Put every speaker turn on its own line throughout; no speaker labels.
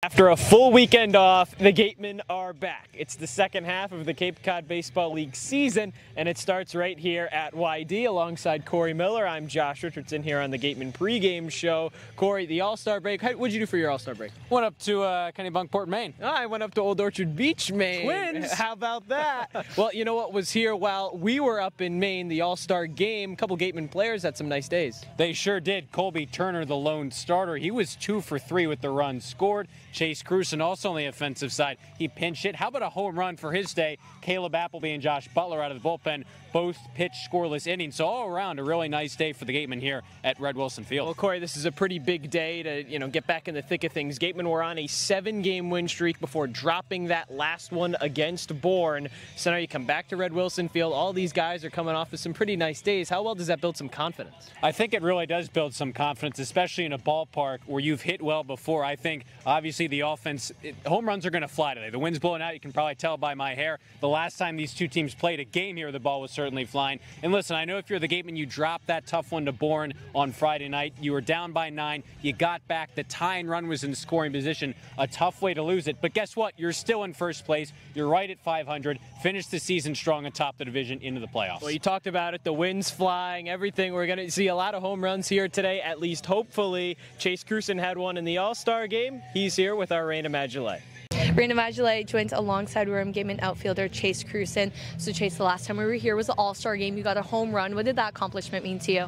After a full weekend off, the Gatemen are back. It's the second half of the Cape Cod Baseball League season, and it starts right here at YD alongside Cory Miller. I'm Josh Richardson here on the Gatemen pregame show. Cory, the All-Star break, what did you do for your All-Star break?
Went up to Kennebunkport, Maine.
Oh, I went up to Old Orchard Beach, Maine.
Twins!
How about that? Well, you know what was here while we were up in Maine, the All-Star game. A couple Gatemen players had some nice days.
They sure did. Colby Turner, the lone starter, he was 2 for 3 with the runs scored. Chase Crewson also on the offensive side. He pinch hit. How about a home run for his day? Caleb Appleby and Josh Butler out of the bullpen both pitched scoreless innings. So all around, a really nice day for the Gatemen here at Red Wilson Field.
Well, Cory, this is a pretty big day to get back in the thick of things. Gatemen were on a 7-game win streak before dropping that last one against Bourne. So now you come back to Red Wilson Field. All these guys are coming off of some pretty nice days. How well does that build some confidence?
I think it really does build some confidence, especially in a ballpark where you've hit well before. I think, obviously, the offense, home runs are going to fly today. The wind's blowing out. You can probably tell by my hair. The last time these two teams played a game here, the ball was certainly flying. And listen, I know if you're the Gatemen, you dropped that tough one to Bourne on Friday night. You were down by 9. You got back. The tying run was in scoring position. A tough way to lose it. But guess what? You're still in first place. You're right at 500. Finished the season strong atop the division into the playoffs.
Well, you talked about it. The wind's flying, everything. We're going to see a lot of home runs here today, at least hopefully. Chase Crewson had one in the All-Star game. He's here with our Rayna Maggelet.
Rayna Maggelet joins alongside Wareham Gatemen outfielder Chase Crewson. So Chase, the last time we were here was the All-Star game. You got a home run. What did that accomplishment mean to you?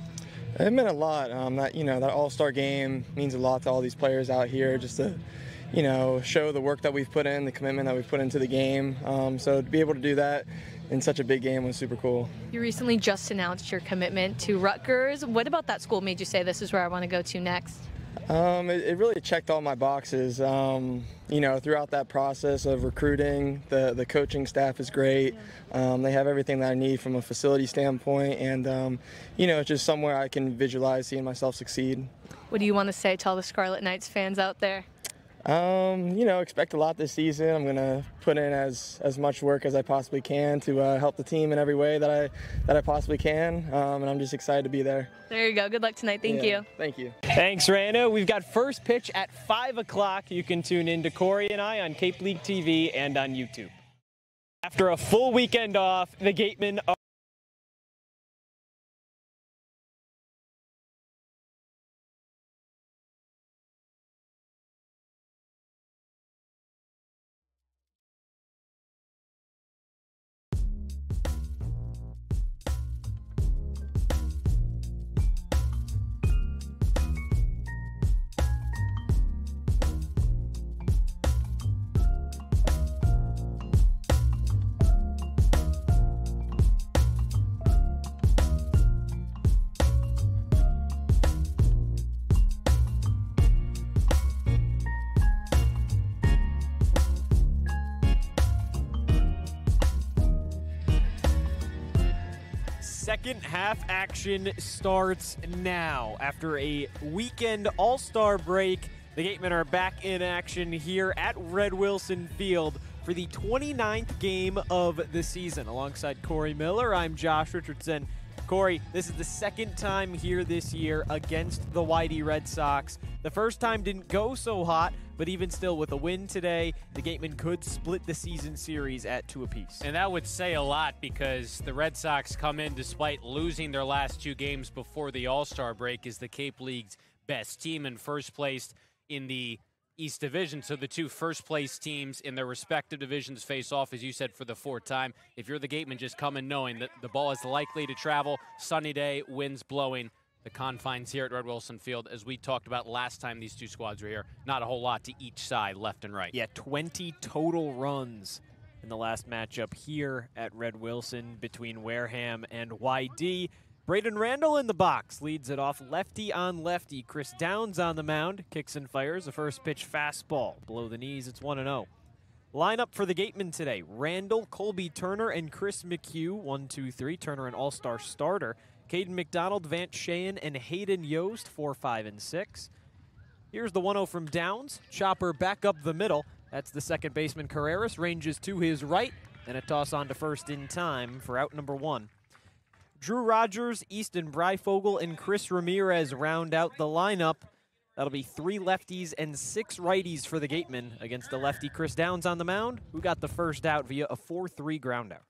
It meant a lot. That All-Star game means a lot to all these players out here, just to show the work that we've put in, the commitment that we've put into the game. So to be able to do that in such a big game was super cool.
You recently just announced your commitment to Rutgers. What about that school made you say this is where I want to go to next?
It really checked all my boxes. Throughout that process of recruiting, the coaching staff is great. They have everything that I need from a facility standpoint, and it's just somewhere I can visualize seeing myself succeed.
What do you want to say to all the Scarlet Knights fans out there?
Expect a lot this season. I'm going to put in as much work as I possibly can to help the team in every way that I possibly can, and I'm just excited to be there.
There you go. Good luck tonight. Thank you.
Thank you.
Thanks, Rayna. We've got first pitch at 5 o'clock. You can tune in to Cory and I on Cape League TV and on YouTube. After a full weekend off, the Gatemen are second half action starts now. After a weekend All-Star break, the Gatemen are back in action here at Red Wilson Field for the 29th game of the season. Alongside Cory Miller, I'm Josh Richardson. Cory, this is the second time here this year against the YD Red Sox. The first time didn't go so hot, but even still with a win today, the Gatemen could split the season series at 2 apiece.
And that would say a lot because the Red Sox come in despite losing their last 2 games before the All-Star break as the Cape League's best team in first place in the East Division. So the 2 first-place teams in their respective divisions face off, as you said, for the 4th time. If you're the Gatemen, just come in knowing that the ball is likely to travel. Sunny day, winds blowing. The confines here at Red Wilson Field, as we talked about last time these 2 squads were here, not a whole lot to each side, left and right.
Yeah, 20 total runs in the last matchup here at Red Wilson between Wareham and YD. Braden Randall in the box, leads it off lefty on lefty. Chris Downs on the mound, kicks and fires a first pitch fastball. Below the knees, it's 1-0. Lineup for the Gatemen today: Randall, Colby Turner, and Chris McHugh. 1, 2, 3. Turner an all-star starter. Caden McDonald, Vance Sheehan, and Hayden Yost, 4, 5, and 6. Here's the 1-0 from Downs. Chopper back up the middle. That's the second baseman Carreras, ranges to his right, and a toss on to first in time for out number 1. Drew Rogers, Easton Breifogel, and Chris Ramirez round out the lineup. That'll be 3 lefties and 6 righties for the Gatemen against the lefty Chris Downs on the mound, who got the first out via a 4-3 ground out.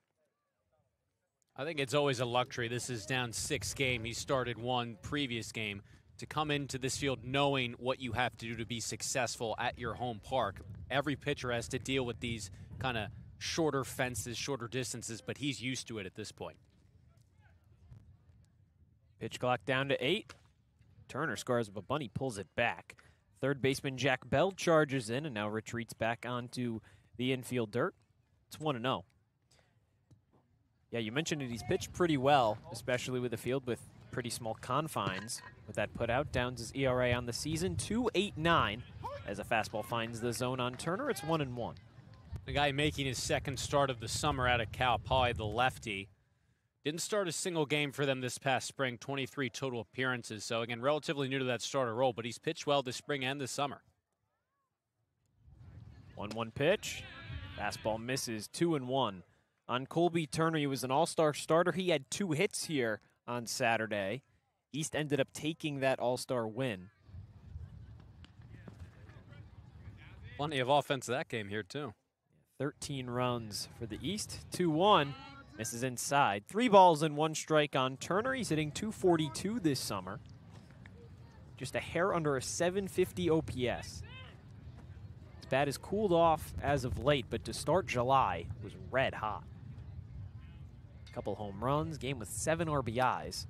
I think it's always a luxury. This is Downs' 6th game. He started one previous game. To come into this field knowing what you have to do to be successful at your home park. Every pitcher has to deal with these kind of shorter fences, shorter distances, but he's used to it at this point.
Pitch clock down to 8. Turner scores up a bunt, he pulls it back. Third baseman Jack Bell charges in and now retreats back onto the infield dirt. It's 1-0. Yeah, you mentioned it. He's pitched pretty well, especially with a field with pretty small confines. With that put out, Downs' ERA on the season, 2.89. As a fastball finds the zone on Turner, it's 1-1.
The guy making his 2nd start of the summer out of Cal Poly, the lefty. Didn't start a single game for them this past spring, 23 total appearances. So, again, relatively new to that starter role, but he's pitched well this spring and this summer.
1-1 pitch. Fastball misses, 2-1. On Colby Turner, he was an all-star starter. He had 2 hits here on Saturday. East ended up taking that all-star win.
Plenty of offense that game here, too.
13 runs for the East, 2-1. Misses inside. 3 balls and 1 strike on Turner. He's hitting .242 this summer. Just a hair under a 750 OPS. His bat has cooled off as of late, but to start July was red hot. Couple home runs, game with 7 RBIs.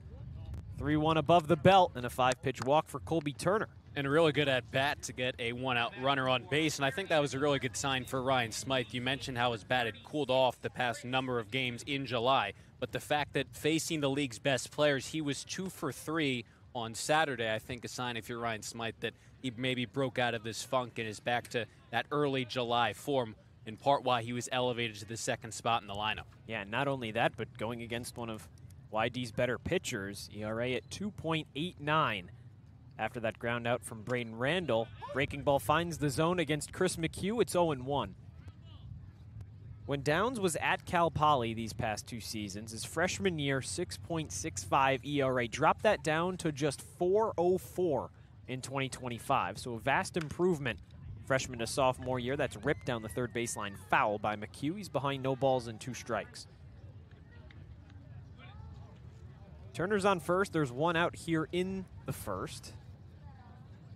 3-1 above the belt and a 5-pitch walk for Colby Turner.
And a really good at-bat to get a 1-out runner on base, and I think that was a really good sign for Ryan Smythe. You mentioned how his bat had cooled off the past number of games in July, but the fact that facing the league's best players, he was 2 for 3 on Saturday, I think a sign if you're Ryan Smythe that he maybe broke out of this funk and is back to that early July form, in part why he was elevated to the 2nd spot in the lineup.
Yeah, not only that, but going against one of YD's better pitchers, ERA at 2.89. After that ground out from Braden Randall, breaking ball finds the zone against Chris McHugh. It's 0-1. When Downs was at Cal Poly these past 2 seasons, his freshman year, 6.65 ERA, dropped that down to just 4.04 in 2025. So a vast improvement freshman to sophomore year. That's ripped down the third baseline foul by McHugh. He's behind no balls and 2 strikes. Turner's on first. There's 1 out here in the first.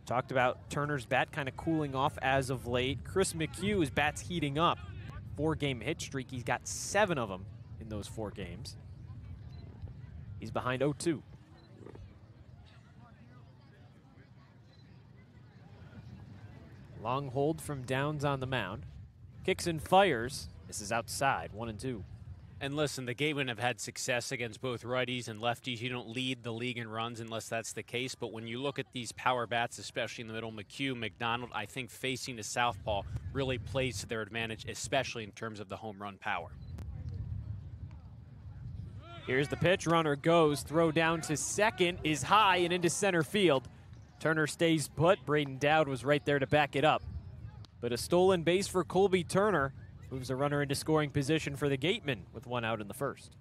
Talked about Turner's bat kind of cooling off as of late. Chris McHugh's bat's heating up. 4-game hit streak. He's got 7 of them in those 4 games. He's behind 0-2. Long hold from Downs on the mound. Kicks and fires. This is outside, 1-2.
And listen, the Gatemen have had success against both righties and lefties. You don't lead the league in runs unless that's the case. But when you look at these power bats, especially in the middle, McHugh, McDonald, I think facing a southpaw really plays to their advantage, especially in terms of the home run power.
Here's the pitch. Runner goes. Throw down to second is high and into center field. Turner stays put. Braden Dowd was right there to back it up. But a stolen base for Colby Turner moves a runner into scoring position for the Gatemen with 1 out in the first.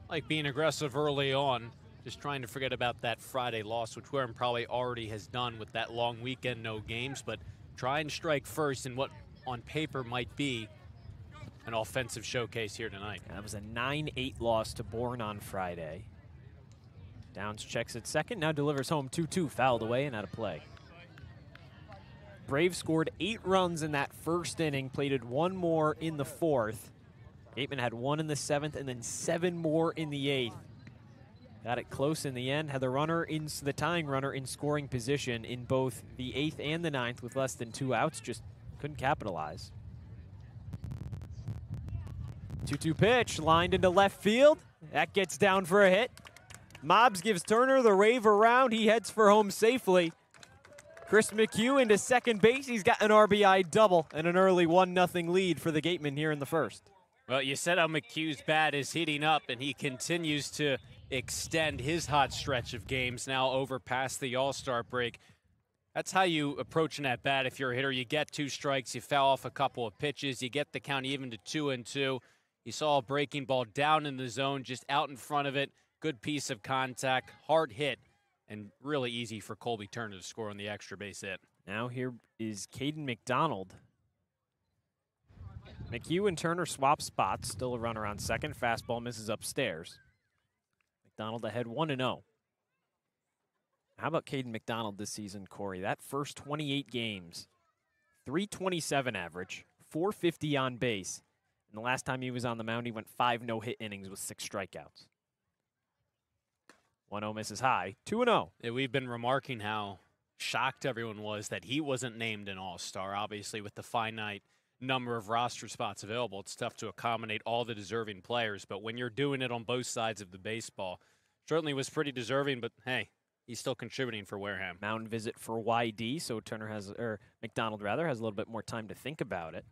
Like being aggressive early on, just trying to forget about that Friday loss, which Wareham probably already has done with that long weekend, no games, but try and strike first in what on paper might be an offensive showcase here tonight.
That was a 9-8 loss to Bourne on Friday. Downs checks at second, now delivers home 2-2, fouled away and out of play. Braves scored 8 runs in that first inning, plated 1 more in the 4th. Gatemen had 1 in the 7th and then 7 more in the 8th. Got it close in the end, had the tying runner in scoring position in both the 8th and the 9th with less than 2 outs, just couldn't capitalize. 2-2 pitch, lined into left field. That gets down for a hit. Mobbs gives Turner the rave around. He heads for home safely. Chris McHugh into second base. He's got an RBI double and an early 1-0 lead for the Gatemen here in the first.
Well, you said how McHugh's bat is heating up, and he continues to extend his hot stretch of games now over past the All-Star break. That's how you approach an at-bat if you're a hitter. You get 2 strikes, you foul off a couple of pitches, you get the count even to 2-2. You saw a breaking ball down in the zone, just out in front of it. Good piece of contact, hard hit. and really easy for Colby Turner to score on the extra base hit.
Now here is Caden McDonald. McHugh and Turner swap spots. Still a runner on second. Fastball misses upstairs. McDonald ahead 1-0. How about Caden McDonald this season, Corey? That first 28 games, 327 average, 450 on base. And the last time he was on the mound, he went 5 no-hit innings with 6 strikeouts. 1-0 misses high, 2-0.
Yeah, we've been remarking how shocked everyone was that he wasn't named an all-star. Obviously, with the finite number of roster spots available, it's tough to accommodate all the deserving players. But when you're doing it on both sides of the baseball, certainly was pretty deserving, but hey, he's still contributing for Wareham.
Mound visit for YD, so McDonald rather, has a little bit more time to think about it.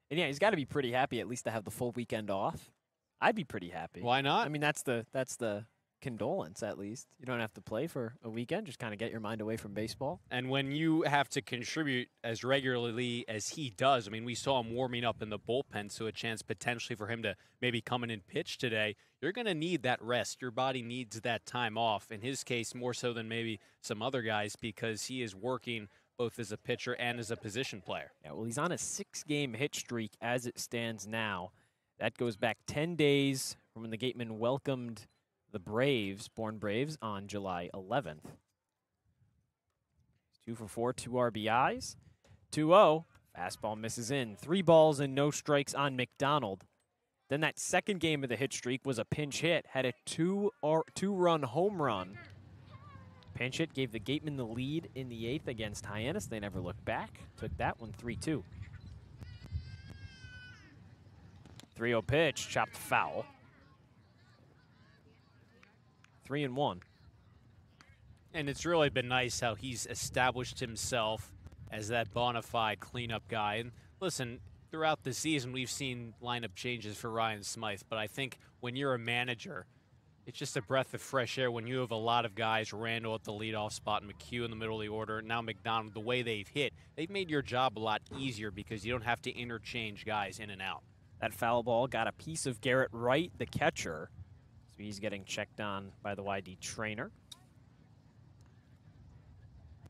And yeah, he's got to be pretty happy at least to have the full weekend off. I'd be pretty happy.
Why not?
I mean, that's the condolence, at least. You don't have to play for a weekend. Just kind of get your mind away from baseball.
And when you have to contribute as regularly as he does, I mean, we saw him warming up in the bullpen, so a chance potentially for him to maybe come in and pitch today. You're going to need that rest. Your body needs that time off. In his case, more so than maybe some other guys, because he is working both as a pitcher and as a position player.
Yeah, well, he's on a 6-game hit streak as it stands now. That goes back 10 days from when the Gatemen welcomed the Born Braves, on July 11th. 2 for 4, 2 RBIs. 2-0. Fastball misses in. 3 balls and no strikes on McDonald. Then that second game of the hit streak was a pinch hit. Had a two-run home run. Pinch hit gave the Gatemen the lead in the 8th against Hyannis. They never looked back. Took that one 3-2. 3-0 pitch, chopped foul. 3-1.
And it's really been nice how he's established himself as that bona fide cleanup guy. And listen, throughout the season, we've seen lineup changes for Ryan Smythe, but I think when you're a manager, it's just a breath of fresh air when you have a lot of guys, Randall at the leadoff spot, McHugh in the middle of the order, and now McDonald, the way they've hit, they've made your job a lot easier because you don't have to interchange guys in and out.
That foul ball got a piece of Garrett Wright, the catcher. So he's getting checked on by the YD trainer.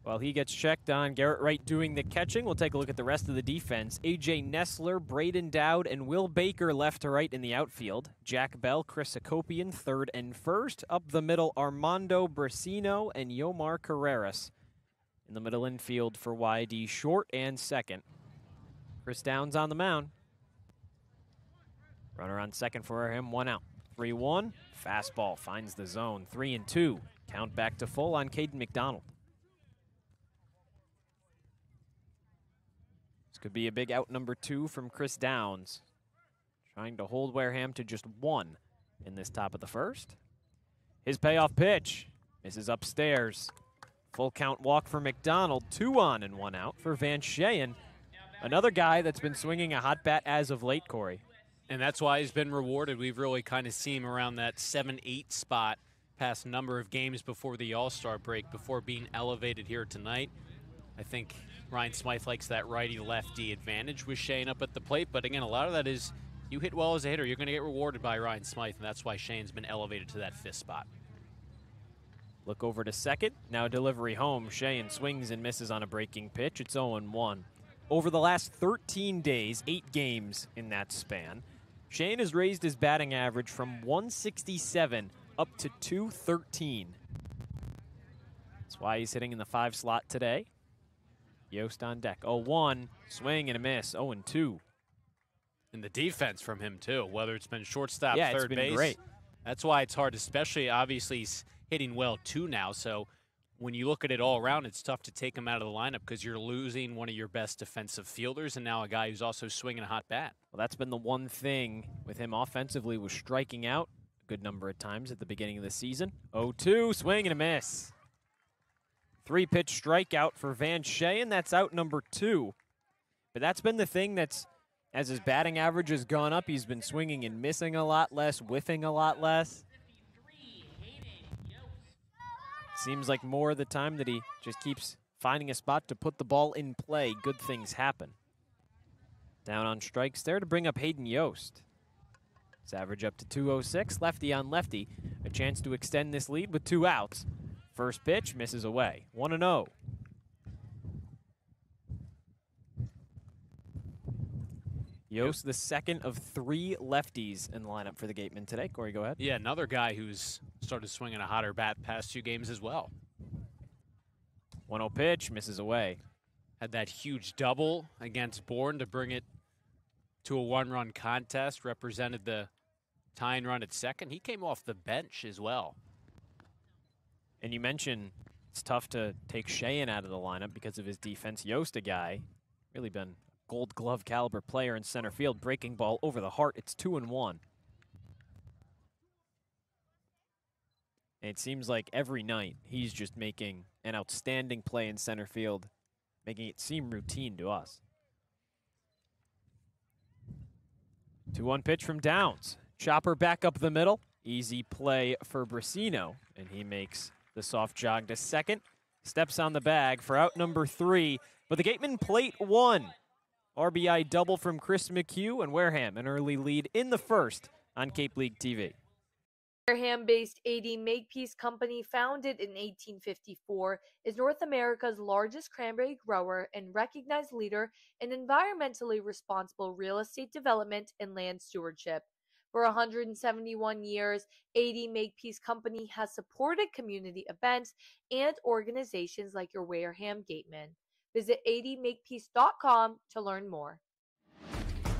While he gets checked on, Garrett Wright doing the catching. We'll take a look at the rest of the defense. A.J. Nessler, Braden Dowd, and Will Baker left to right in the outfield. Jack Bell, Chris Akopian, third and first. Up the middle, Armando Brasino and Yomar Carreras. In the middle infield for YD, short and second. Chris Downs on the mound. Runner on second for him, 1 out. 3-1, fastball finds the zone, 3-2. Count back to full on Caden McDonald. This could be a big out number 2 from Chris Downs. Trying to hold Wareham to just 1 in this top of the first. His payoff pitch misses upstairs. Full count walk for McDonald, 2 on and 1 out for Van Sheyen. Another guy that's been swinging a hot bat as of late, Corey.
And that's why he's been rewarded. We've really kind of seen him around that 7-8 spot past number of games before the All-Star break, before being elevated here tonight. I think Ryan Smythe likes that righty-lefty advantage with Shane up at the plate. But again, a lot of that is you hit well as a hitter, you're going to get rewarded by Ryan Smythe, and that's why Shane's been elevated to that 5th spot.
Look over to second. Now delivery home. Shane swings and misses on a breaking pitch. It's 0-1. Over the last 13 days, 8 games in that span, Shane has raised his batting average from 167 up to 213. That's why he's hitting in the 5 slot today. Yost on deck. 0-1, swing and a miss. 0-2.
And the defense from him, too, whether it's been shortstop,
yeah,
third base.
It's been great.
That's why it's hard, especially, obviously, he's hitting well, too, now. So when you look at it all around, it's tough to take him out of the lineup because you're losing one of your best defensive fielders and now a guy who's also swinging a hot bat.
Well, that's been the one thing with him offensively, was striking out a good number of times at the beginning of the season. 0-2, swing and a miss. 3-pitch strikeout for Van Sheyen. That's out number 2. But that's been the thing that's, as his batting average has gone up, he's been swinging and missing a lot less, whiffing a lot less. Seems like more of the time that he just keeps finding a spot to put the ball in play, good things happen. Down on strikes there to bring up Hayden Yost. His average up to 206, lefty on lefty. A chance to extend this lead with 2 outs. First pitch misses away. 1-0. Yost, the second of 3 lefties in the lineup for the Gatemen today. Cory, go ahead.
Yeah, another guy who's started swinging a hotter bat past 2 games as well.
1-0 pitch misses away.
Had that huge double against Bourne to bring it to a 1-run contest. Represented the tying run at second. He came off the bench as well.
And you mentioned it's tough to take Sheehan out of the lineup because of his defense. Yost, a guy, really been Gold Glove caliber player in center field. Breaking ball over the heart. It's 2-1. And it seems like every night he's just making an outstanding play in center field, making it seem routine to us. 2-1 pitch from Downs. Chopper back up the middle. Easy play for Brasino, and he makes the soft jog to second. Steps on the bag for out number 3, but the Gatemen plate 1. RBI double from Chris McHugh, and Wareham an early lead in the first on Cape League TV.
Wareham-based 80 Makepeace Company, founded in 1854, is North America's largest cranberry grower and recognized leader in environmentally responsible real estate development and land stewardship. For 171 years, 80 Makepeace Company has supported community events and organizations like your Wareham Gatemen. Visit 80makepeace.com to learn more.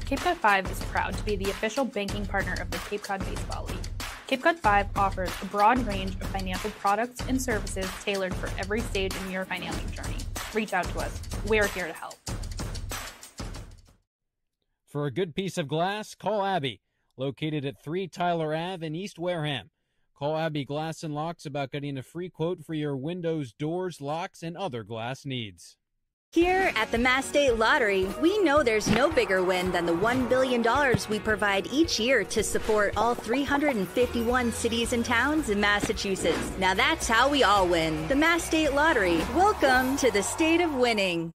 Cape Cod 5 is proud to be the official banking partner of the Cape Cod Baseball League. Cape Cod 5 offers a broad range of financial products and services tailored for every stage in your financial journey. Reach out to us. We're here to help.
For a good piece of glass, call Abby, located at 3 Tyler Ave in East Wareham. Call Abby Glass and Locks about getting a free quote for your windows, doors, locks, and other glass needs.
Here at the Mass State Lottery, we know there's no bigger win than the $1 billion we provide each year to support all 351 cities and towns in Massachusetts. Now that's how we all win. The Mass State Lottery. Welcome to the state of winning.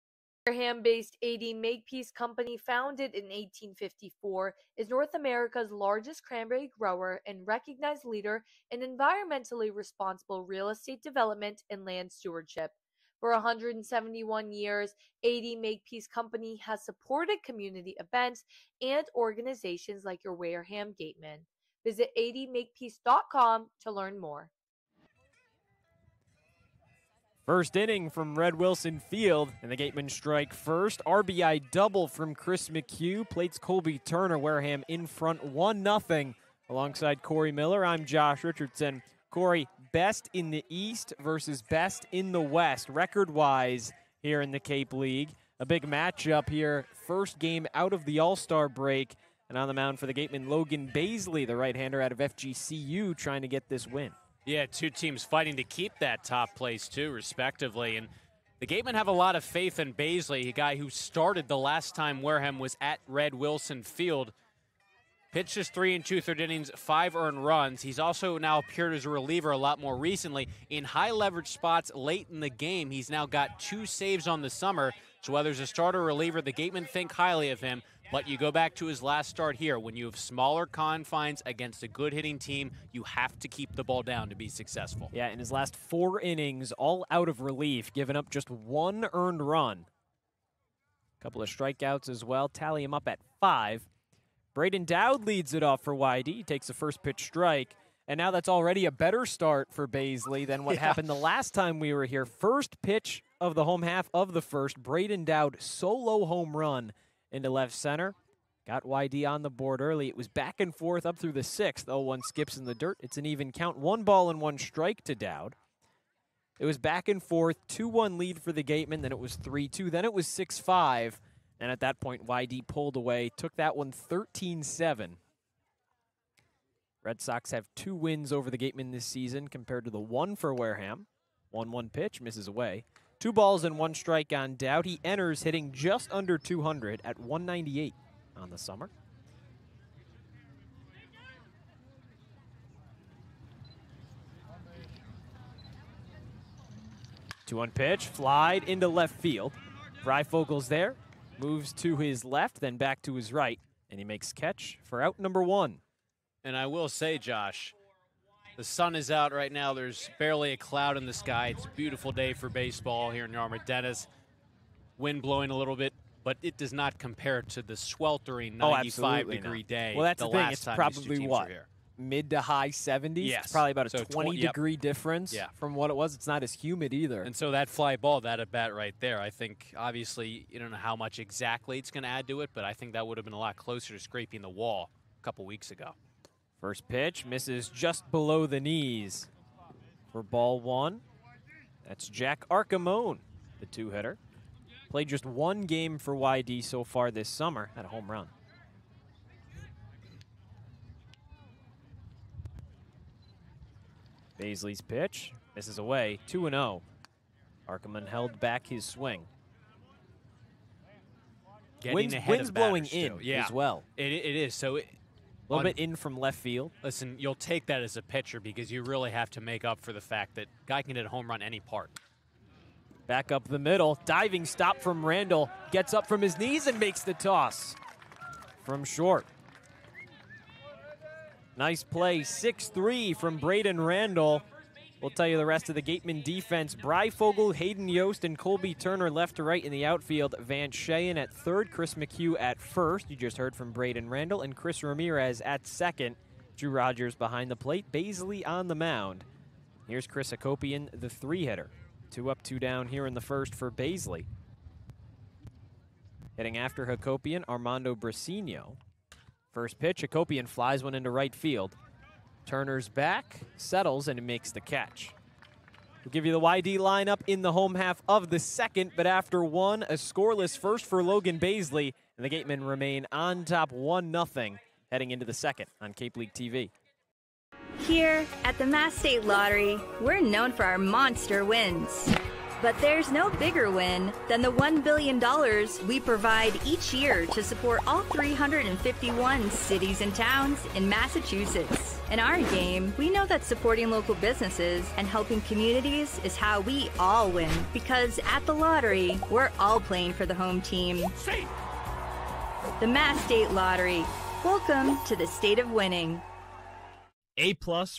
Wareham-based 80 Makepeace Company, founded in 1854, is North America's largest cranberry grower and recognized leader in environmentally responsible real estate development and land stewardship. For 171 years, 80 Makepeace Company has supported community events and organizations like your Wareham Gatemen. Visit 80makepeace.com to learn more.
First inning from Red Wilson Field, and the Gatemen strike first. RBI double from Chris McHugh. Plates Colby Turner. Wareham in front 1-0. Alongside Cory Miller, I'm Josh Richardson. Cory, best in the East versus best in the West, record-wise here in the Cape League. A big matchup here. First game out of the All-Star break. And on the mound for the Gatemen, Logan Baisley, the right-hander out of FGCU, trying to get this win.
Yeah, 2 teams fighting to keep that top place, too, respectively. And the Gatemen have a lot of faith in Baisley, a guy who started the last time Wareham was at Red Wilson Field. Pitched his 3 2/3 innings, 5 earned runs. He's also now appeared as a reliever a lot more recently. In high-leverage spots late in the game, he's now got 2 saves on the summer. So whether he's a starter or reliever, the Gatemen think highly of him. But you go back to his last start here. When you have smaller confines against a good hitting team, you have to keep the ball down to be successful.
Yeah, in his last 4 innings, all out of relief, giving up just 1 earned run. A couple of strikeouts as well. Tally him up at 5. Braden Dowd leads it off for YD. He takes the first pitch strike. And now that's already a better start for Baisley than what happened the last time we were here. First pitch of the home half of the first. Braden Dowd solo home run into left center. Got YD on the board early. It was back and forth up through the 6th. 0-1 skips in the dirt. It's an even count. 1 ball and 1 strike to Dowd. It was back and forth. 2-1 lead for the Gatemen. Then it was 3-2. Then it was 6-5. And at that point, YD pulled away. Took that one 13-7. Red Sox have 2 wins over the Gatemen this season compared to the 1 for Wareham. 1-1 pitch, misses away. 2 balls and 1 strike on Dowd. He enters hitting just under 200 at 198 on the summer. Two-one pitch, flied into left field. Bryfogel's there, moves to his left, then back to his right, and he makes catch for out number 1.
And I will say, Josh, The sun is out right now. There's barely a cloud in the sky. It's a beautiful day for baseball here in Yarmouth Dennis. Wind blowing a little bit, but it does not compare to the sweltering 95-degree day.
Well, that's the thing.
last
It's
time these two
probably
teams
what?
were here.
Mid to high 70s.
Yes.
It's probably about a
So
20-degree difference from what it was. It's not as humid either.
And so that fly ball, that at bat right there, I think obviously you don't know how much exactly it's going to add to it, but I think that would have been a lot closer to scraping the wall a couple weeks ago.
First pitch misses just below the knees for ball one. That's Jack Arcamone, the two-hitter. Played just one game for YD so far this summer, had a home run. Baisley's pitch misses away, 2-0. Arcamone held back his swing. Wind's blowing in as well.
It is. So
a little bit in from left field.
Listen, you'll take that as a pitcher because you really have to make up for the fact that guy can hit a home run any part.
Back up the middle, diving stop from Randall. Gets up from his knees and makes the toss from short. Nice play, 6-3 from Braden Randall. We'll tell you the rest of the Gatemen defense. Bryfogle, Hayden Yost, and Colby Turner left to right in the outfield. Van Sheyen at third, Chris McHugh at first. You just heard from Braden Randall, and Chris Ramirez at second. Drew Rogers behind the plate, Baisley on the mound. Here's Chris Hakopian, the three-hitter. 2 up, 2 down here in the first for Baisley. Hitting after Hakopian, Armando Brasino. First pitch, Hakopian flies one into right field. Turner's back, settles, and makes the catch. We'll give you the YD lineup in the home half of the second, but after one, a scoreless first for Logan Baisley, and the Gatemen remain on top 1-0 heading into the second on Cape League TV.
Here at the Mass State Lottery, we're known for our monster wins. But there's no bigger win than the $1 billion we provide each year to support all 351 cities and towns in Massachusetts. In our game, we know that supporting local businesses and helping communities is how we all win. Because at the lottery, we're all playing for the home team. The Mass State Lottery. Welcome to the state of winning.
A+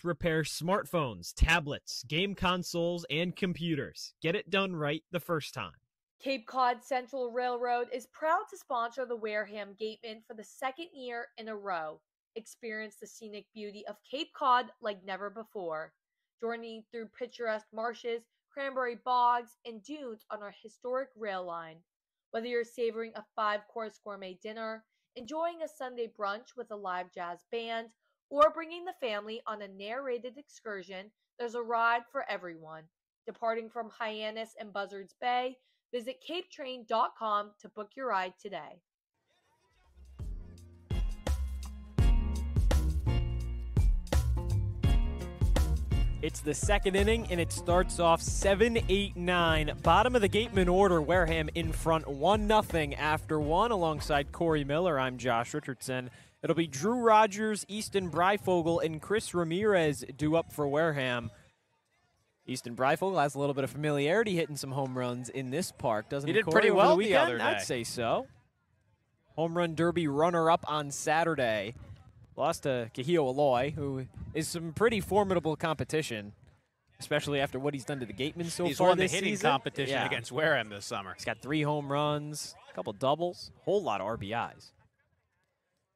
repairs smartphones, tablets, game consoles, and computers. Get it done right the first time.
Cape Cod Central Railroad is proud to sponsor the Wareham Gatemen for the second year in a row. Experience the scenic beauty of Cape Cod like never before. Journey through picturesque marshes, cranberry bogs, and dunes on our historic rail line. Whether you're savoring a 5-course gourmet dinner, enjoying a Sunday brunch with a live jazz band, or bringing the family on a narrated excursion, there's a ride for everyone. Departing from Hyannis and Buzzards Bay, visit capetrain.com to book your ride today.
It's the second inning, and it starts off 7-8-9. Bottom of the Gatemen order, Wareham in front 1-0 after one. Alongside Cory Miller, I'm Josh Richardson. It'll be Drew Rogers, Easton Bryfogle, and Chris Ramirez due up for Wareham. Easton Bryfogle has a little bit of familiarity hitting some home runs in this park, doesn't he?
He did
Cory,
pretty
over
well
the weekend?
other day.
I'd say so. Home run derby runner-up on Saturday. Lost to Kahio Aloy, who is some pretty formidable competition, especially after what he's done to the Gatemen so
He's
far
won
this
the hitting
season.
competition against Wareham this summer.
He's got 3 home runs, a couple doubles, whole lot of RBIs.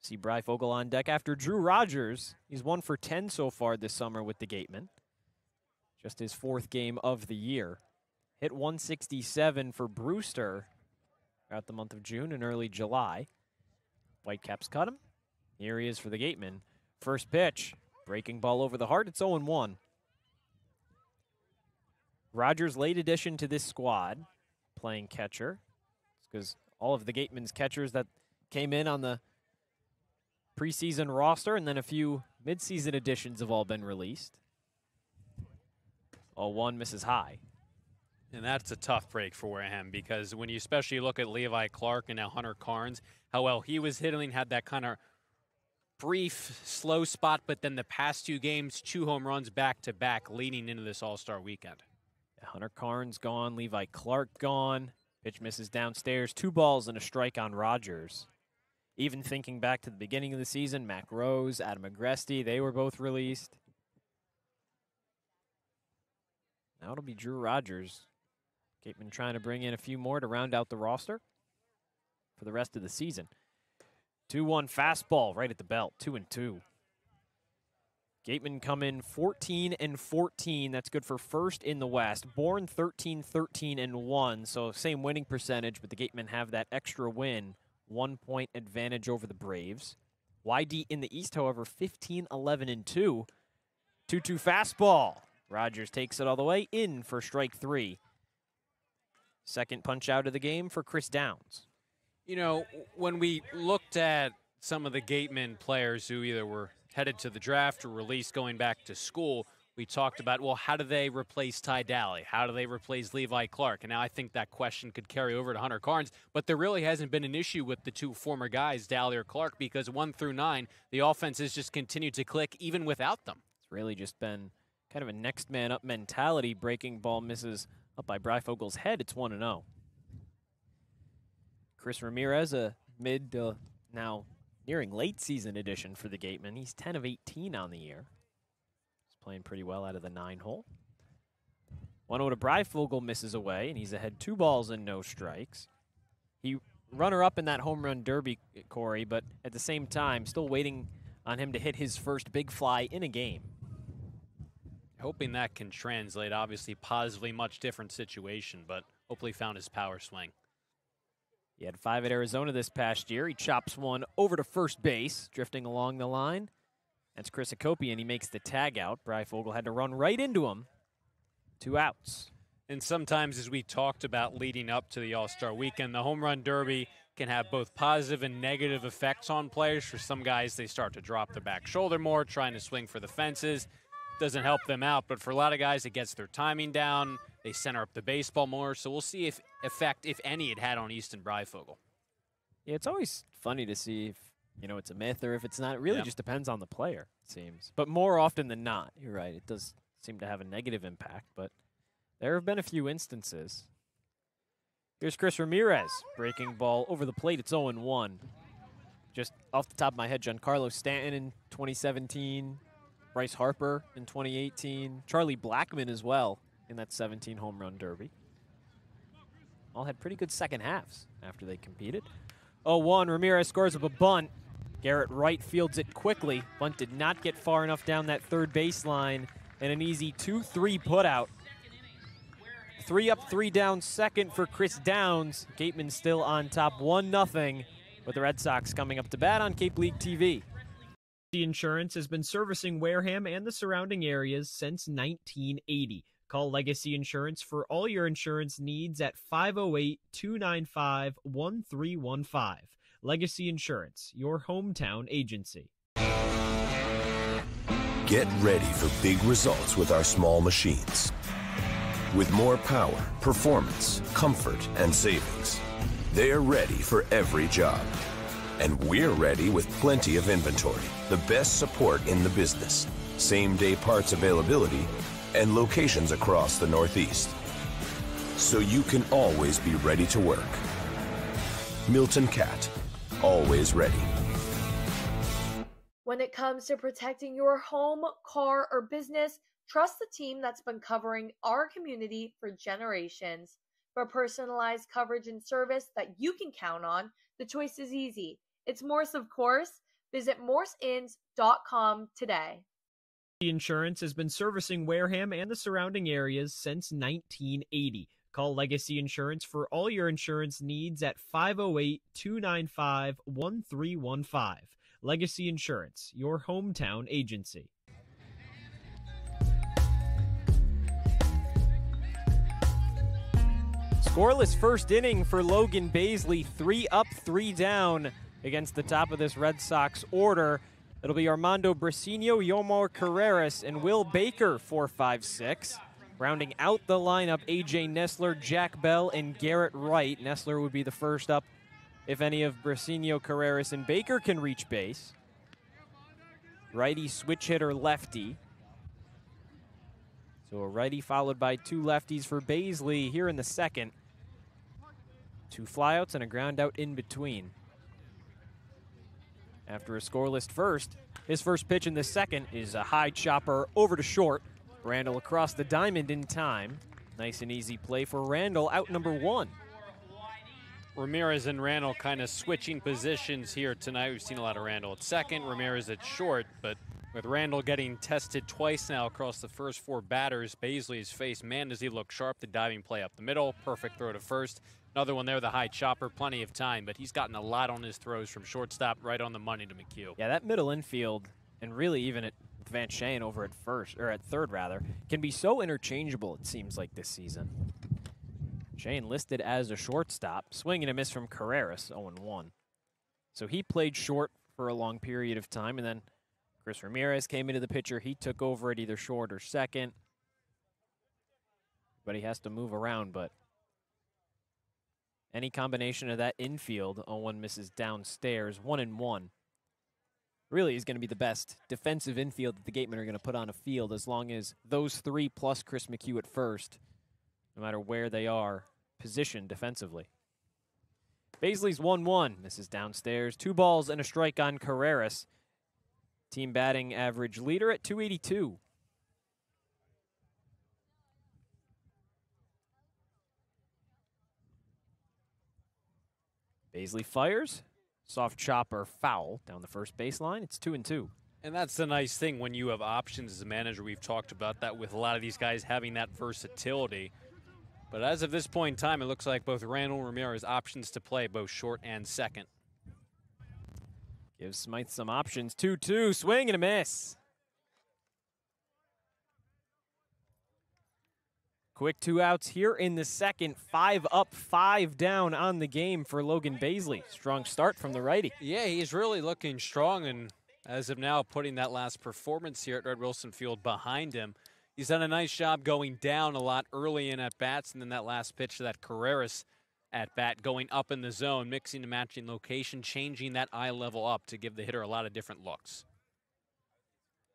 See Bryfogle on deck after Drew Rogers. He's 1 for 10 so far this summer with the Gatemen. Just his 4th game of the year. Hit 167 for Brewster throughout the month of June and early July. Whitecaps cut him. Here he is for the Gatemen. First pitch, breaking ball over the heart. It's 0-1. Rogers, late addition to this squad, playing catcher. It's because all of the Gatemen's catchers that came in on the preseason roster and then a few midseason additions have all been released. 0-1 misses high.
And that's a tough break for Wareham because when you especially look at Levi Clark and now Hunter Carnes, how well he was hitting, had that kind of brief, slow spot, but then the past 2 games, 2 home runs back-to-back leading into this All-Star weekend.
Hunter Carnes gone, Levi Clark gone. Pitch misses downstairs, 2 balls and a strike on Rogers. Even thinking back to the beginning of the season, Mac Rose, Adam Agresti, they were both released. Now it'll be Drew Rogers. Gatemen trying to bring in a few more to round out the roster for the rest of the season. 2-1 fastball right at the belt, 2-2. Gatemen come in 14-14. That's good for first in the West. Bourne 13-13-1, so same winning percentage, but the Gatemen have that extra win. 1 point advantage over the Braves. YD in the East, however, 15-11-2. 2-2 fastball. Rogers takes it all the way in for strike 3. Second punch out of the game for Chris Downs.
You know, when we looked at some of the Gatemen players who either were headed to the draft or released going back to school, we talked about, well, how do they replace Ty Daly? How do they replace Levi Clark? And now I think that question could carry over to Hunter Carnes, but there really hasn't been an issue with the two former guys, Daly or Clark, because 1 through 9, the offense has just continued to click even without them.
It's really just been kind of a next man up mentality. Breaking ball misses up by Breifogel's head. It's 1-0. Chris Ramirez, a mid now nearing late season addition for the Gatemen. He's 10 of 18 on the year. He's playing pretty well out of the 9-hole. 1-0 to Breifogel, misses away, and he's ahead 2 balls and no strikes. He runner-up in that home run derby, Cory, but at the same time, still waiting on him to hit his first big fly in a game.
Hoping that can translate, obviously positively much different situation, but hopefully found his power swing.
He had 5 at Arizona this past year. He chops one over to first base, drifting along the line. That's Chris Akopian. He makes the tag out. Breifogel had to run right into him. 2 outs.
And sometimes, as we talked about leading up to the All-Star Weekend, the home run derby can have both positive and negative effects on players. For some guys, they start to drop their back shoulder more, trying to swing for the fences. Doesn't help them out, but for a lot of guys, it gets their timing down. They center up the baseball more, so we'll see if effect, if any, it had on Easton Breifogel.
Yeah, it's always funny to see if, you know, it's a myth or if it's not. It really just depends on the player, it seems. But more often than not, you're right, it does seem to have a negative impact, but there have been a few instances. Here's Chris Ramirez, breaking ball over the plate. It's 0-1. Just off the top of my head, Giancarlo Stanton in 2017, Bryce Harper in 2018, Charlie Blackmon as well in that 17 home run derby. All had pretty good second halves after they competed. 0-1, Ramirez scores up a bunt. Garrett Wright fields it quickly. Bunt did not get far enough down that third baseline, and an easy 2-3 putout. 3 up, 3 down second for Chris Downs. Gatemen still on top 1-0, with the Red Sox coming up to bat on Cape League TV. Insurance has been servicing Wareham and the surrounding areas since 1980. Call Legacy Insurance for all your insurance needs at 508-295-1315. Legacy Insurance, your hometown agency.
Get ready for big results with our small machines. With more power, performance, comfort, and savings. They are ready for every job. And we're ready with plenty of inventory, the best support in the business, same-day parts availability, and locations across the Northeast. So you can always be ready to work. Milton Cat, always ready.
When it comes to protecting your home, car, or business, trust the team that's been covering our community for generations. For personalized coverage and service that you can count on, the choice is easy. It's Morse, of course. Visit morseins.com today.
Insurance has been servicing Wareham and the surrounding areas since 1980. Call Legacy Insurance for all your insurance needs at 508-295-1315. Legacy Insurance, your hometown agency. Scoreless first inning for Logan Baisley. 3 up, 3 down against the top of this Red Sox order. It'll be Armando Brasinho, Yomar Carreras, and Will Baker, 4-5-6. Rounding out the lineup, A.J. Nessler, Jack Bell, and Garrett Wright. Nessler would be the first up if any of Brasinho, Carreras, and Baker can reach base. Righty switch hitter lefty. So a righty followed by 2 lefties for Baisley here in the second. 2 flyouts and a ground out in between. After a scoreless first, his first pitch in the second is a high chopper over to short. Randall across the diamond in time. Nice and easy play for Randall, out number 1.
Ramirez and Randall kind of switching positions here tonight. We've seen a lot of Randall at second, Ramirez at short, but with Randall getting tested twice now across the first 4 batters, Baisley's face, man, does he look sharp. The diving play up the middle, perfect throw to first. Another one there, the high chopper, plenty of time, but he's gotten a lot on his throws from shortstop right on the money to McHugh.
Yeah, that middle infield, and really even at Van Shane over at third rather, can be so interchangeable, it seems like, this season. Shane listed as a shortstop, swing and a miss from Carreras, 0-1. So he played short for a long period of time, and then Chris Ramirez came into the picture. He took over at either short or second. But he has to move around, but any combination of that infield, 0-1 misses downstairs, 1-1. Really is going to be the best defensive infield that the Gatemen are going to put on a field, as long as those 3 plus Chris McHugh at first, no matter where they are positioned defensively. Baisley's 1-1, misses downstairs. 2 balls and a strike on Carreras. Team batting average leader at 282. Baisley fires. Soft chopper foul down the first baseline. It's 2-2.
And that's the nice thing when you have options as a manager. We've talked about that with a lot of these guys having that versatility. But as of this point in time, it looks like both Randall and Ramirez options to play both short and second.
Gives Smythe some options. 2-2, swing and a miss. Quick 2 outs here in the second. 5 up, 5 down on the game for Logan Baisley. Strong start from the righty.
Yeah, he's really looking strong, and as of now, putting that last performance here at Red Wilson Field behind him. He's done a nice job going down a lot early in at-bats, and then that last pitch to that Carreras at-bat going up in the zone, mixing and matching location, changing that eye level up to give the hitter a lot of different looks.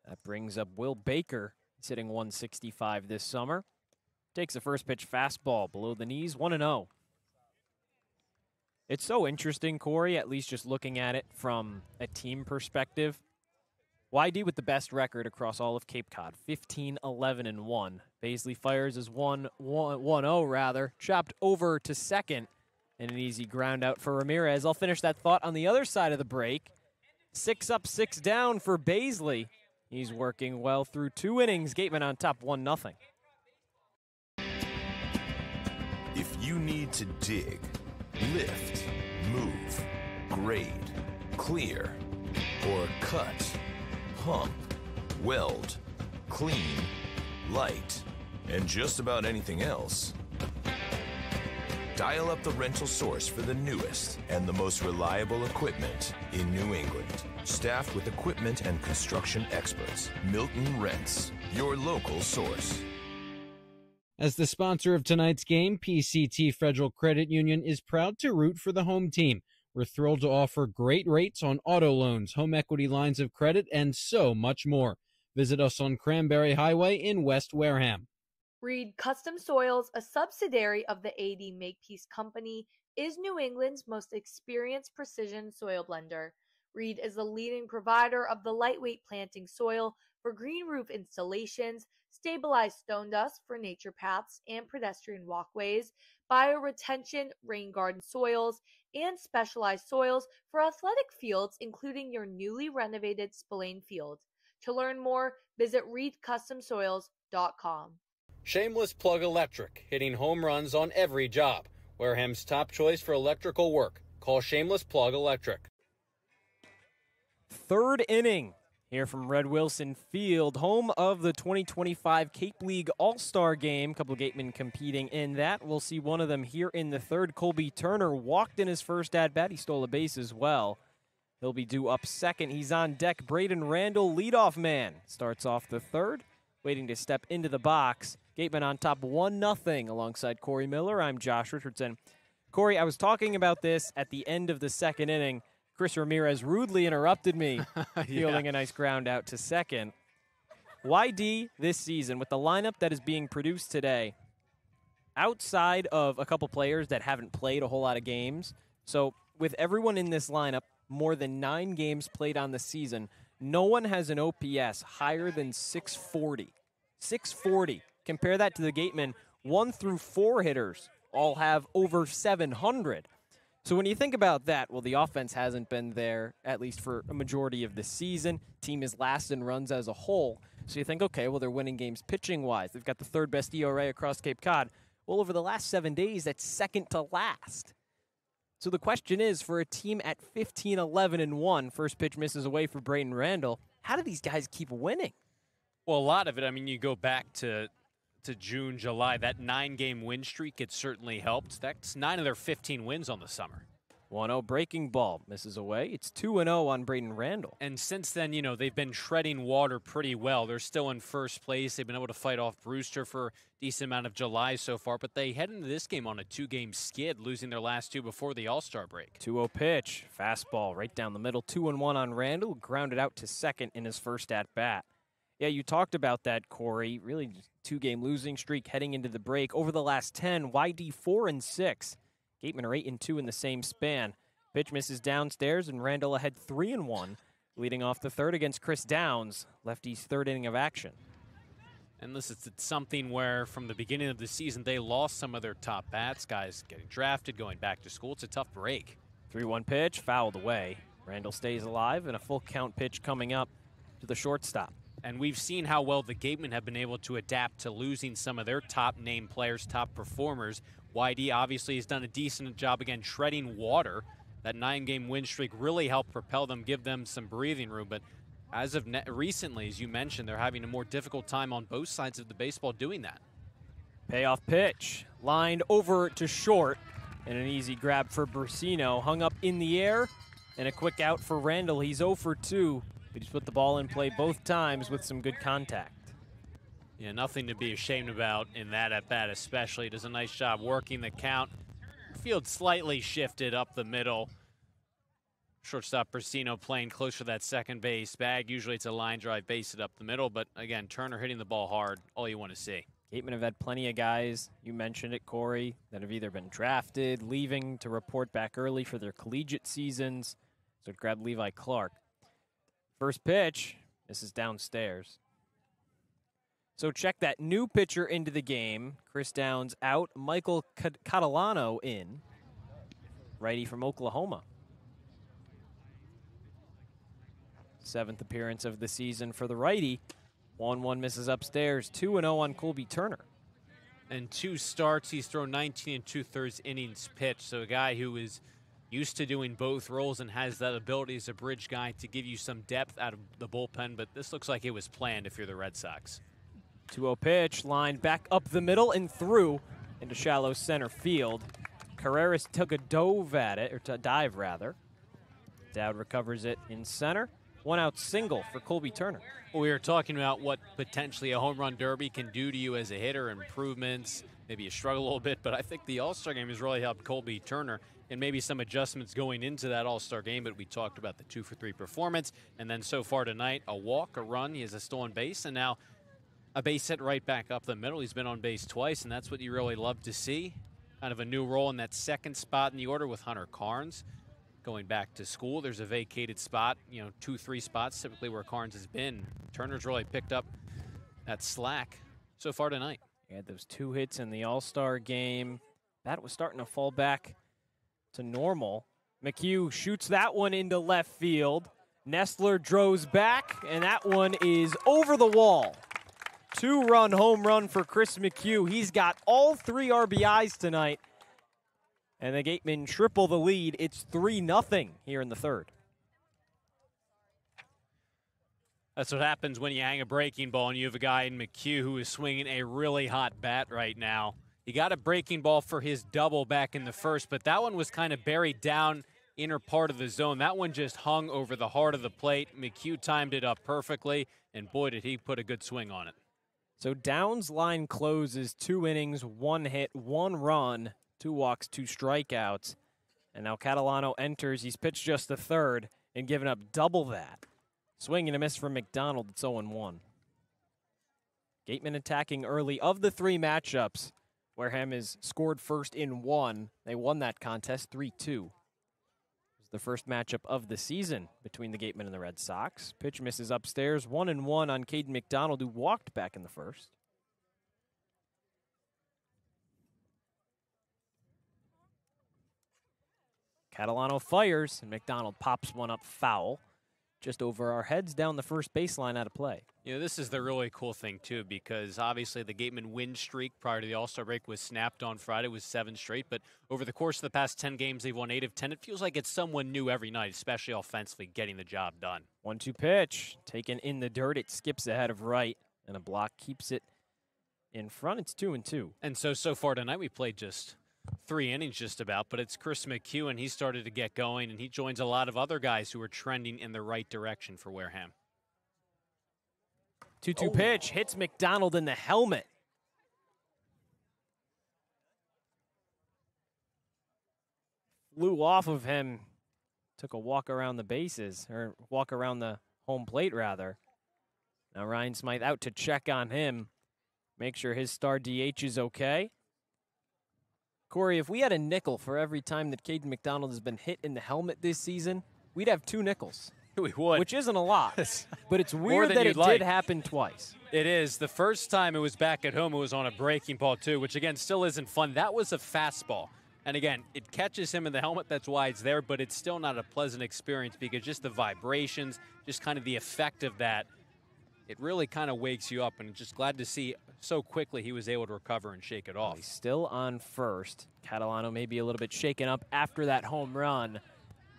That brings up Will Baker. He's hitting 165 this summer. Takes the first pitch fastball below the knees, 1-0. It's so interesting, Cory, at least just looking at it from a team perspective. YD with the best record across all of Cape Cod, 15-11-1. Baisley fires as 1-0 rather, chopped over to second, and an easy ground out for Ramirez. I'll finish that thought on the other side of the break. 6 up, 6 down for Baisley. He's working well through 2 innings. Gatemen on top, 1-0.
If you need to dig, lift, move, grade, clear, or cut, pump, weld, clean, light, and just about anything else, dial up the rental source for the newest and the most reliable equipment in New England. Staffed with equipment and construction experts, Milton Rents, your local source.
As the sponsor of tonight's game, PCT Federal Credit Union is proud to root for the home team. We're thrilled to offer great rates on auto loans, home equity lines of credit, and so much more. Visit us on Cranberry Highway in West Wareham.
Reed Custom Soils, a subsidiary of the AD Makepeace Company, is New England's most experienced precision soil blender. Reed is the leading provider of the lightweight planting soil for green roof installations, stabilized stone dust for nature paths and pedestrian walkways, bioretention rain garden soils, and specialized soils for athletic fields, including your newly renovated Spillane Field. To learn more, visit reedcustomsoils.com.
Shameless Plug Electric, hitting home runs on every job. Wareham's top choice for electrical work. Call Shameless Plug Electric.
3rd inning here from Red Wilson Field, home of the 2025 Cape League All-Star Game. A couple of Gatemen competing in that. We'll see one of them here in the 3rd. Colby Turner walked in his first at-bat. He stole a base as well. He'll be due up 2nd. He's on deck. Braden Randall, leadoff man, starts off the 3rd, waiting to step into the box. Gatemen on top 1-0 alongside Cory Miller. I'm Josh Richardson. Cory, I was talking about this at the end of the 2nd inning. Chris Ramirez rudely interrupted me, fielding a nice ground out to 2nd. YD this season, with the lineup that is being produced today, outside of a couple players that haven't played a whole lot of games, so with everyone in this lineup, more than 9 games played on the season, no one has an OPS higher than 640. 640. Compare that to the Gatemen, 1 through 4 hitters all have over 700. So when you think about that, well, the offense hasn't been there, at least for a majority of the season. Team is last in runs as a whole. So you think, okay, well, they're winning games pitching-wise. They've got the 3rd best ERA across Cape Cod. Well, over the last 7 days, that's second to last. So the question is, for a team at 15-11-1, first pitch misses away for Braden Randall, how do these guys keep winning?
Well, a lot of it, I mean, you go back to June, July, that 9-game win streak, it certainly helped. That's 9 of their 15 wins on the summer.
1-0 breaking ball misses away. It's 2-0 on Braden Randall.
And since then, you know, they've been treading water pretty well. They're still in first place. They've been able to fight off Brewster for a decent amount of July so far, but they head into this game on a 2-game skid, losing their last 2 before the All-Star break.
2-0 pitch, fastball right down the middle, 2-1 on Randall, grounded out to second in his first at-bat. Yeah, you talked about that, Corey. Really, 2-game losing streak heading into the break. Over the last 10, YD 4-6. Gatemen are 8-2 in the same span. Pitch misses downstairs, and Randall ahead 3-1, leading off the 3rd against Chris Downs, lefty's 3rd inning of action.
And this is something where, from the beginning of the season, they lost some of their top bats. Guys getting drafted, going back to school. It's a tough break.
3-1 pitch, fouled away. Randall stays alive, and a full count pitch coming up to the shortstop.
And we've seen how well the Gatemen have been able to adapt to losing some of their top name players, top performers. YD obviously has done a decent job, again, treading water. That 9-game win streak really helped propel them, give them some breathing room. But as of recently, as you mentioned, they're having a more difficult time on both sides of the baseball doing that.
Payoff pitch, lined over to short, and an easy grab for Brusino. Hung up in the air, and a quick out for Randall. He's 0 for 2. But he's put the ball in play both times with some good contact.
Yeah, nothing to be ashamed about in that at-bat especially. Does a nice job working the count. Field slightly shifted up the middle. Shortstop Brusino playing closer to that second base bag. Usually it's a line drive, base it up the middle. But again, Turner hitting the ball hard, all you want to see.
Gatemen have had plenty of guys, you mentioned it, Corey, that have either been drafted, leaving to report back early for their collegiate seasons. So grab Levi Clark. First pitch, this is downstairs. So check that new pitcher into the game. Chris Downs out, Michael Catalano in. Righty from Oklahoma. 7th appearance of the season for the righty. 1-1 misses upstairs, 2-0 on Colby Turner.
And 2 starts, he's thrown 19 2/3 innings pitched. So a guy who is used to doing both roles and has that ability as a bridge guy to give you some depth out of the bullpen, but this looks like it was planned if you're the Red Sox.
2-0 pitch, lined back up the middle and through into shallow center field. Carreras took a dive rather. Dowd recovers it in center. 1-out single for Colby Turner.
Well, we were talking about what potentially a home run derby can do to you as a hitter, improvements, maybe you struggle a little bit, but I think the All-Star game has really helped Colby Turner. And maybe some adjustments going into that All-Star game, but we talked about the 2-for-3 performance. And then so far tonight, a walk, a run, he has a stolen base, and now a base hit right back up the middle. He's been on base twice, and that's what you really love to see. Kind of a new role in that 2nd spot in the order with Hunter Carnes. Going back to school, there's a vacated spot, 2-3 spots typically where Carnes has been. Turner's really picked up that slack so far tonight.
He had those 2 hits in the All-Star game. Bat was starting to fall back to normal. McHugh shoots that one into left field. Nestler droves back, and that one is over the wall. 2-run home run for Chris McHugh. He's got all 3 RBIs tonight. And the Gatemen triple the lead. It's 3-0 here in the 3rd.
That's what happens when you hang a breaking ball and you have a guy in McHugh who is swinging a really hot bat right now. He got a breaking ball for his double back in the 1st, but that one was kind of buried down inner part of the zone. That one just hung over the heart of the plate. McHugh timed it up perfectly, and boy, did he put a good swing on it.
So Downs' line closes 2 innings, 1 hit, 1 run, 2 walks, 2 strikeouts. And now Catalano enters. He's pitched just the 3rd and given up double that. Swing and a miss from McDonald. It's 0-1. Gatemen attacking early. Of the 3 matchups, Wareham has scored first in 1. They won that contest 3-2. the first matchup of the season between the Gatemen and the Red Sox. Pitch misses upstairs, 1-1 on Caden McDonald, who walked back in the first. Catalano fires, and McDonald pops one up foul. Just over our heads down the first baseline out of play.
You know, this is the really cool thing, too, because obviously the Gatemen win streak prior to the All-Star break was snapped on Friday with 7 straight, but over the course of the past 10 games, they've won 8 of 10. It feels like it's someone new every night, especially offensively, getting the job done.
1-2 pitch, taken in the dirt. It skips ahead of right, and a block keeps it in front. It's 2-2.
And so far tonight, we played just 3 innings just about, but it's Chris McEwen. He started to get going, and he joins a lot of other guys who are trending in the right direction for Wareham.
2-2 pitch, hits McDonald in the helmet. Flew off of him, took a walk around the bases, or walk around the home plate, rather. Now Ryan Smythe out to check on him, make sure his star DH is okay. Cory, if we had a nickel for every time that Caden McDonald has been hit in the helmet this season, we'd have 2 nickels.
We would.
Which isn't a lot, but it's weird that it did happen twice.
It is. The first time it was back at home, it was on a breaking ball, too, which, again, still isn't fun. That was a fastball. And, again, it catches him in the helmet. That's why it's there, but it's still not a pleasant experience because just the vibrations, just kind of the effect of that, it really kind of wakes you up. And just glad to see so quickly he was able to recover and shake it off.
He's still on first. Catalano may be a little bit shaken up after that home run.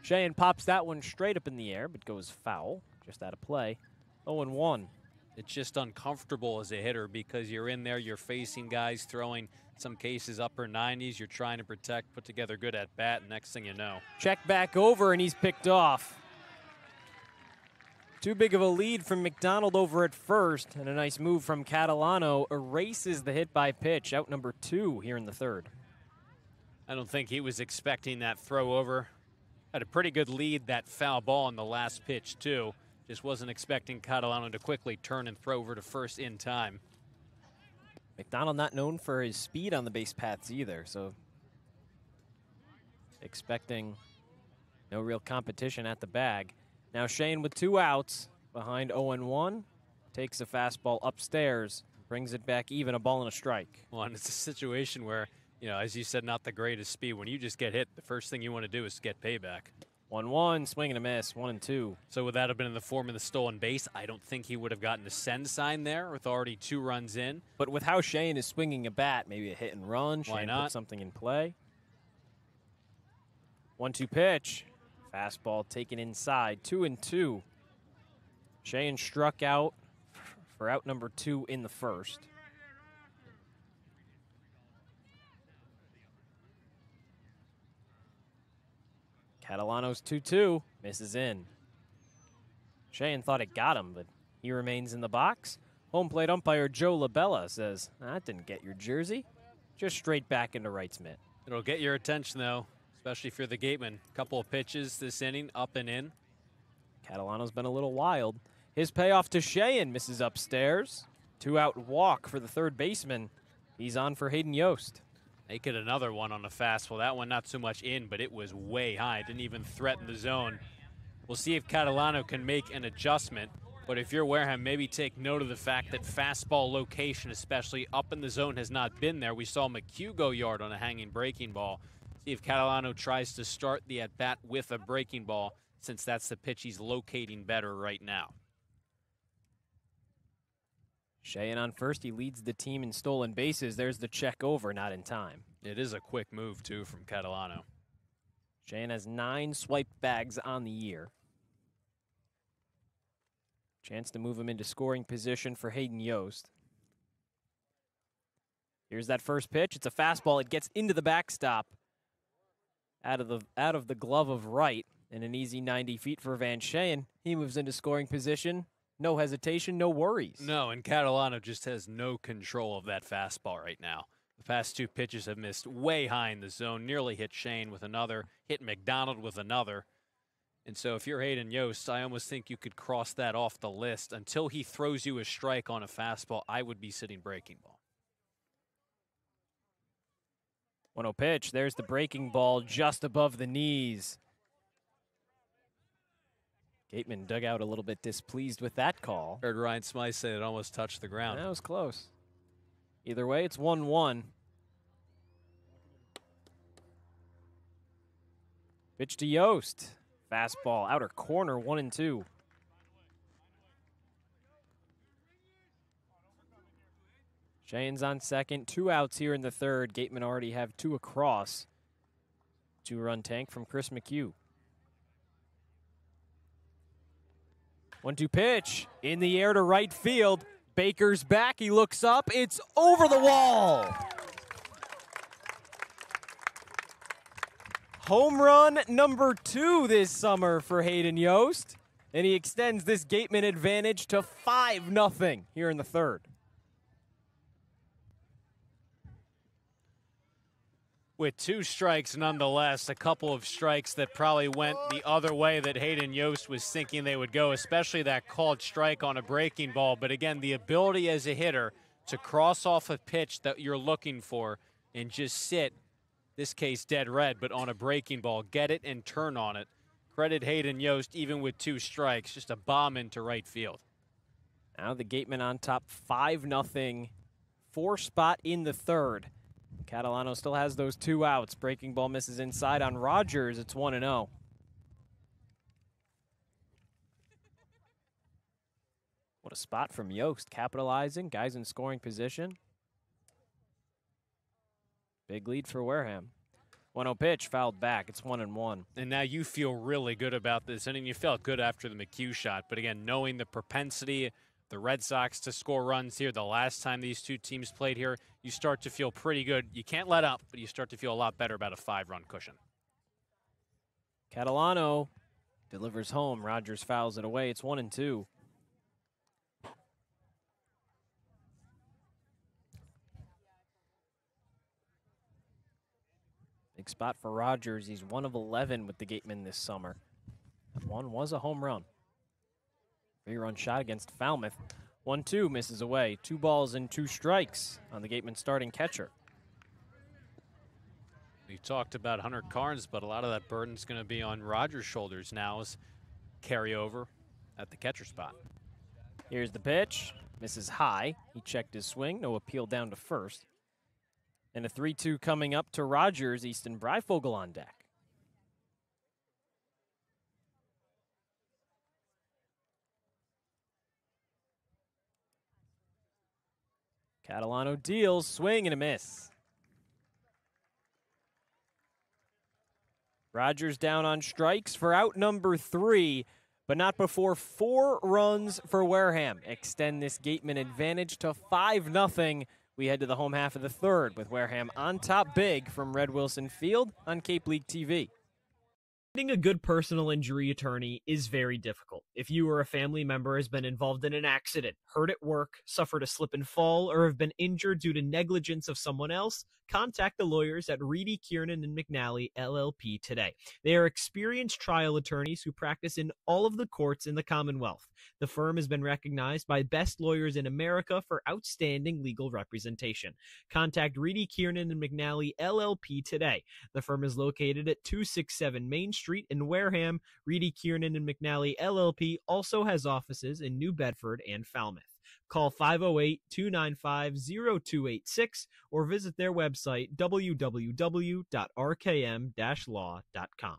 Cheyenne pops that one straight up in the air, but goes foul, just out of play. 0-1.
It's just uncomfortable as a hitter because you're in there, you're facing guys throwing, some cases, upper 90s. You're trying to protect, put together good at bat, and next thing you know.
Check back over, and he's picked off. Too big of a lead from McDonald over at first, and a nice move from Catalano erases the hit by pitch, out number 2 here in the third.
I don't think he was expecting that throw over. Had a pretty good lead, that foul ball on the last pitch, too. Just wasn't expecting Catalano to quickly turn and throw over to first in time.
McDonald not known for his speed on the base paths either, so expecting no real competition at the bag. Now Shane with 2 outs behind 0-1, takes a fastball upstairs, brings it back even, a ball and a strike.
Well, and it's a situation where, you know, as you said, not the greatest speed. When you just get hit, the first thing you want to do is get payback.
1-1, swing and a miss, 1-2.
So would that have been in the form of the stolen base? I don't think he would have gotten a send sign there with already 2 runs in.
But with how Shane is swinging a bat, maybe a hit and run.
Why
Shane
not?
put something in play. 1-2 pitch. Fastball taken inside, 2-2. Shane struck out for out number 2 in the first. Catalano's 2-2, misses in. Cheyenne thought it got him, but he remains in the box. Home plate umpire Joe LaBella says, that didn't get your jersey. Just straight back into right's mitt.
It'll get your attention, though, especially if you're the Gatemen. Couple of pitches this inning, up and in.
Catalano's been a little wild. His payoff to Cheyenne misses upstairs. 2-out walk for the third baseman. He's on for Hayden Yost.
Make it another one on the fastball. That one not so much in, but it was way high. It didn't even threaten the zone. We'll see if Catalano can make an adjustment. But if you're Wareham, maybe take note of the fact that fastball location, especially up in the zone, has not been there. We saw McHugh go yard on a hanging breaking ball. See if Catalano tries to start the at-bat with a breaking ball, since that's the pitch he's locating better right now.
Cheyenne on first. He leads the team in stolen bases. There's the check over, not in time.
It is a quick move, too, from Catalano.
Cheyenne has 9 swiped bags on the year. Chance to move him into scoring position for Hayden Yost. Here's that first pitch. It's a fastball. It gets into the backstop. Out of the glove of right, and an easy 90 feet for Van Cheyenne. He moves into scoring position. No hesitation, no worries.
No, and Catalano just has no control of that fastball right now. The past 2 pitches have missed way high in the zone, nearly hit Shane with another, hit McDonald with another. And so if you're Hayden Yost, I almost think you could cross that off the list. Until he throws you a strike on a fastball, I would be sitting breaking ball.
1-0 pitch. There's the breaking ball just above the knees. Gatemen dug out a little bit displeased with that call.
Heard Ryan Smythe say it almost touched the ground.
That was close. Either way, it's 1-1. Pitch to Yost. Fastball, outer corner, 1-2. Shane's on second. 2 outs here in the third. Gatemen already have 2 across. 2-run tank from Chris McHugh. 1-2 pitch. In the air to right field. Baker's back. He looks up. It's over the wall. Home run number 2 this summer for Hayden Yost. And he extends this Gateman advantage to 5-0 here in the third.
With 2 strikes nonetheless, a couple of strikes that probably went the other way that Hayden Yost was thinking they would go, especially that called strike on a breaking ball. But again, the ability as a hitter to cross off a pitch that you're looking for and just sit, this case dead red, but on a breaking ball, get it and turn on it. Credit Hayden Yost, even with 2 strikes, just a bomb into right field.
Now the Gatemen on top 5-0, 4 spot in the third. Catalano still has those 2 outs. Breaking ball misses inside on Rogers. It's 1-0. What a spot from Yost, capitalizing. Guys in scoring position. Big lead for Wareham. 1-0 pitch, fouled back. It's 1-1.
And now you feel really good about this. I mean, you felt good after the McHugh shot. But again, knowing the propensity the Red Sox to score runs here, the last time these 2 teams played here, you start to feel pretty good. You can't let up, but you start to feel a lot better about a 5-run cushion.
Catalano delivers home. Rogers fouls it away. It's 1-2. Big spot for Rogers. He's 1 of 11 with the Gatemen this summer. That one was a home run. 3-run shot against Falmouth. 1-2 misses away. 2 balls and 2 strikes on the Gatemen starting catcher.
We talked about Hunter Carnes, but a lot of that burden's going to be on Rogers' shoulders now as carryover at the catcher spot.
Here's the pitch. Misses high. He checked his swing. No appeal down to first. And a 3-2 coming up to Rogers. Easton Breifogel on deck. Catalano deals, swing and a miss. Rogers down on strikes for out number 3, but not before 4 runs for Wareham. Extend this Gateman advantage to 5-0. We head to the home half of the third with Wareham on top big from Red Wilson Field on Cape League TV. Finding a good personal injury attorney is very difficult. If you or a family member has been involved in an accident, hurt at work, suffered a slip and fall, or have been injured due to negligence of someone else, contact the lawyers at Reedy, Kiernan, and McNally, LLP today. They are experienced trial attorneys who practice in all of the courts in the Commonwealth. The firm has been recognized by Best Lawyers in America for outstanding legal representation. Contact Reedy, Kiernan, and McNally, LLP today. The firm is located at 267 Main Street in Wareham. Reedy, Kiernan, and McNally, LLP also has offices in New Bedford and Falmouth. Call 508-295-0286 or visit their website, www.rkm-law.com.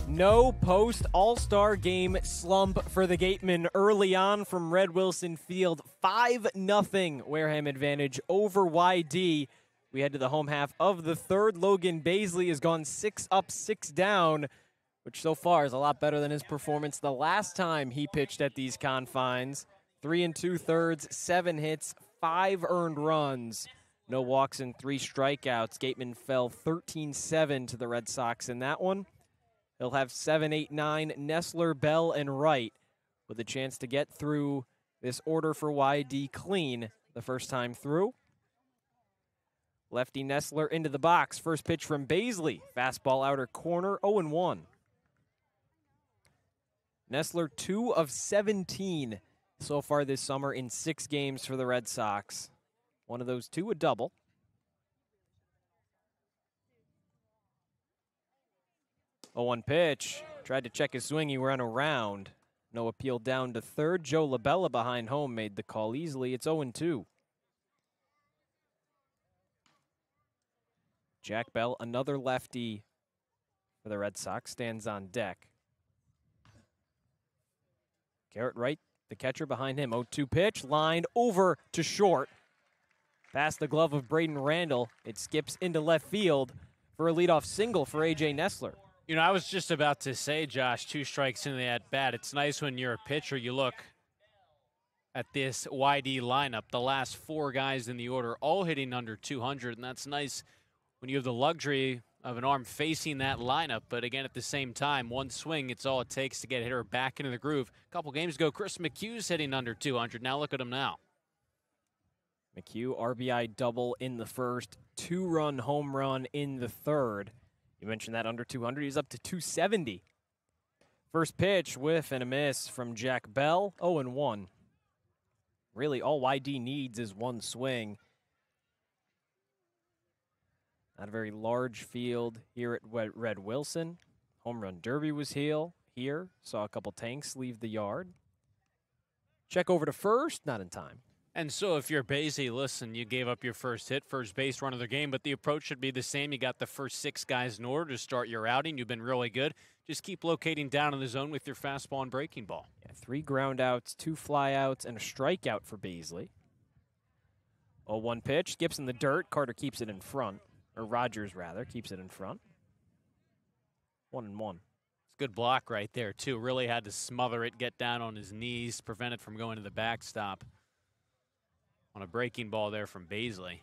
No post-All-Star game slump for the Gatemen early on from Red Wilson Field. 5-0 Wareham advantage over YD. We head to the home half of the third. Logan Baisley has gone 6 up, 6 down, which so far is a lot better than his performance the last time he pitched at these confines. 3 2/3, 7 hits, 5 earned runs No walks and 3 strikeouts. Gatemen fell 13-7 to the Red Sox in that one. They'll have 7, 8, 9, Nessler, Bell, and Wright with a chance to get through this order for YD clean the first time through. Lefty Nessler into the box. First pitch from Baisley. Fastball outer corner, 0-1. Nessler 2 of 17 so far this summer in 6 games for the Red Sox. One of those 2 a double. Oh, 1 pitch. Tried to check his swing. He ran around. No appeal down to third. Joe LaBella behind home made the call easily. It's 0-2. Jack Bell, another lefty for the Red Sox, stands on deck. Garrett Wright, the catcher behind him. 0-2 pitch, lined over to short. Past the glove of Braden Randall. It skips into left field for a leadoff single for A.J. Nessler.
You know, I was just about to say, Josh, 2 strikes into the at-bat. It's nice when you're a pitcher, you look at this YD lineup. The last 4 guys in the order all hitting under 200, and that's nice when you have the luxury of an arm facing that lineup. But again, at the same time, 1 swing, it's all it takes to get a hitter back into the groove. A couple games ago, Chris McHugh's hitting under 200. Now look at him now.
McHugh, RBI double in the first, 2-run home run in the third. You mentioned that under 200. He's up to 270. First pitch, whiff and a miss from Jack Bell, 0-1. Really, all YD needs is 1 swing. Not a very large field here at Red Wilson. Home run derby was here. Saw a couple tanks leave the yard. Check over to first, not in time.
And so if you're Basie, listen, you gave up your first hit, first base run of the game, but the approach should be the same. You got the first 6 guys in order to start your outing. You've been really good. Just keep locating down in the zone with your fastball and breaking ball.
Yeah, 3 ground outs, 2 flyouts, and a strikeout for Baisley. 0-1 pitch, skips in the dirt. Carter keeps it in front, or Rogers rather, keeps it in front. 1-1.
It's a good block right there, too. Really had to smother it, get down on his knees, prevent it from going to the backstop. On a breaking ball there from Baisley.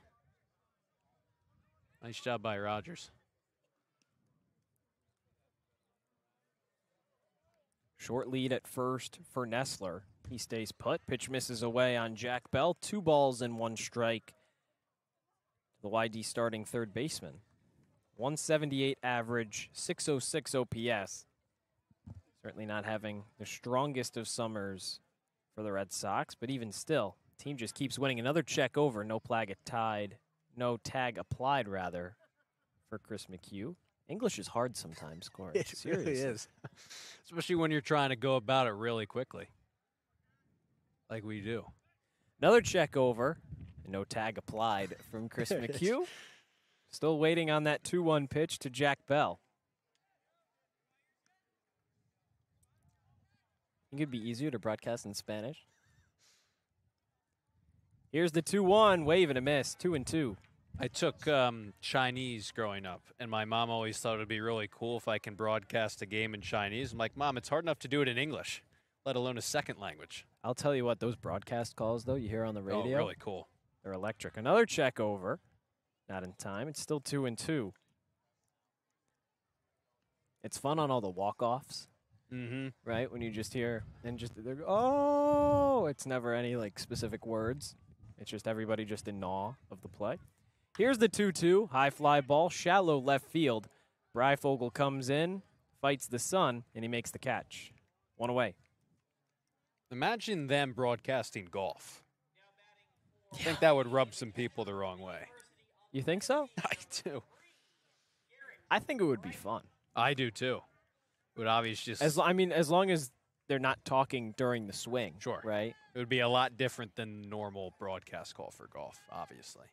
Nice job by Rogers.
Short lead at first for Nessler. He stays put. Pitch misses away on Jack Bell. 2 balls and 1 strike. The YD starting third baseman. 178 average, 606 OPS. Certainly not having the strongest of summers for the Red Sox, but even still, team just keeps winning. Another check over. No tag applied, rather, for Chris McHugh. English is hard sometimes, Cory.
It really is. Especially when you're trying to go about it really quickly. Like we do.
Another check over. No tag applied from Chris McHugh. Still waiting on that 2-1 pitch to Jack Bell. Think it'd be easier to broadcast in Spanish? Here's the 2-1, wave and a miss, 2-2.
I took Chinese growing up, and my mom always thought it would be really cool if I can broadcast a game in Chinese. I'm like, Mom, it's hard enough to do it in English, let alone a second language.
I'll tell you what, those broadcast calls, though, you hear on the radio.
Oh, really cool.
They're electric. Another check over. Not in time. It's still 2-2. It's fun on all the walk-offs.
Mm-hmm.
Right? When you just hear, and just, oh, it's never any, like, specific words. It's just everybody just in awe of the play. Here's the 2-2. High fly ball, shallow left field. Breyfogle comes in, fights the sun, and he makes the catch. 1 away.
Imagine them broadcasting golf. I think that would rub some people the wrong way.
You think so?
I do.
I think it would be fun.
I do, too. It would obviously just...
as long as they're not talking during the swing.
Sure.
Right?
It would be a lot different than normal broadcast call for golf, obviously.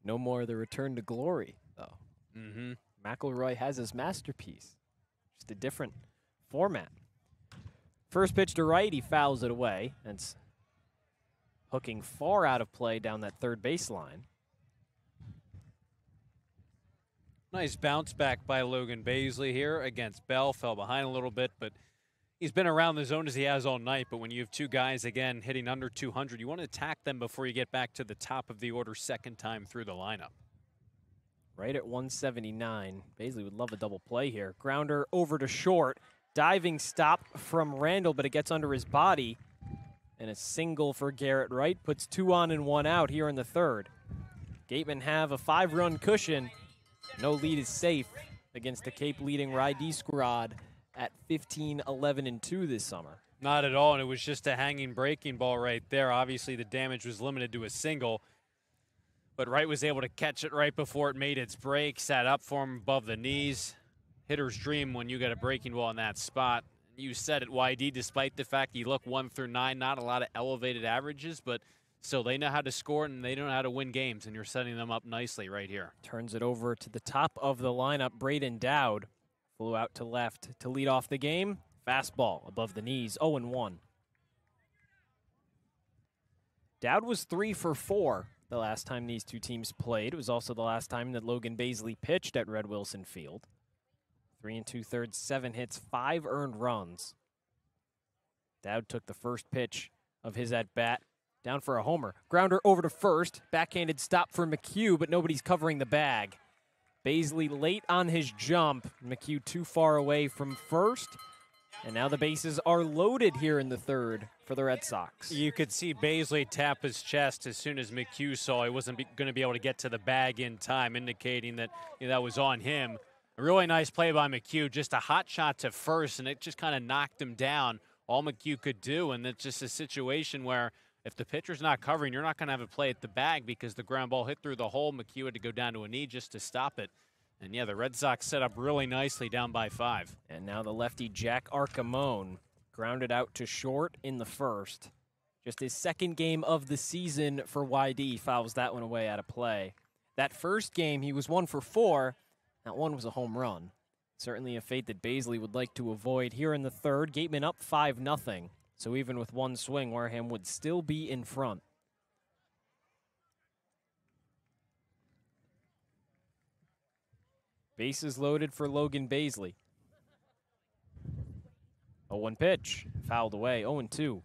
No more the return to glory, though.
Mm-hmm.
McElroy has his masterpiece. Just a different format. First pitch to right, he fouls it away. And it's hooking far out of play down that third baseline.
Nice bounce back by Logan Baisley here against Bell. Fell behind a little bit, but He's been around the zone as he has all night, but when you have two guys, again, hitting under 200, you want to attack them before you get back to the top of the order second time through the lineup.
Right at 179. Baisley would love a double play here. Grounder over to short. Diving stop from Randall, but it gets under his body. And a single for Garrett Wright puts 2 on and 1 out here in the third. Gatemen have a 5-run cushion. No lead is safe against the Cape leading Rydee squad at 15-11-2 this summer.
Not at all, and it was just a hanging breaking ball right there. Obviously, the damage was limited to a single, but Wright was able to catch it right before it made its break, sat up for him above the knees. Hitter's dream when you get a breaking ball in that spot. You said it, YD, despite the fact you look 1 through 9, not a lot of elevated averages, but still they know how to score and they know how to win games, and you're setting them up nicely right here.
Turns it over to the top of the lineup. Braden Dowd flew out to left to lead off the game. Fastball above the knees, 0-1. Dowd was 3 for 4 the last time these two teams played. It was also the last time that Logan Baisley pitched at Red Wilson Field. 3 2/3, 7 hits, 5 earned runs. Dowd took the first pitch of his at-bat, down for a homer. Grounder over to first, backhanded stop for McHugh, but nobody's covering the bag. Baisley late on his jump. McHugh too far away from first. And now the bases are loaded here in the third for the Red Sox.
You could see Baisley tap his chest as soon as McHugh saw he wasn't going to be able to get to the bag in time, indicating that that was on him. A really nice play by McHugh, just a hot shot to first, and it just kind of knocked him down. All McHugh could do, and it's just a situation where if the pitcher's not covering, you're not going to have a play at the bag because the ground ball hit through the hole. McHugh had to go down to a knee just to stop it. And, yeah, the Red Sox set up really nicely down by 5.
And now the lefty Jack Arcamone grounded out to short in the first. Just his second game of the season for YD, fouls that one away out of play. That first game, he was 1 for 4. That one was a home run. Certainly a fate that Baisley would like to avoid here in the third. Gatemen up 5-0. So even with one swing, Wareham would still be in front. Bases loaded for Logan Baisley. 0-1 pitch, fouled away, 0-2.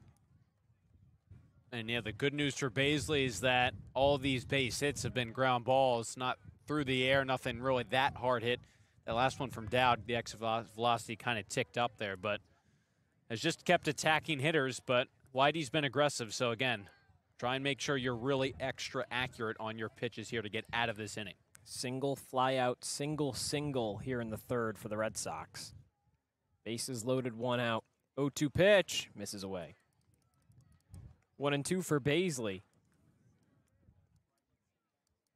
And, yeah, the good news for Baisley is that all these base hits have been ground balls, not through the air, nothing really that hard hit. That last one from Dowd, the exit velocity kind of ticked up there, but has just kept attacking hitters, but Whitey's been aggressive. So, again, try and make sure you're really extra accurate on your pitches here to get out of this inning.
Single, fly out, single here in the third for the Red Sox. Bases loaded, 1 out. 0-2 pitch, misses away. 1-2 for Baisley.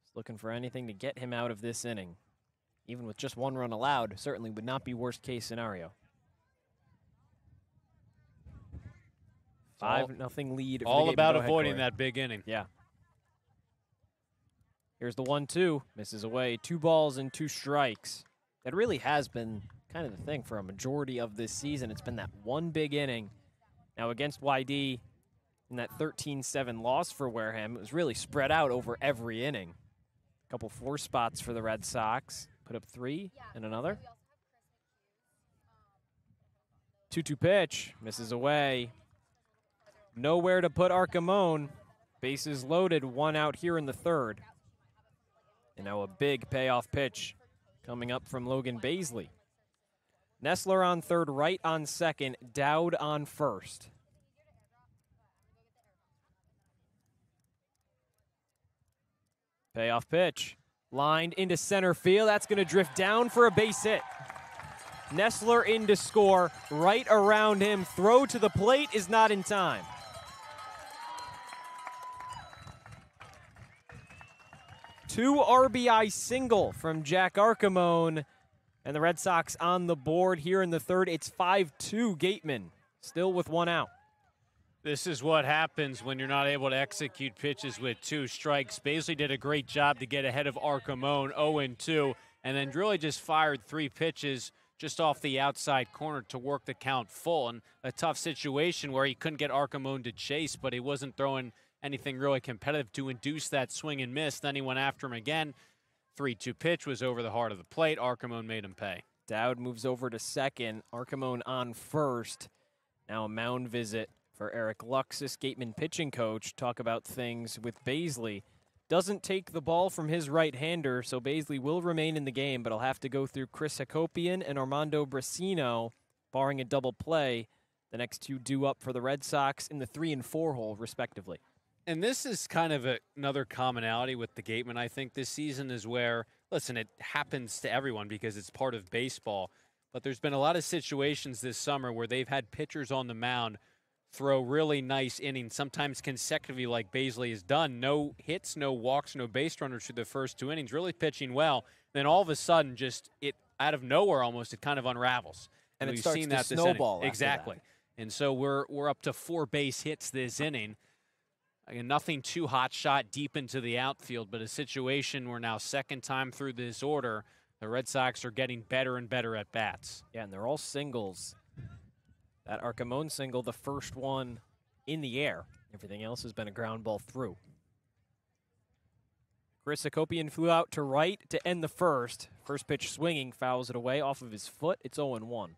Just looking for anything to get him out of this inning. Even with just 1 run allowed, certainly would not be worst case scenario. 5-0 lead.
All about avoiding that big inning.
Yeah. Here's the 1-2, misses away. 2 balls and 2 strikes. That really has been kind of the thing for a majority of this season. It's been that one big inning. Now against YD in that 13-7 loss for Wareham, it was really spread out over every inning. A couple 4 spots for the Red Sox. Put up 3 and another. 2-2 pitch, misses away. Nowhere to put Arcamone. Bases loaded, 1 out here in the third. And now a big payoff pitch coming up from Logan Baisley. Nestler on third, Wright on second, Dowd on first. Payoff pitch. Lined into center field. That's going to drift down for a base hit. Nestler in to score. Right around him. Throw to the plate is not in time. Two RBI single from Jack Arcamone. And the Red Sox on the board here in the third. It's 5-2 Gatemen, still with 1 out.
This is what happens when you're not able to execute pitches with 2 strikes. Baisley did a great job to get ahead of Arcamone, 0-2, and then really just fired 3 pitches just off the outside corner to work the count full. And a tough situation where he couldn't get Arcamone to chase, but he wasn't throwing anything really competitive to induce that swing and miss. Then he went after him again. 3-2 pitch was over the heart of the plate. Arcamone made him pay.
Dowd moves over to second. Arcamone on first. Now a mound visit for Eric Luxus, Gatemen pitching coach. Talk about things with Baisley. Doesn't take the ball from his right-hander, so Baisley will remain in the game, but he'll have to go through Chris Hacopian and Armando Brasino, barring a double play. The next two due up for the Red Sox in the 3 and 4 hole, respectively.
And this is kind of another commonality with the Gatemen, I think, this season is where, listen, it happens to everyone because it's part of baseball, but there's been a lot of situations this summer where they've had pitchers on the mound throw really nice innings, sometimes consecutively like Baisley has done. No hits, no walks, no base runners through the first 2 innings, really pitching well. Then all of a sudden, just it out of nowhere almost, it kind of unravels.
And
we've
starts
seen
to
that this
snowball
inning.
after
Exactly.
that.
And so we're up to 4 base hits this inning. Again, nothing too hot shot deep into the outfield, but a situation where now second time through this order, the Red Sox are getting better and better at bats.
Yeah, and they're all singles. That Arcamon single, the first one in the air. Everything else has been a ground ball through. Chris Hacopian flew out to right to end the first. First pitch swinging, fouls it away off of his foot. It's 0-1.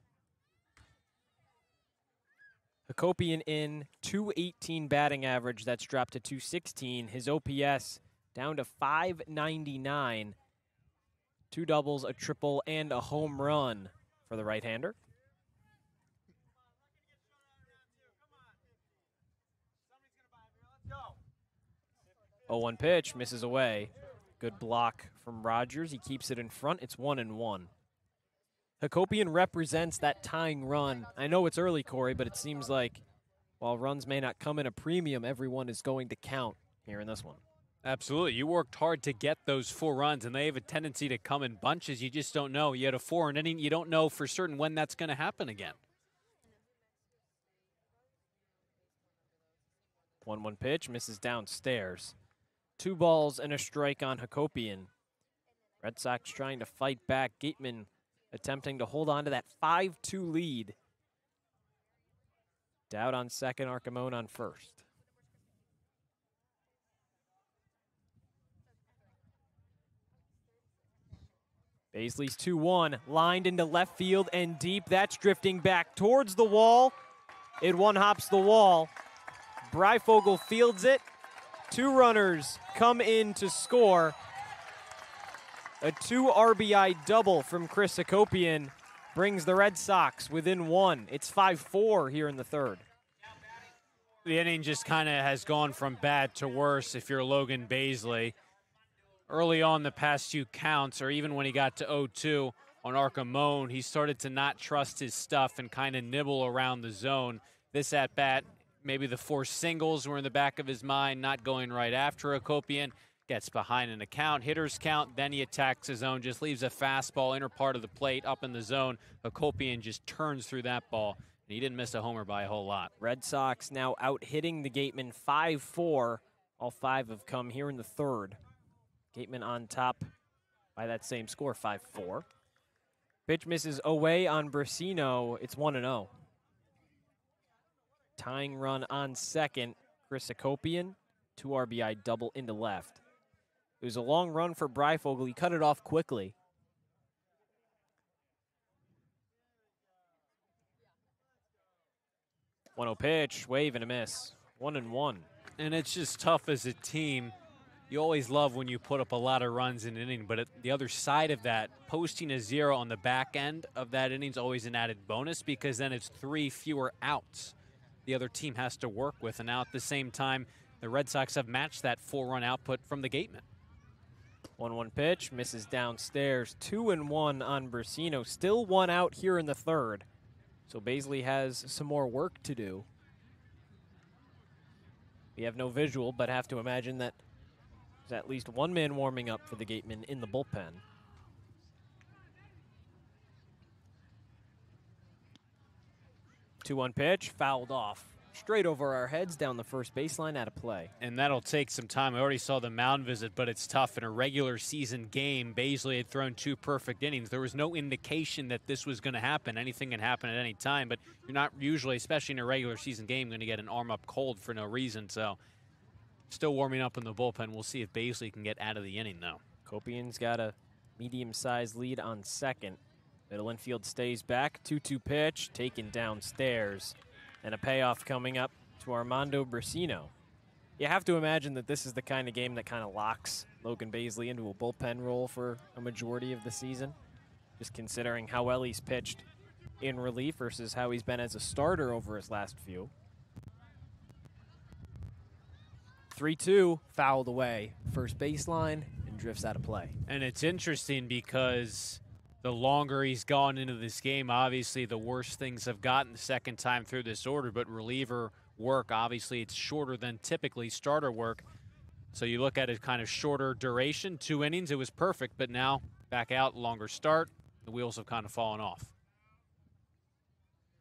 Hacopian in 218 batting average. That's dropped to 216. His OPS down to 599. 2 doubles, a triple, and a home run for the right-hander. 0-1 pitch, misses away. Good block from Rogers. He keeps it in front. It's 1-1. Hacopian represents that tying run. I know it's early, Cory, but it seems like while runs may not come in a premium, everyone is going to count here in this one.
Absolutely. You worked hard to get those 4 runs, and they have a tendency to come in bunches. You just don't know. You had a 4 inning. You don't know for certain when that's going to happen again.
1-1 pitch, misses downstairs. 2 balls and a strike on Hacopian. Red Sox trying to fight back. Gatemen attempting to hold on to that 5-2 lead. Dowd on second, Arcamon on first. Baisley's 2-1, lined into left field and deep. That's drifting back towards the wall. It one-hops the wall. Breyfogle fields it. 2 runners come in to score. A 2 RBI double from Chris Hacopian brings the Red Sox within 1. It's 5-4 here in the third.
The inning just kind of has gone from bad to worse if you're Logan Baisley. Early on the past few counts, or even when he got to 0-2 on Arcamon, he started to not trust his stuff and kind of nibble around the zone. This at-bat, maybe the 4 singles were in the back of his mind, not going right after Hacopian. Gets behind in the count, hitters count, then he attacks his own, just leaves a fastball inner part of the plate up in the zone. Hacopian just turns through that ball, and he didn't miss a homer by a whole lot.
Red Sox now out hitting the Gatemen 5-4. All 5 have come here in the third. Gatemen on top by that same score, 5-4. Pitch misses away on Brasino. It's 1-0. Tying run on second, Chris Hacopian. 2 RBI double into left. It was a long run for Breyfogle. He cut it off quickly. 1-0 pitch, wave and a miss. 1-1.
And it's just tough as a team. You always love when you put up a lot of runs in an inning, but at the other side of that, posting a 0 on the back end of that inning is always an added bonus because then it's 3 fewer outs the other team has to work with. And now at the same time, the Red Sox have matched that 4-run output from the Gatemen.
1-1 pitch, misses downstairs. 2-1 on Brasino. Still 1 out here in the third. So Baisley has some more work to do. We have no visual, but have to imagine that there's at least 1 man warming up for the Gatemen in the bullpen. Two-one pitch, fouled off. Straight over our heads down the first baseline, out of play.
And that'll take some time. I already saw the mound visit, but it's tough. In a regular season game, Baisley had thrown 2 perfect innings. There was no indication that this was going to happen. Anything can happen at any time, but you're not usually, especially in a regular season game, going to get an arm up cold for no reason. So still warming up in the bullpen. We'll see if Baisley can get out of the inning, though.
Hacopian's got a medium-sized lead on second. Middle infield stays back. 2-2 pitch, taken downstairs. And a payoff coming up to Armando Brasino. You have to imagine that this is the kind of game that kind of locks Logan Bazley into a bullpen role for a majority of the season, just considering how well he's pitched in relief versus how he's been as a starter over his last few. 3-2, fouled away. First baseline and drifts out of play.
And it's interesting because the longer he's gone into this game, obviously the worse things have gotten the second time through this order, but reliever work, obviously it's shorter than typically starter work. So you look at it kind of shorter duration, 2 innings, it was perfect, but now back out, longer start, the wheels have kind of fallen off.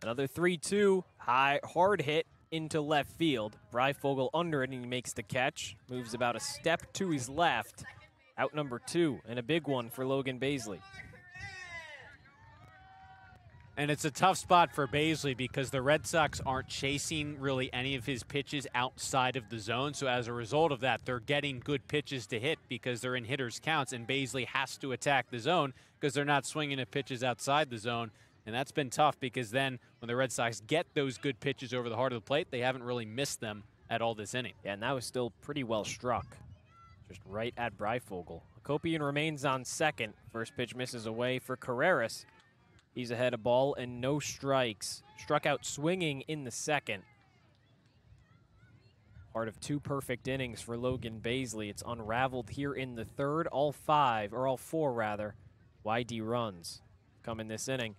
Another 3-2, hard hit into left field. Breyfogle under it, and he makes the catch. Moves about a step to his left. Out number 2, and a big one for Logan Bazley.
And it's a tough spot for Bazley because the Red Sox aren't chasing really any of his pitches outside of the zone. So as a result of that, they're getting good pitches to hit because they're in hitters' counts, and Bazley has to attack the zone because they're not swinging at pitches outside the zone. And that's been tough because then when the Red Sox get those good pitches over the heart of the plate, they haven't really missed them at all this inning.
Yeah, and that was still pretty well struck. Just right at Breyfogle. Hakopian remains on second. First pitch misses away for Carreras. He's ahead of ball and no strikes. Struck out swinging in the second. Part of 2 perfect innings for Logan Bazley. It's unraveled here in the third. All 4 rather. YD runs come in this inning.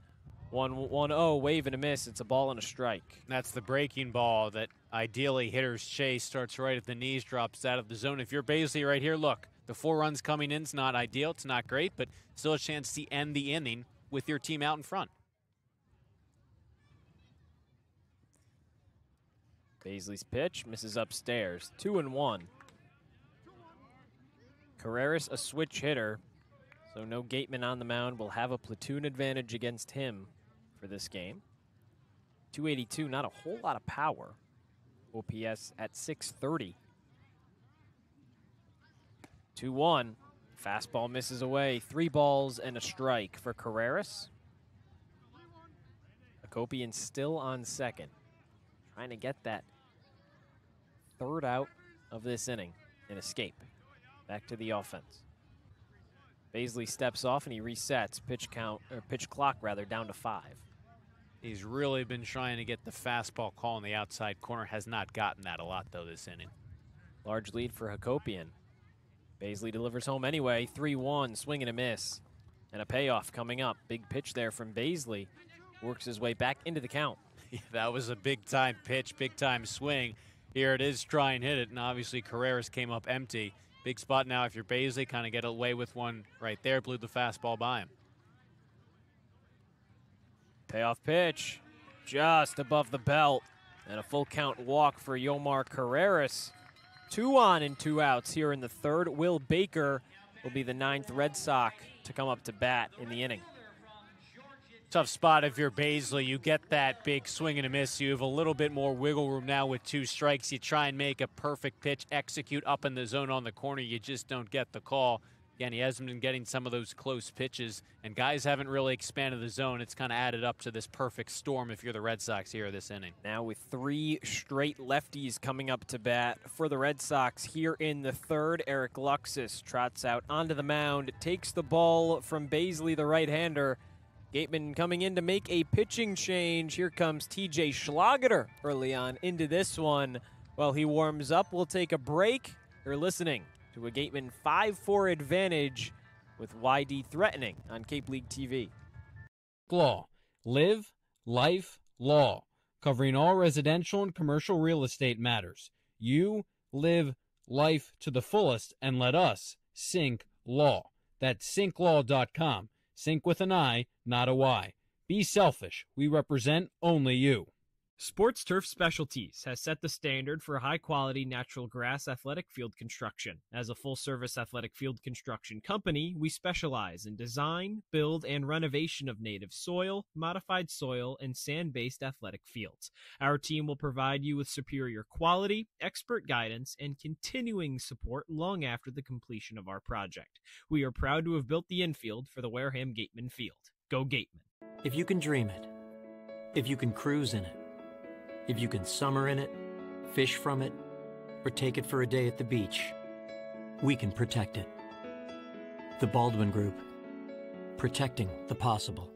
1-0, wave and a miss. It's a ball and a strike.
That's the breaking ball that ideally hitters chase. Starts right at the knees, drops out of the zone. If you're Bazley right here, look, the 4 runs coming in is not ideal. It's not great, but still a chance to end the inning with your team out in front.
Bazley's pitch misses upstairs. 2-1. Carreras a switch hitter, so no Gatemen on the mound. Will have a platoon advantage against him for this game. 282, not a whole lot of power. OPS at 630. 2-1. Fastball misses away. 3 balls and a strike for Carreras. Hakopian still on second. Trying to get that third out of this inning and escape. Back to the offense. Bazley steps off and he resets pitch clock down to 5.
He's really been trying to get the fastball call in the outside corner. Has not gotten that a lot though this inning.
Large lead for Hakopian. Bazley delivers home anyway. 3-1, swing and a miss. And a payoff coming up. Big pitch there from Bazley. Works his way back into the count.
Yeah, that was a big-time pitch, big-time swing. Here it is, try and hit it, and obviously Carreras came up empty. Big spot now if you're Bazley, kind of get away with one right there, blew the fastball by him.
Payoff pitch, just above the belt. And a full count walk for Yomar Carreras. 2 on and 2 outs here in the third. Will Baker will be the 9th Red Sox to come up to bat in the inning.
Tough spot if you're Bazley. You get that big swing and a miss. You have a little bit more wiggle room now with 2 strikes. You try and make a perfect pitch, execute up in the zone on the corner. You just don't get the call. Again, he hasn't been getting some of those close pitches, and guys haven't really expanded the zone. It's kind of added up to this perfect storm if you're the Red Sox here this inning.
Now with 3 straight lefties coming up to bat for the Red Sox here in the third, Eric Luxus trots out onto the mound, takes the ball from Bazley, the right-hander. Gatemen coming in to make a pitching change. Here comes TJ Schlageter early on into this one. While he warms up, we'll take a break. You're listening to a Gatemen 5-4 advantage with YD threatening on Cape League TV.
Law. Live, life, law. Covering all residential and commercial real estate matters. You live life to the fullest and let us sync law. That's synklaw.com. Sync with an I, not a Y. Be selfish. We represent only you.
Sports Turf Specialties has set the standard for high-quality natural grass athletic field construction. As a full-service athletic field construction company, we specialize in design, build, and renovation of native soil, modified soil, and sand-based athletic fields. Our team will provide you with superior quality, expert guidance, and continuing support long after the completion of our project. We are proud to have built the infield for the Wareham Gatemen field. Go Gatemen.
If you can dream it, if you can cruise in it, If you can summer in it, fish from it, or take it for a day at the beach, we can protect it. The Baldwin Group. Protecting the possible.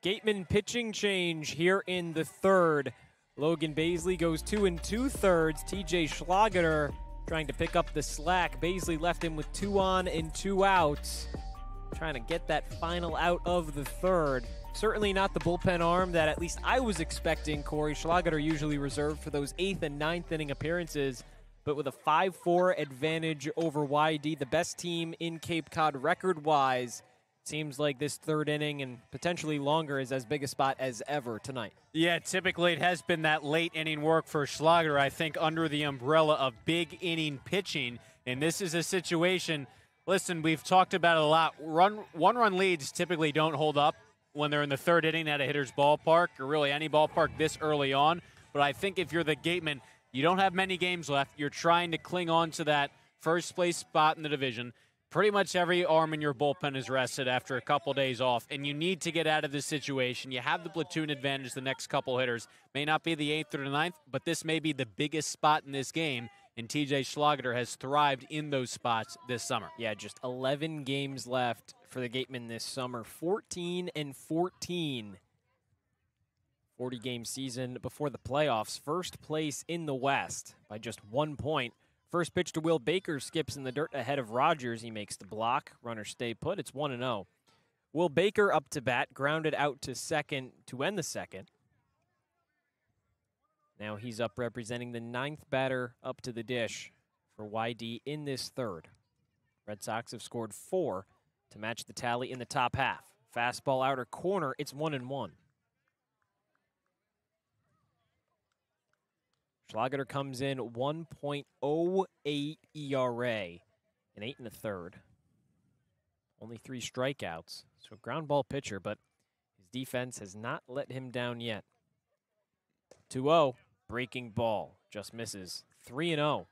Gatemen pitching change here in the third. Logan Baisley goes 2 2/3. TJ Schlageter trying to pick up the slack. Baisley left him with 2 on and 2 outs. Trying to get that final out of the third. Certainly not the bullpen arm that at least I was expecting. Cory Schlageter usually reserved for those 8th and 9th inning appearances, but with a 5-4 advantage over YD, the best team in Cape Cod record-wise. Seems like this third inning and potentially longer is as big a spot as ever tonight.
Yeah, typically it has been that late inning work for Schlageter, I think, under the umbrella of big inning pitching. And this is a situation, listen, we've talked about it a lot. One-run leads typically don't hold up when they're in the third inning at a hitter's ballpark, or really any ballpark this early on. But I think if you're the Gatemen, you don't have many games left. You're trying to cling on to that first place spot in the division. Pretty much every arm in your bullpen is rested after a couple days off, and you need to get out of this situation. You have the platoon advantage the next couple hitters. May not be the 8th or the 9th, but this may be the biggest spot in this game, and TJ Schlageter has thrived in those spots this summer.
Yeah, just 11 games left for the Gatemen this summer. 14 and 14. 40-game season before the playoffs. First place in the West by just 1 point. First pitch to Will Baker skips in the dirt ahead of Rogers. He makes the block. Runners stay put. It's 1-0. Will Baker up to bat, grounded out to second to end the second. Now he's up representing the 9th batter up to the dish for YD in this third. Red Sox have scored 4 to match the tally in the top half. Fastball outer corner. It's 1-1. Schlageter comes in 1.08 ERA, an 8 1/3. Only 3 strikeouts, so ground ball pitcher, but his defense has not let him down yet. 2-0, breaking ball, just misses. 3-0.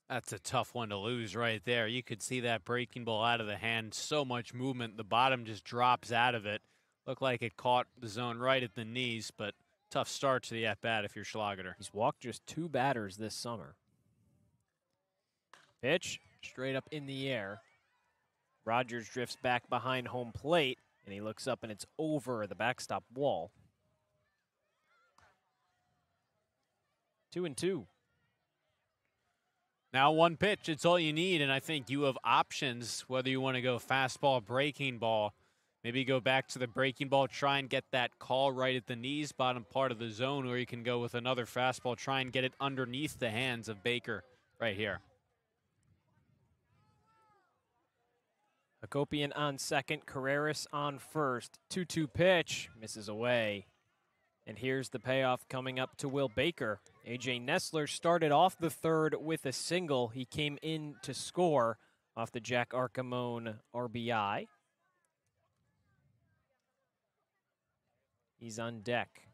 That's a tough one to lose right there. You could see that breaking ball out of the hand, so much movement, the bottom just drops out of it. Looked like it caught the zone right at the knees, but tough start to the at-bat if you're Schlageter.
He's walked just 2 batters this summer. Pitch, straight up in the air. Rogers drifts back behind home plate, and he looks up, and it's over the backstop wall. 2-2.
Now 1 pitch, it's all you need, and I think you have options, whether you want to go fastball, breaking ball. Maybe go back to the breaking ball, try and get that call right at the knees, bottom part of the zone, or you can go with another fastball, try and get it underneath the hands of Baker right here.
Hakopian on second, Carreras on first. 2-2 pitch, misses away. And here's the payoff coming up to Will Baker. A.J. Nessler started off the third with a single. He came in to score off the Jack Arcamone RBI. He's on deck.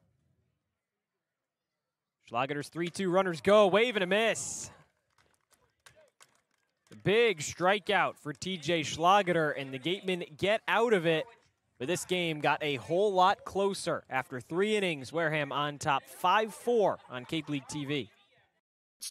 Schlageter's 3-2, runners go, wave and a miss. The big strikeout for TJ Schlageter, and the Gatemen get out of it. But this game got a whole lot closer after 3 innings. Wareham on top 5-4 on Cape League TV.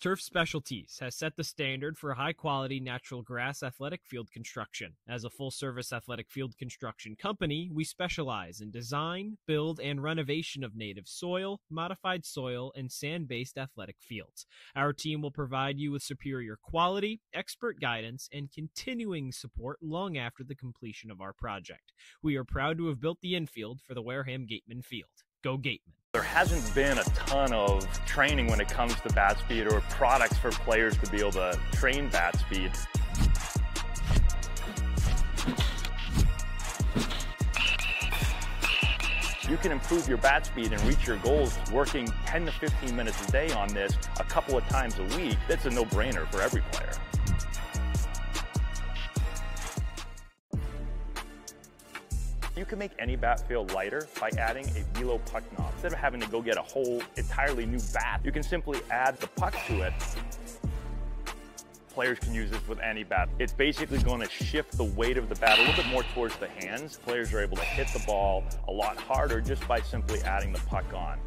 Turf Specialties has set the standard for high-quality natural grass athletic field construction. As a full-service athletic field construction company, we specialize in design, build, and renovation of native soil, modified soil, and sand-based athletic fields. Our team will provide you with superior quality, expert guidance, and continuing support long after the completion of our project. We are proud to have built the infield for the Wareham Gatemen field. Go Gatemen.
There hasn't been a ton of training when it comes to bat speed or products for players to be able to train bat speed. You can improve your bat speed and reach your goals working 10 to 15 minutes a day on this a couple of times a week. That's a no-brainer for every player. You can make any bat feel lighter by adding a velo puck knob. Instead of having to go get a whole entirely new bat, you can simply add the puck to it. players can use this with any bat. It's basically going to shift the weight of the bat a little bit more towards the hands. Players are able to hit the ball a lot harder just by simply adding the puck on.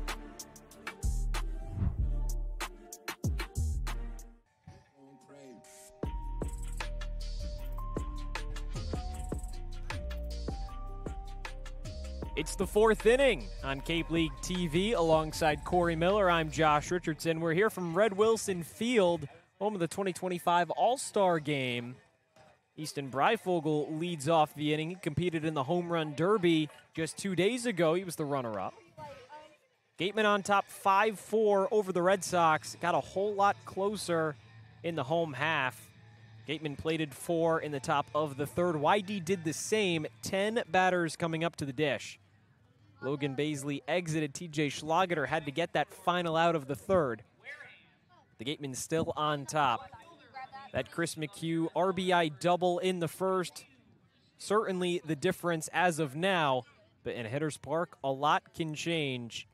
It's the fourth inning on Cape League TV alongside Cory Miller. I'm Josh Richardson. We're here from Red Wilson Field, home of the 2025 All-Star Game. Easton Breifogel leads off the inning. He competed in the Home Run Derby just 2 days ago. He was the runner-up. Gatemen on top 5-4 over the Red Sox. Got a whole lot closer in the home half. Gatemen plated 4 in the top of the third. YD did the same. 10 batters coming up to the dish. Logan Baisley exited. TJ Schlageter had to get that final out of the third. The Gatemen still on top. That Chris McHugh RBI double in the first. Certainly the difference as of now. But in Hitters Park, a lot can change.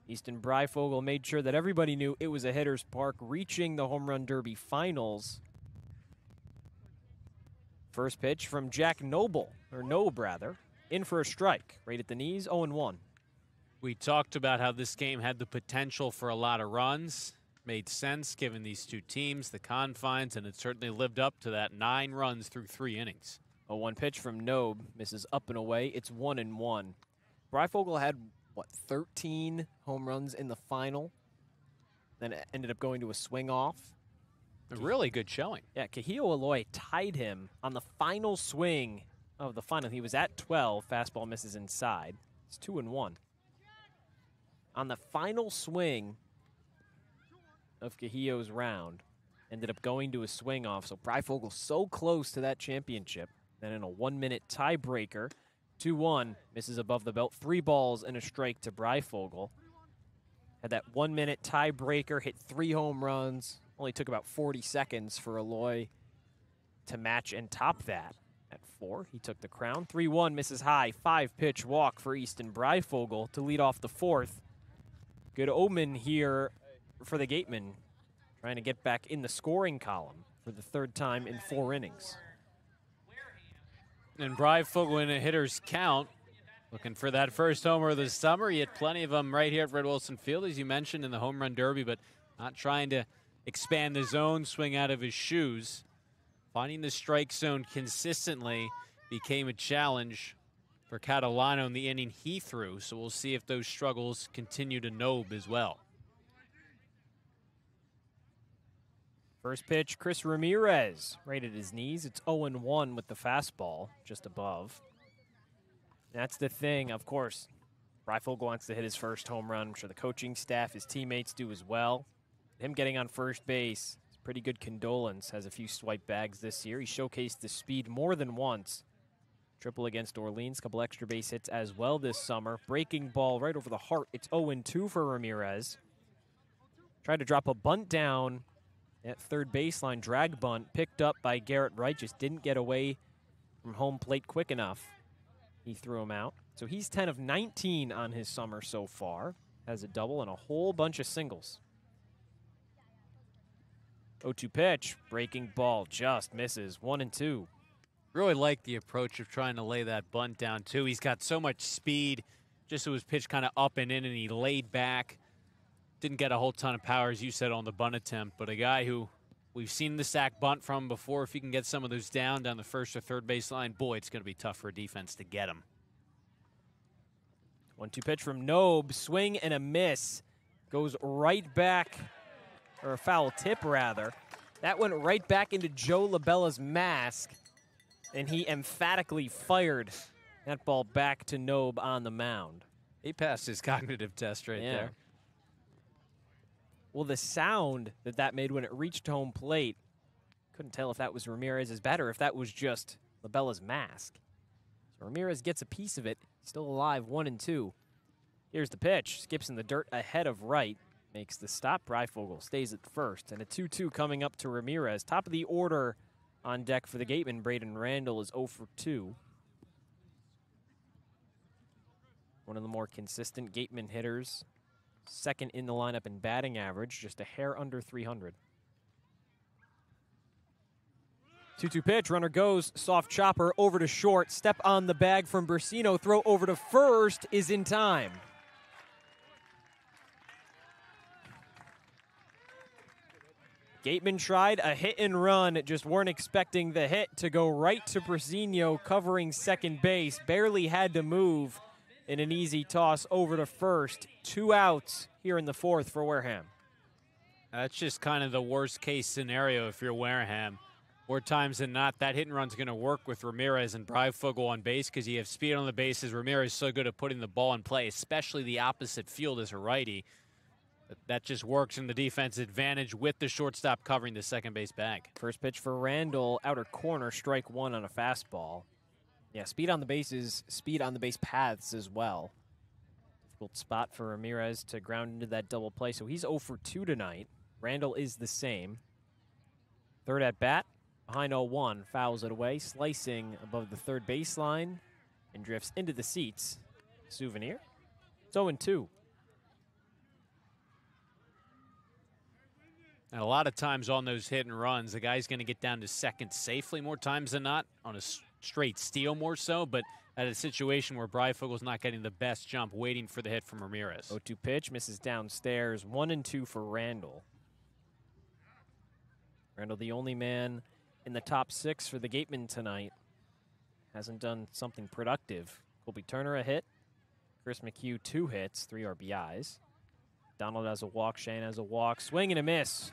Easton Breifogel made sure that everybody knew it was a Hitters Park, reaching the Home Run Derby finals. First pitch from Jack Noble, or Nobe rather, in for a strike. Right at the knees, 0-1.
We talked about how this game had the potential for a lot of runs. Made sense given these two teams, the confines, and it certainly lived up to that. 9 runs through 3 innings.
0-1 pitch from Nobe, misses up and away. It's 1-1. Breifogel had, what, 13 home runs in the final? Then it ended up going to a swing off.
A really good showing.
Yeah, Kahio Aloy tied him on the final swing of the final. He was at 12. Fastball misses inside. It's 2-1. On the final swing of Kahio's round, ended up going to a swing off. So Breifogel so close to that championship. Then in a 1-minute tiebreaker, 2-1, misses above the belt. 3 balls and a strike to Breifogel. Had that 1-minute tiebreaker, hit 3 home runs. Only took about 40 seconds for Aloy to match and top that. At 4, he took the crown. 3-1, misses high. 5-pitch walk for Easton Breifogel to lead off the 4th. Good omen here for the Gatemen, trying to get back in the scoring column for the 3rd time in 4 innings.
And Breifogel in a hitter's count, looking for that first homer of the summer. He had plenty of them right here at Red Wilson Field, as you mentioned, in the Home Run Derby, but not trying to expand the zone, swing out of his shoes. Finding the strike zone consistently became a challenge for Catalano in the inning he threw, so we'll see if those struggles continue to Nobe as well.
First pitch, Chris Ramirez, right at his knees. It's 0-1 with the fastball just above. That's the thing, of course. Breifogel wants to hit his first home run. I'm sure the coaching staff, his teammates do as well. Him getting on first base, it's pretty good condolence. Has a few swipe bags this year. He showcased the speed more than once. Triple against Orleans, couple extra base hits as well this summer. Breaking ball right over the heart. It's 0-2 for Ramirez. Tried to drop a bunt down at third baseline, drag bunt, picked up by Garrett Wright, just didn't get away from home plate quick enough. He threw him out. So he's 10 of 19 on his summer so far. Has a double and a whole bunch of singles. 0-2 pitch, breaking ball, just misses, 1-2.
Really like the approach of trying to lay that bunt down, too. He's got so much speed. Just it was pitched kind of up and in, and he laid back. Didn't get a whole ton of power, as you said, on the bunt attempt, but a guy who we've seen the sack bunt from before. If he can get some of those down the first or third baseline, boy, it's going to be tough for a defense to get him.
1-2 pitch from Nobe, swing and a miss. Goes right back, or a foul tip rather. That went right back into Joe LaBella's mask, and he emphatically fired that ball back to Nobe on the mound.
He passed his cognitive test right there.
Well, the sound that made when it reached home plate, couldn't tell if that was Ramirez's bat or if that was just LaBella's mask. So Ramirez gets a piece of it, still alive, 1-2. Here's the pitch, skips in the dirt ahead of Wright, makes the stop. Breifogel stays at first, and a 2-2 coming up to Ramirez. Top of the order on deck for the Gatemen. Braden Randall is 0 for 2. One of the more consistent Gatemen hitters. Second in the lineup in batting average, just a hair under 300. 2-2 pitch, runner goes, soft chopper over to short, step on the bag from Bursino, throw over to first is in time. Gatemen tried a hit and run, just weren't expecting the hit to go right to Bursino covering second base, barely had to move in an easy toss over to first. 2 outs here in the fourth for Wareham.
That's just kind of the worst case scenario if you're Wareham. More times than not, that hit and run's going to work with Ramirez and Breifogel on base because you have speed on the bases. Ramirez is so good at putting the ball in play, especially the opposite field as a righty. That just works in the defense advantage with the shortstop covering the second base bag.
First pitch for Randall, outer corner, strike one on a fastball. Yeah, speed on the bases, speed on the base paths as well. Difficult spot for Ramirez to ground into that double play, so he's 0 for 2 tonight. Randall is the same. Third at bat. Behind 0-1, fouls it away, slicing above the third baseline and drifts into the seats. Souvenir. It's 0-2.
And a lot of times on those hit and runs, the guy's going to get down to second safely more times than not, on a straight steal more so, but at a situation where Breifogel's not getting the best jump, waiting for the hit from Ramirez.
0-2 pitch, misses downstairs, 1-2 for Randall. Randall, the only man in the top 6 for the Gatemen tonight. Hasn't done something productive. Colby Turner a hit. Chris McHugh 2 hits, 3 RBIs. Donald has a walk, Shane has a walk. Swing and a miss.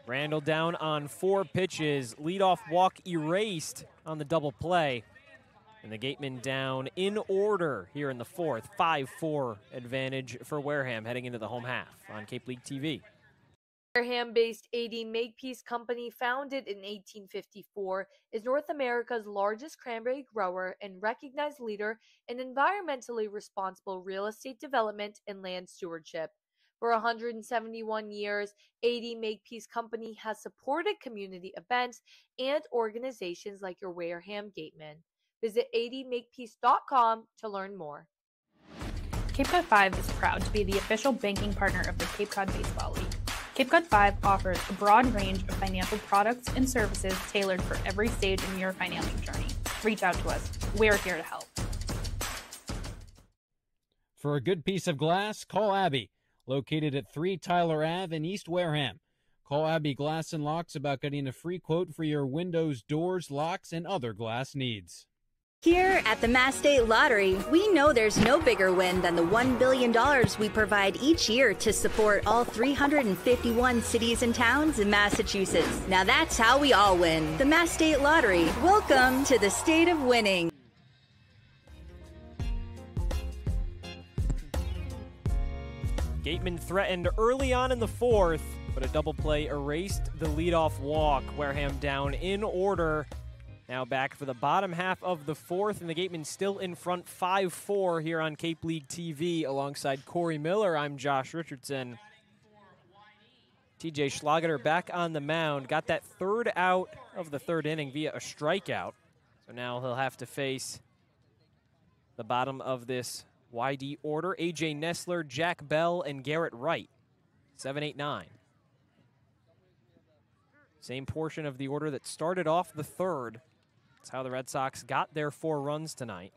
Randall down on 4 pitches. Leadoff walk erased on the double play. And the Gatemen down in order here in the fourth. 5-4 advantage for Wareham heading into the home half on Cape League TV.
Wareham-based AD Makepeace Company, founded in 1854, is North America's largest cranberry grower and recognized leader in environmentally responsible real estate development and land stewardship. For 171 years, AD Makepeace Company has supported community events and organizations like your Wareham Gatemen. Visit admakepeace.com to learn more.
Cape Cod 5 is proud to be the official banking partner of the Cape Cod Baseball League. Cape Cod 5 offers a broad range of financial products and services tailored for every stage in your financial journey. Reach out to us. We're here to help.
For a good piece of glass, call Abby, located at 3 Tyler Ave in East Wareham. Call Abby Glass and Locks about getting a free quote for your windows, doors, locks, and other glass needs.
Here at the Mass State Lottery, we know there's no bigger win than the $1 billion we provide each year to support all 351 cities and towns in Massachusetts. Now that's how we all win. The Mass State Lottery. Welcome to the state of winning.
Gatemen threatened early on in the fourth, but a double play erased the leadoff walk. Wareham down in order. Now back for the bottom half of the fourth, and the Gatemen still in front 5-4 here on Cape League TV. Alongside Cory Miller, I'm Josh Richardson. TJ Schlageter back on the mound. Got that third out of the third inning via a strikeout. So now he'll have to face the bottom of this YD order. AJ Nessler, Jack Bell, and Garrett Wright. 7, 8, 9. Same portion of the order that started off the third. That's how the Red Sox got their 4 runs tonight.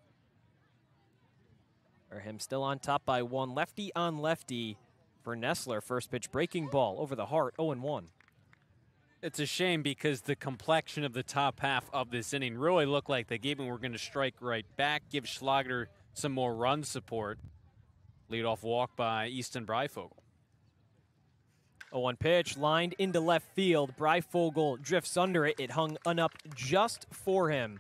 Wareham still on top by 1. Lefty on lefty for Nessler. First pitch breaking ball over the heart, 0-1.
It's a shame because the complexion of the top half of this inning really looked like the Gatemen were going to strike right back, give Schlageter some more run support. Leadoff walk by Easton Breifogel.
0-1 pitch, lined into left field. Breifogel drifts under it. It hung up just for him.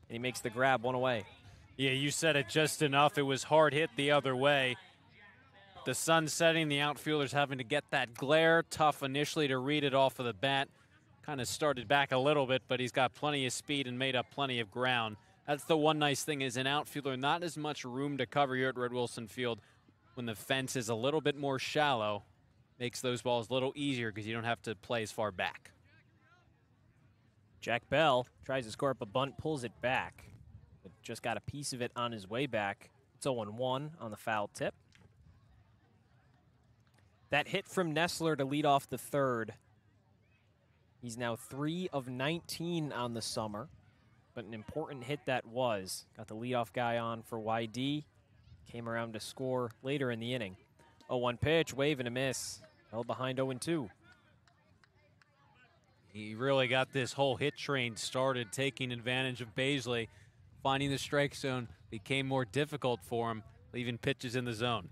And he makes the grab, 1 away.
Yeah, you said it just enough. It was hard hit the other way. The sun setting, the outfielders having to get that glare. Tough initially to read it off of the bat. Kind of started back a little bit, but he's got plenty of speed and made up plenty of ground. That's the one nice thing is an outfielder, not as much room to cover here at Red Wilson Field when the fence is a little bit more shallow. Makes those balls a little easier because you don't have to play as far back.
Jack Bell tries to score up a bunt, pulls it back, but just got a piece of it on his way back. It's 0-1 on the foul tip. That hit from Nessler to lead off the third He's now 3 of 19 on the summer, but an important hit that was. Got the leadoff guy on for YD. Came around to score later in the inning. 0-1 pitch, wave and a miss. Held behind 0-2.
He really got this whole hit train started, taking advantage of Baisley. Finding the strike zone became more difficult for him, leaving pitches in the zone.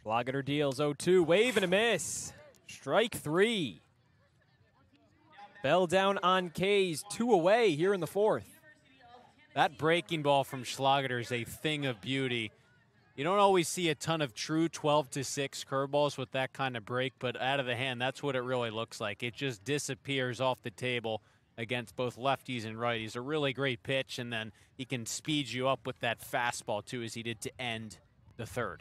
Schlageter deals 0-2, wave and a miss. Strike 3. Bell down on K's, 2 away here in the 4th.
That breaking ball from Schlageter is a thing of beauty. You don't always see a ton of true 12-6 curveballs with that kind of break, but out of the hand, that's what it really looks like. It just disappears off the table against both lefties and righties. A really great pitch, and then he can speed you up with that fastball, too, as he did to end the 3rd.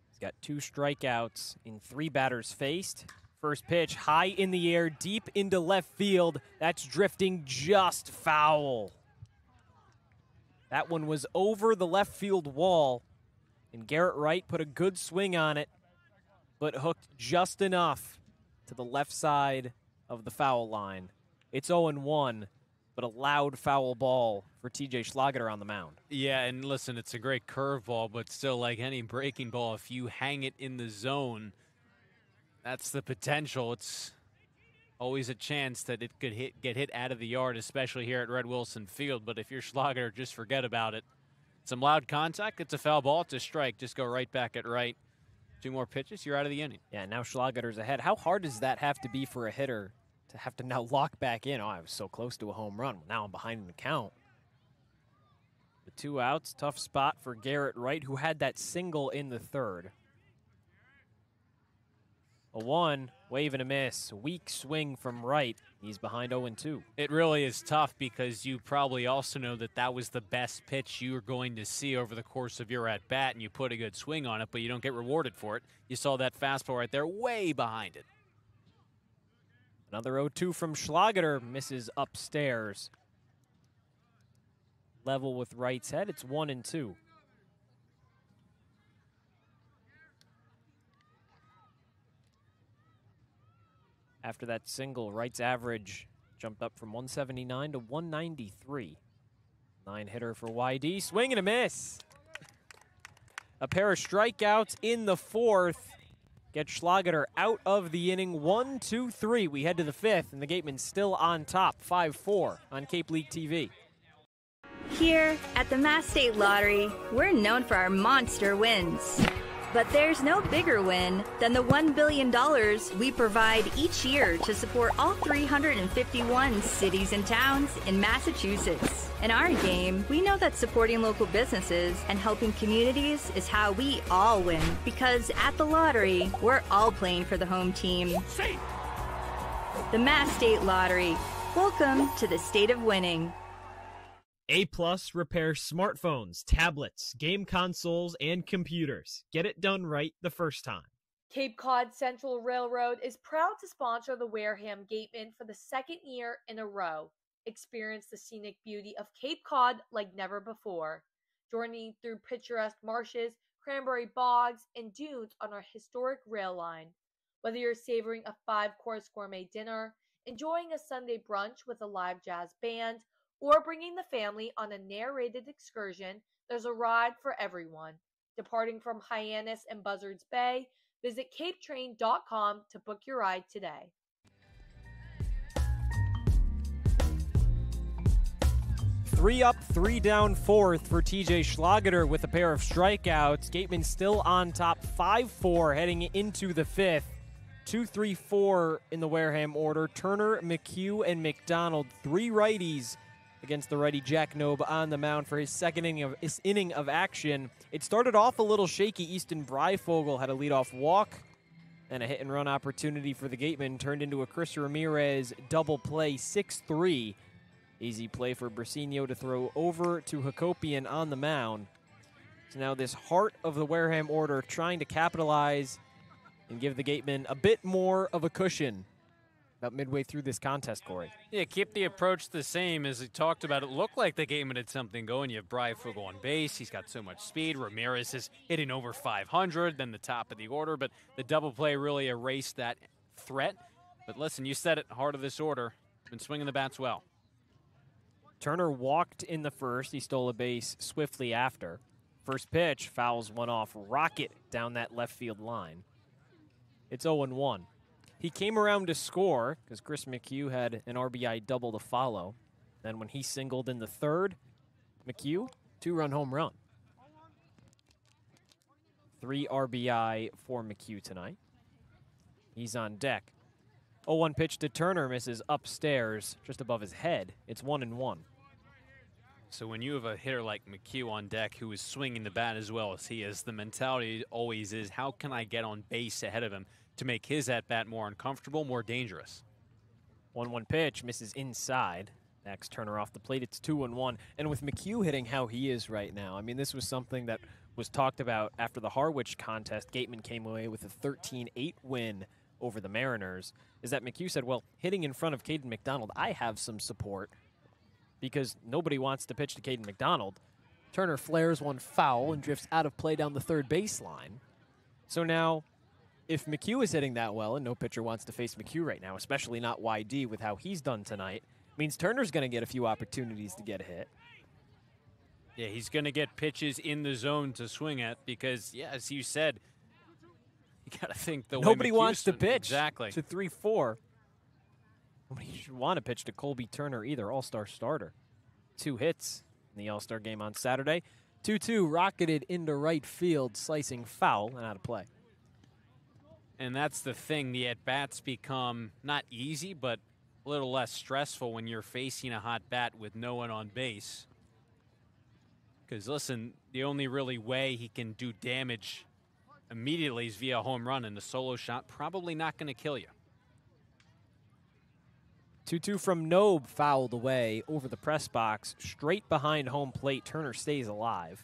He's got 2 strikeouts in 3 batters faced. First pitch, high in the air, deep into left field. That's drifting just foul. That one was over the left field wall, and Garrett Wright put a good swing on it, but hooked just enough to the left side of the foul line. It's 0-1, but a loud foul ball for TJ Schlageter on the mound.
Yeah, and listen, it's a great curveball, but still, like any breaking ball, if you hang it in the zone, that's the potential. It's always a chance that it could get hit out of the yard, especially here at Red Wilson Field. But if you're Schlageter, just forget about it. Some loud contact, it's a foul ball, it's a strike. Just go right back at right. 2 more pitches, you're out of the inning.
Yeah, now Schlageter's ahead. How hard does that have to be for a hitter to have to now lock back in? Oh, I was so close to a home run. Well, now I'm behind in the count. The 2 outs, tough spot for Garrett Wright, who had that single in the 3rd. 0-1, wave and a miss. Weak swing from Wright. He's behind 0-2.
It really is tough because you probably also know that that was the best pitch you were going to see over the course of your at-bat, and you put a good swing on it, but you don't get rewarded for it. You saw that fastball right there, way behind it.
Another 0-2 from Schlageter, misses upstairs. Level with Wright's head, it's 1-2. After that single, Wright's average jumped up from 179 to 193. 9-hitter for YD, swing and a miss. A pair of strikeouts in the 4th. Get Schlageter out of the inning. 1-2-3. We head to the 5th, and the Gatemen still on top, 5-4 on Cape League TV.
Here at the Mass State Lottery, we're known for our monster wins. But there's no bigger win than the $1 billion we provide each year to support all 351 cities and towns in Massachusetts. In our game, we know that supporting local businesses and helping communities is how we all win. Because at the lottery, we're all playing for the home team. The Mass State Lottery. Welcome to the state of winning.
A+ repairs smartphones, tablets, game consoles, and computers. Get it done right the first time.
Cape Cod Central Railroad is proud to sponsor the Wareham Gatemen for the 2nd year in a row. Experience the scenic beauty of Cape Cod like never before. Journey through picturesque marshes, cranberry bogs, and dunes on our historic rail line. Whether you're savoring a 5-course gourmet dinner, enjoying a Sunday brunch with a live jazz band, or bringing the family on a narrated excursion, there's a ride for everyone. Departing from Hyannis and Buzzards Bay, visit capetrain.com to book your ride today.
Three up, 3 down, 4th for TJ Schlageter with a pair of strikeouts. Gatemen still on top, 5-4 heading into the 5th. 2-3-4 in the Wareham order. Turner, McHugh, and McDonald, 3 righties against the righty Jack Nobe on the mound for his second inning of action. It started off a little shaky. Easton Breifogel had a leadoff walk, and a hit-and-run opportunity for the Gatemen turned into a Chris Ramirez double play, 6-3. Easy play for Brasinho to throw over to Hakopian on the mound. So now this heart of the Wareham order trying to capitalize and give the Gatemen a bit more of a cushion about midway through this contest, Cory.
Yeah, keep the approach the same as we talked about. It looked like the Gatemen had something going. You have Breyfogle on base. He's got so much speed. Ramirez is hitting over 500, then the top of the order. But the double play really erased that threat. But listen, you said it, heart of this order. Been swinging the bats well.
Turner walked in the first. He stole a base swiftly after. First pitch, fouls one off. Rocket down that left field line. It's 0-1. He came around to score because Chris McHugh had an RBI double to follow. Then when he singled in the third, McHugh, 2-run home run. 3 RBI for McHugh tonight. He's on deck. 0-1 pitch to Turner, misses upstairs just above his head. It's 1-1.
So when you have a hitter like McHugh on deck who is swinging the bat as well as he is, the mentality always is, how can I get on base ahead of him to make his at-bat more uncomfortable, more dangerous?
1-1 pitch, misses inside. Next Turner off the plate, it's 2-1. And with McHugh hitting how he is right now, I mean, this was something that was talked about after the Harwich contest. Gatemen came away with a 13-8 win over the Mariners, is that McHugh said, well, hitting in front of Caden McDonald, I have some support because nobody wants to pitch to Caden McDonald. Turner flares one foul and drifts out of play down the third baseline. So now, if McHugh is hitting that well, and no pitcher wants to face McHugh right now, especially not YD with how he's done tonight, means Turner's going to get a few opportunities to get a hit.
Yeah, he's going to get pitches in the zone to swing at because, yeah, as you said, you got to think the
nobody
way
wants to
McHugh's
pitch
exactly
to 3-4. Nobody should want to pitch to Colby Turner either, all-star starter. 2 hits in the all-star game on Saturday. 2-2 rocketed into right field, slicing foul and out of play.
And that's the thing. The at-bats become not easy, but a little less stressful when you're facing a hot bat with no one on base. Because, listen, the only really way he can do damage immediately is via a home run, and the solo shot probably not going to kill you.
2-2 from Nobe, fouled away over the press box, straight behind home plate. Turner stays alive.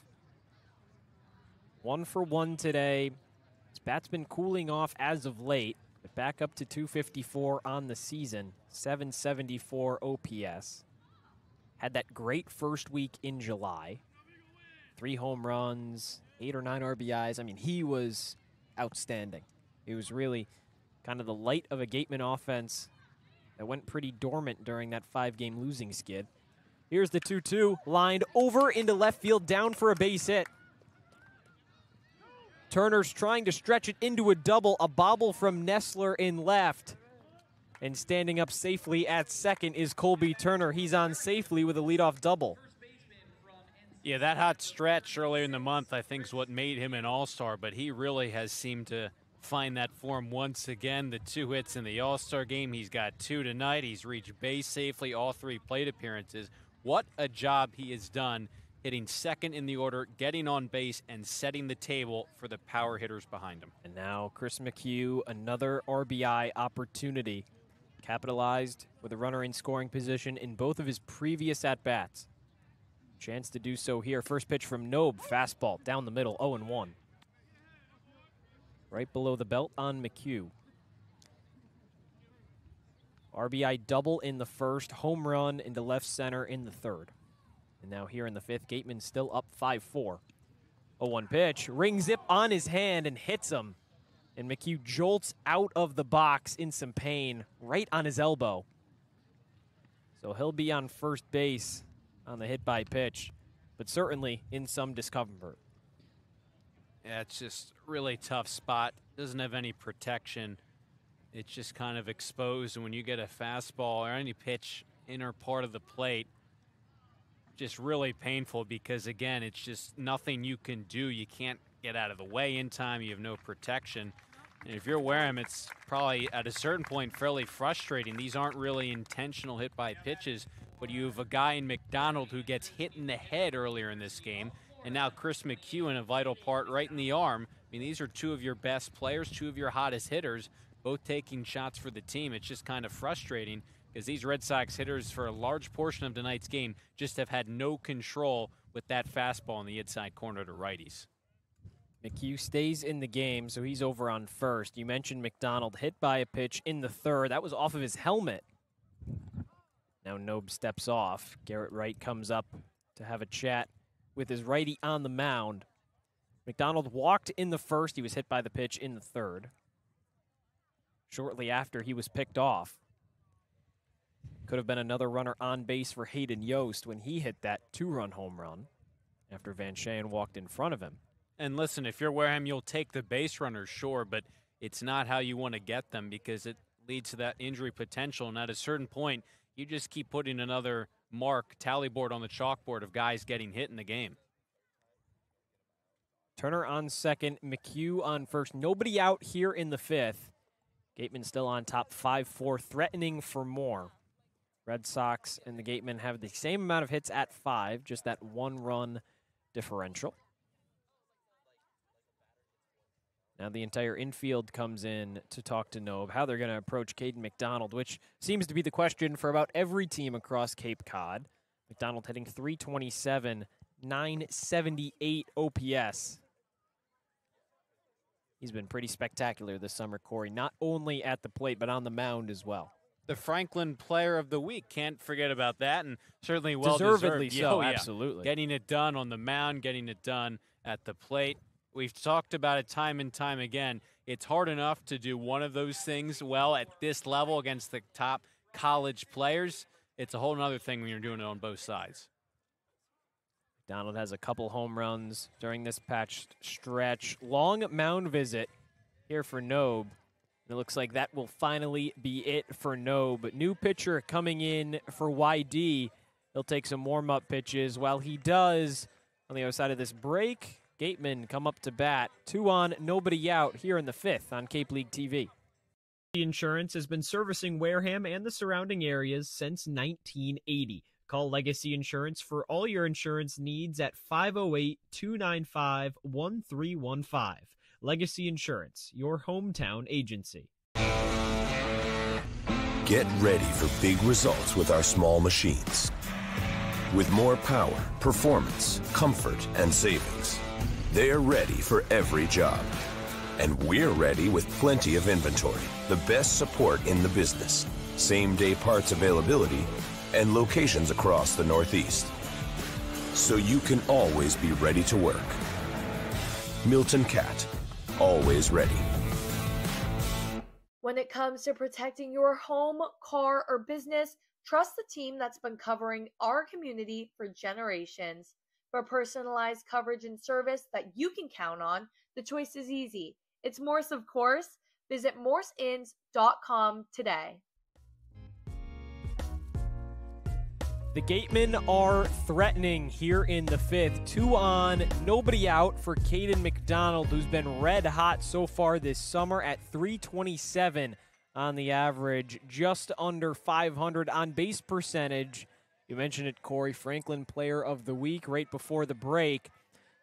1 for 1 today. His bat's been cooling off as of late, but back up to 254 on the season, 774 OPS. Had that great first week in July. 3 home runs, 8 or 9 RBIs. I mean, he was outstanding. He was really kind of the light of a Gateman offense that went pretty dormant during that 5-game losing skid. Here's the 2-2, lined over into left field, down for a base hit. Turner's trying to stretch it into a double, a bobble from Nessler in left. And standing up safely at second is Colby Turner. He's on safely with a leadoff double.
Yeah, that hot stretch earlier in the month, I think, is what made him an all-star, but he really has seemed to find that form once again. The 2 hits in the all-star game. He's got 2 tonight. He's reached base safely, all 3 plate appearances. What a job he has done, hitting second in the order, getting on base, and setting the table for the power hitters behind him.
And now Chris McHugh, another RBI opportunity. Capitalized with a runner in scoring position in both of his previous at-bats. Chance to do so here. First pitch from Nobe, fastball down the middle, 0-1. Right below the belt on McHugh. RBI double in the first, home run into left center in the third. And now here in the 5th, Gateman still up 5-4. 0-1 pitch, ring zip on his hand and hits him. And McHugh jolts out of the box in some pain, right on his elbow. So he'll be on first base on the hit by pitch, but certainly in some discomfort.
Yeah, it's just really tough spot. Doesn't have any protection. It's just kind of exposed, and when you get a fastball or any pitch inner part of the plate, just really painful because, again, it's just nothing you can do. You can't get out of the way in time. You have no protection. And if you're Wareham, it's probably at a certain point fairly frustrating. These aren't really intentional hit by pitches, but you have a guy in McDonald who gets hit in the head earlier in this game, and now Chris McHugh in a vital part right in the arm. I mean, these are 2 of your best players, 2 of your hottest hitters, both taking shots for the team. It's just kind of frustrating because these Red Sox hitters for a large portion of tonight's game just have had no control with that fastball in the inside corner to righties.
McHugh stays in the game, so he's over on first. You mentioned McDonald hit by a pitch in the third. That was off of his helmet. Now Nobe steps off. Garrett Wright comes up to have a chat with his righty on the mound. McDonald walked in the first. He was hit by the pitch in the third. Shortly after, he was picked off. Could have been another runner on base for Hayden Yost when he hit that 2-run home run after Van Scheen walked in front of him.
And listen, if you're Wareham, you'll take the base runners, sure, but it's not how you want to get them because it leads to that injury potential. And at a certain point, you just keep putting another tally board on the chalkboard of guys getting hit in the game.
Turner on second, McHugh on first. Nobody out here in the fifth. Gatemen still on top 5-4, threatening for more. Red Sox and the Gatemen have the same amount of hits at 5, just that 1-run differential. Now the entire infield comes in to talk to Nobe, how they're going to approach Caden McDonald, which seems to be the question for about every team across Cape Cod. McDonald hitting .327, 978 OPS. He's been pretty spectacular this summer, Cory, not only at the plate, but on the mound as well.
The Franklin Player of the Week, can't forget about that, and certainly well
deservedly
deserved.
so, absolutely.
Getting it done on the mound, getting it done at the plate. We've talked about it time and time again. It's hard enough to do one of those things well at this level against the top college players. It's a whole other thing when you're doing it on both sides.
Donald has a couple home runs during this patched stretch. Long mound visit here for Nobe. And it looks like that will finally be it for Nobe. New pitcher coming in for YD. He'll take some warm-up pitches. While he does, on the other side of this break, Gatemen come up to bat. 2 on, nobody out here in the fifth on Cape League TV.
Insurance has been servicing Wareham and the surrounding areas since 1980. Call Legacy Insurance for all your insurance needs at 508-295-1315. Legacy Insurance, your hometown agency.
Get ready for big results with our small machines. With more power, performance, comfort, and savings. They are ready for every job. And we're ready with plenty of inventory, the best support in the business, same-day parts availability, and locations across the Northeast. So you can always be ready to work. Milton Cat, always ready.
When it comes to protecting your home, car, or business, trust the team that's been covering our community for generations. For personalized coverage and service that you can count on, the choice is easy. It's Morse, of course. Visit morseins.com today.
The Gatemen are threatening here in the fifth. 2 on, nobody out for Caden McDonald, who's been red hot so far this summer at .327 on the average, just under 500 on base percentage. You mentioned it, Cory, Franklin Player of the Week right before the break.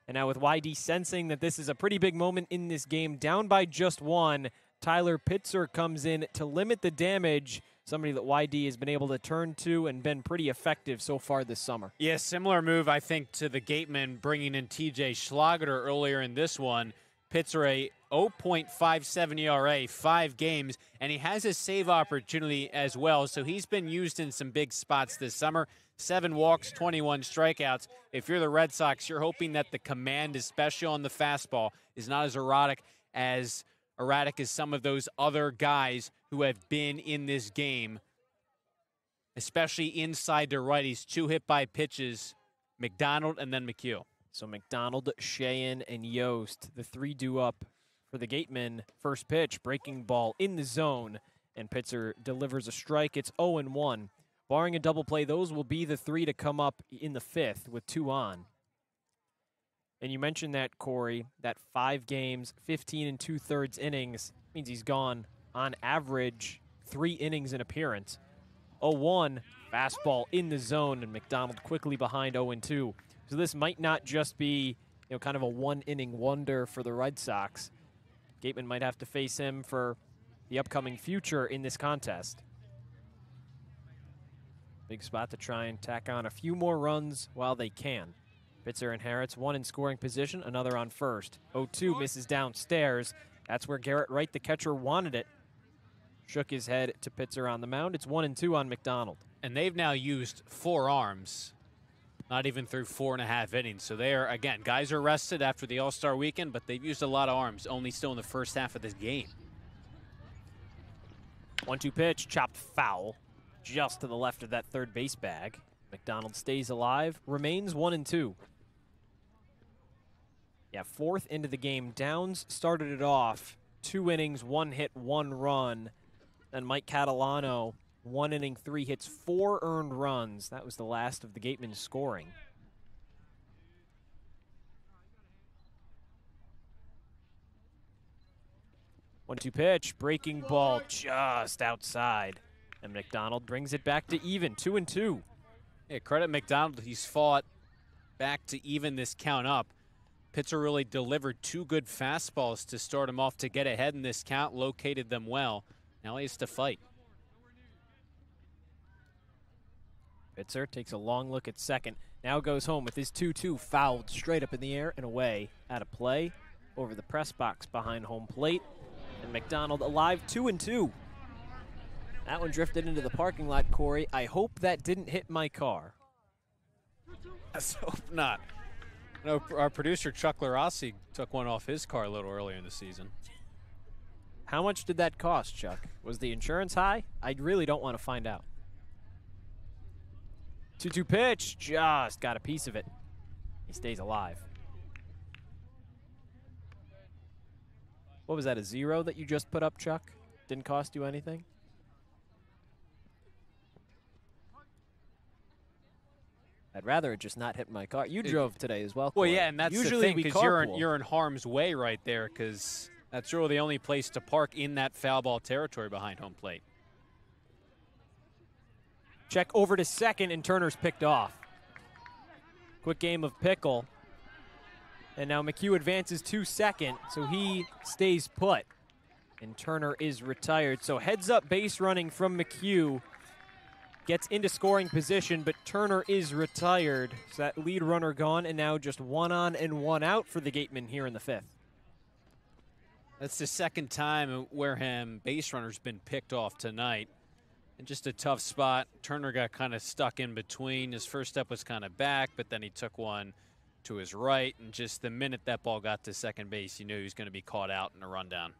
And now with YD sensing that this is a pretty big moment in this game, down by just 1, Tyler Pitzer comes in to limit the damage, somebody that YD has been able to turn to and been pretty effective so far this summer.
Yeah, similar move, I think, to the Gatemen bringing in TJ Schlageter earlier in this one. Pitzer a 0.57 ERA, 5 games, and he has a save opportunity as well, so he's been used in some big spots this summer. 7 walks, 21 strikeouts. If you're the Red Sox, you're hoping that the command, especially on the fastball, is not as erratic as some of those other guys who have been in this game, especially inside their righties. 2 hit by pitches, McDonald and then McHugh.
So McDonald, Sheehan, and Yost, the 3 due up for the Gatemen. First pitch, breaking ball in the zone, and Pitzer delivers a strike. It's 0-1. Barring a double play, those will be the 3 to come up in the fifth with 2 on. And you mentioned that, Cory, that 5 games, 15 2/3 innings, means he's gone on average 3 innings in appearance. 0-1, fastball in the zone, and McDonald quickly behind 0-2. So this might not just be, kind of a 1-inning wonder for the Red Sox. Gatemen might have to face him for the upcoming future in this contest. Big spot to try and tack on a few more runs while they can. Pitzer inherits one in scoring position, another on first. 0-2 misses downstairs. That's where Garrett Wright, the catcher, wanted it. Shook his head to Pitzer on the mound. It's 1-2 on McDonald.
And they've now used 4 arms, not even through 4.5 innings. So they are, again, guys are rested after the All-Star weekend, but they've used a lot of arms, only still in the first half of this game.
1-2 pitch, chopped foul, just to the left of that third base bag. McDonald stays alive, remains 1-2. Yeah, 4th into the game. Downs started it off. 2 innings, 1 hit, 1 run. Then Mike Catalano, 1 inning, 3 hits, 4 earned runs. That was the last of the Gatemen scoring. One-two pitch, breaking ball just outside. And McDonald brings it back to even, 2-2.
Yeah, credit McDonald. He's fought back to even this count up. Pitzer really delivered 2 good fastballs to start him off to get ahead in this count, located them well. Now he has to fight.
Pitzer takes a long look at second. Now goes home with his 2-2 fouled straight up in the air and away. Out of play over the press box behind home plate. And McDonald alive, 2-2. That one drifted into the parking lot, Corey. I hope that didn't hit my car.
Let's hope not. I know our producer, Chuck Luarasi, took one off his car a little earlier in the season.
How much did that cost, Chuck? Was the insurance high? I really don't want to find out. 2-2 pitch, just got a piece of it. He stays alive. What was that, a 0 that you just put up, Chuck? Didn't cost you anything? I'd rather it just not hit my car. You drove today as well,
Well,
Corey.
yeah, and that's
usually
the thing, because you're in harm's way right there, because that's really the only place to park in that foul ball territory behind home plate.
Check over to second, and Turner's picked off. Quick game of pickle. And now McHugh advances to second, so he stays put. And Turner is retired. So heads up base running from McHugh. Gets into scoring position, but Turner is retired. So that lead runner gone, and now just 1 on and 1 out for the Gatemen here in the 5th.
That's the second time Wareham base runner's been picked off tonight. And just a tough spot. Turner got kind of stuck in between. His first step was kind of back, but then he took one to his right. And just the minute that ball got to second base, you knew he was going to be caught out in a rundown.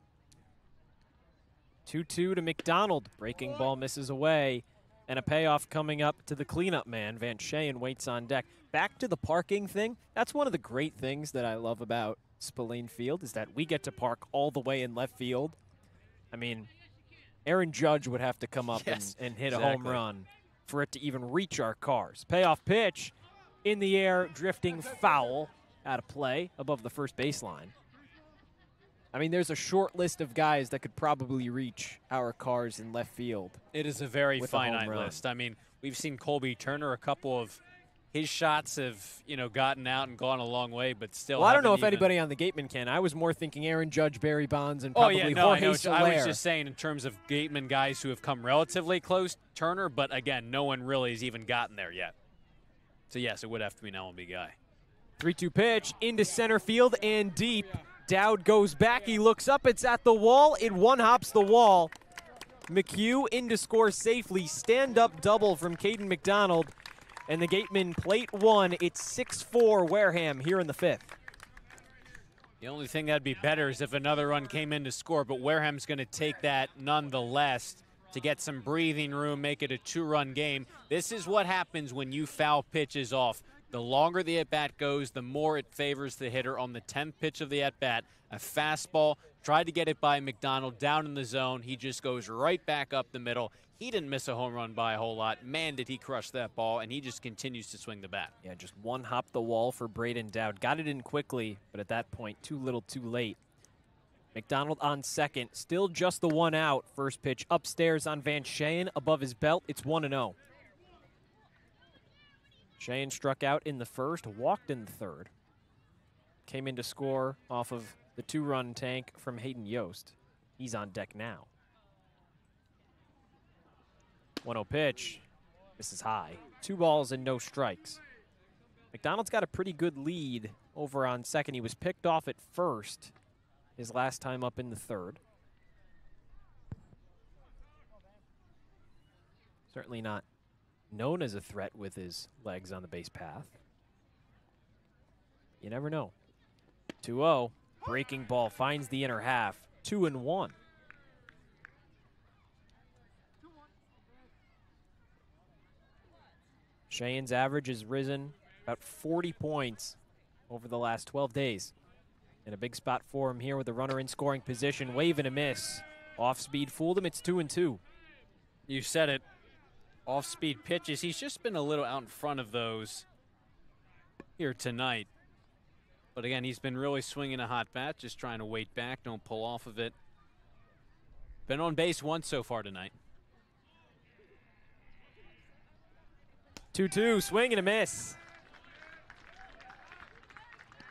2-2 to McDonald. Breaking ball misses away. And a payoff coming up to the cleanup man. Van Sheen waits on deck. Back to the parking thing. That's one of the great things that I love about Spillane Field is that we get to park all the way in left field. I mean, Aaron Judge would have to come up and hit a home run for it to even reach our cars. Payoff pitch in the air, drifting foul out of play above the first baseline. I mean, there's a short list of guys that could probably reach our cars in left field.
It is a very finite list. I mean, we've seen Colby Turner, a couple of his shots have, gotten out and gone a long way, but still.
Well, I don't know if anybody on the Gatemen can. I was more thinking Aaron Judge, Barry Bonds, and probably Jorge Soler.
I was just saying in terms of Gatemen guys who have come relatively close, Turner, but again, no one really has even gotten there yet. So, yes, it would have to be an LMB guy.
3-2 pitch into center field and deep. Dowd goes back. He looks up. It's at the wall. It one-hops the wall. McHugh in to score safely. Stand-up double from Caden McDonald. And the Gatemen plate 1. It's 6-4 Wareham here in the 5th.
The only thing that'd be better is if another run came in to score, but Wareham's going to take that nonetheless to get some breathing room, make it a 2-run game. This is what happens when you foul pitches off. The longer the at-bat goes, the more it favors the hitter. On the 10th pitch of the at-bat, a fastball, tried to get it by McDonald down in the zone. He just goes right back up the middle. He didn't miss a home run by a whole lot. Man, did he crush that ball, and he just continues to swing the bat.
Yeah, just one hop the wall for Braden Dowd. Got it in quickly, but at that point, too little, too late. McDonald on second, still just the 1 out. First pitch upstairs on Van Sheen, above his belt. It's 1-0. Sheen struck out in the first, walked in the third. Came in to score off of the 2-run tank from Hayden Yost. He's on deck now. 1-0 pitch. This is high. 2 balls and no strikes. McDonald's got a pretty good lead over on second. He was picked off at first his last time up in the third. Certainly not known as a threat with his legs on the base path. You never know. 2-0. Breaking ball finds the inner half. 2-1. Cheyenne's average has risen about 40 points over the last 12 days. And a big spot for him here with the runner in scoring position. Wave and a miss. Off speed fooled him. It's 2-2.
You said it. Off-speed pitches. He's just been a little out in front of those here tonight. But again, he's been really swinging a hot bat, just trying to wait back, don't pull off of it. Been on base once so far tonight.
2-2, swing and a miss.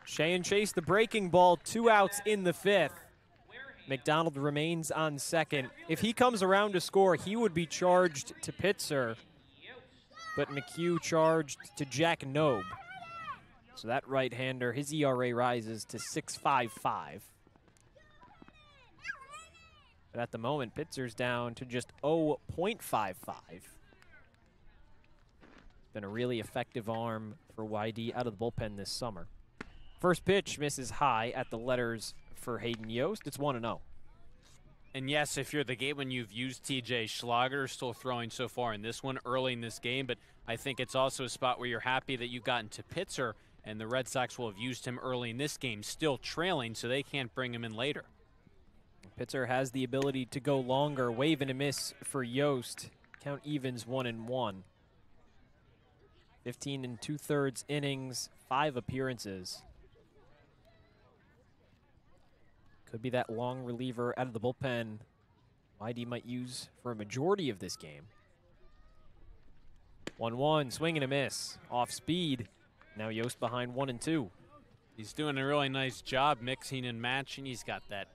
Cheyenne chased the breaking ball, 2 outs in the 5th. McDonald remains on second. If he comes around to score, he would be charged to Pitzer, but McHugh charged to Jack Nobe. So that right-hander, his ERA rises to 6.55. But at the moment, Pitzer's down to just 0.55. It's been a really effective arm for YD out of the bullpen this summer. First pitch misses high at the letters for Hayden Yost. It's 1-0.
And yes, if you're the Gatemen, you've used TJ Schlager, still throwing so far in this one early in this game, but I think it's also a spot where you're happy that you've gotten to Pitzer, and the Red Sox will have used him early in this game, still trailing, so they can't bring him in later.
Pitzer has the ability to go longer. Wave and a miss for Yost. Count evens 1-1. 15 2/3 innings, 5 appearances. Could be that long reliever out of the bullpen YD might use for a majority of this game. 1-1, swing and a miss. Off speed. Now Yost behind 1-2.
He's doing a really nice job mixing and matching. He's got that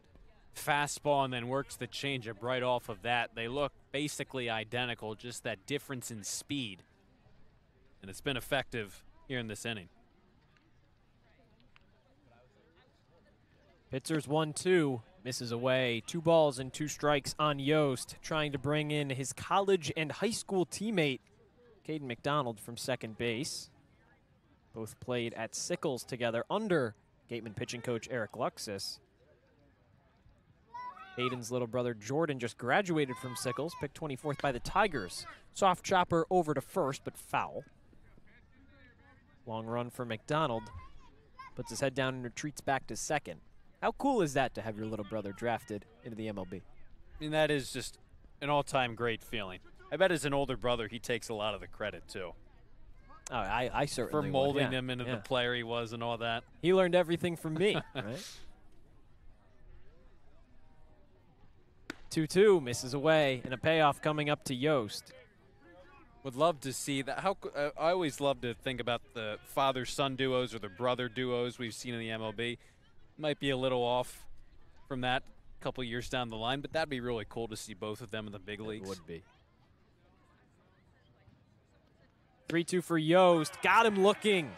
fastball and then works the changeup right off of that. They look basically identical, just that difference in speed. And it's been effective here in this inning.
Pitzer's 1-2, misses away. 2 balls and 2 strikes on Yost, trying to bring in his college and high school teammate, Caden McDonald, from second base. Both played at Sickles together under Gateman pitching coach Eric Luxus. Hayden's little brother Jordan just graduated from Sickles, picked 24th by the Tigers. Soft chopper over to first, but foul. Long run for McDonald. Puts his head down and retreats back to second. How cool is that to have your little brother drafted into the MLB?
I mean, that is just an all-time great feeling. I bet as an older brother, he takes a lot of the credit, too.
Oh, I certainly
for molding
would, yeah.
him into the player he was and all that.
He learned everything from me, right? 2-2, misses away, and a payoff coming up to Yost.
Would love to see that. I always love to think about the father-son duos or the brother duos we've seen in the MLB. Might be a little off from that a couple years down the line, but that'd be really cool to see both of them in the big leagues.
It would be. 3-2 for Yost. Got him looking.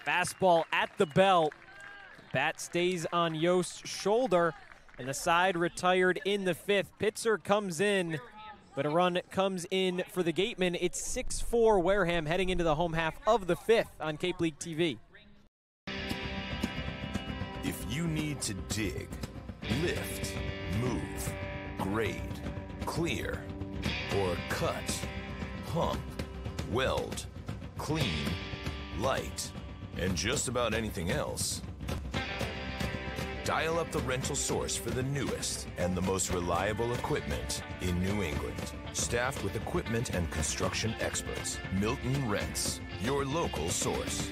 Fastball at the belt. Bat stays on Yost's shoulder, and the side retired in the 5th. Pitzer comes in, but a run comes in for the Gatemen. It's 6-4 Wareham heading into the home half of the 5th on Cape League TV.
If you need to dig, lift, move, grade, clear, or cut, pump, weld, clean, light, and just about anything else, dial up the rental source for the newest and the most reliable equipment in New England. Staffed with equipment and construction experts, Milton Rents, your local source.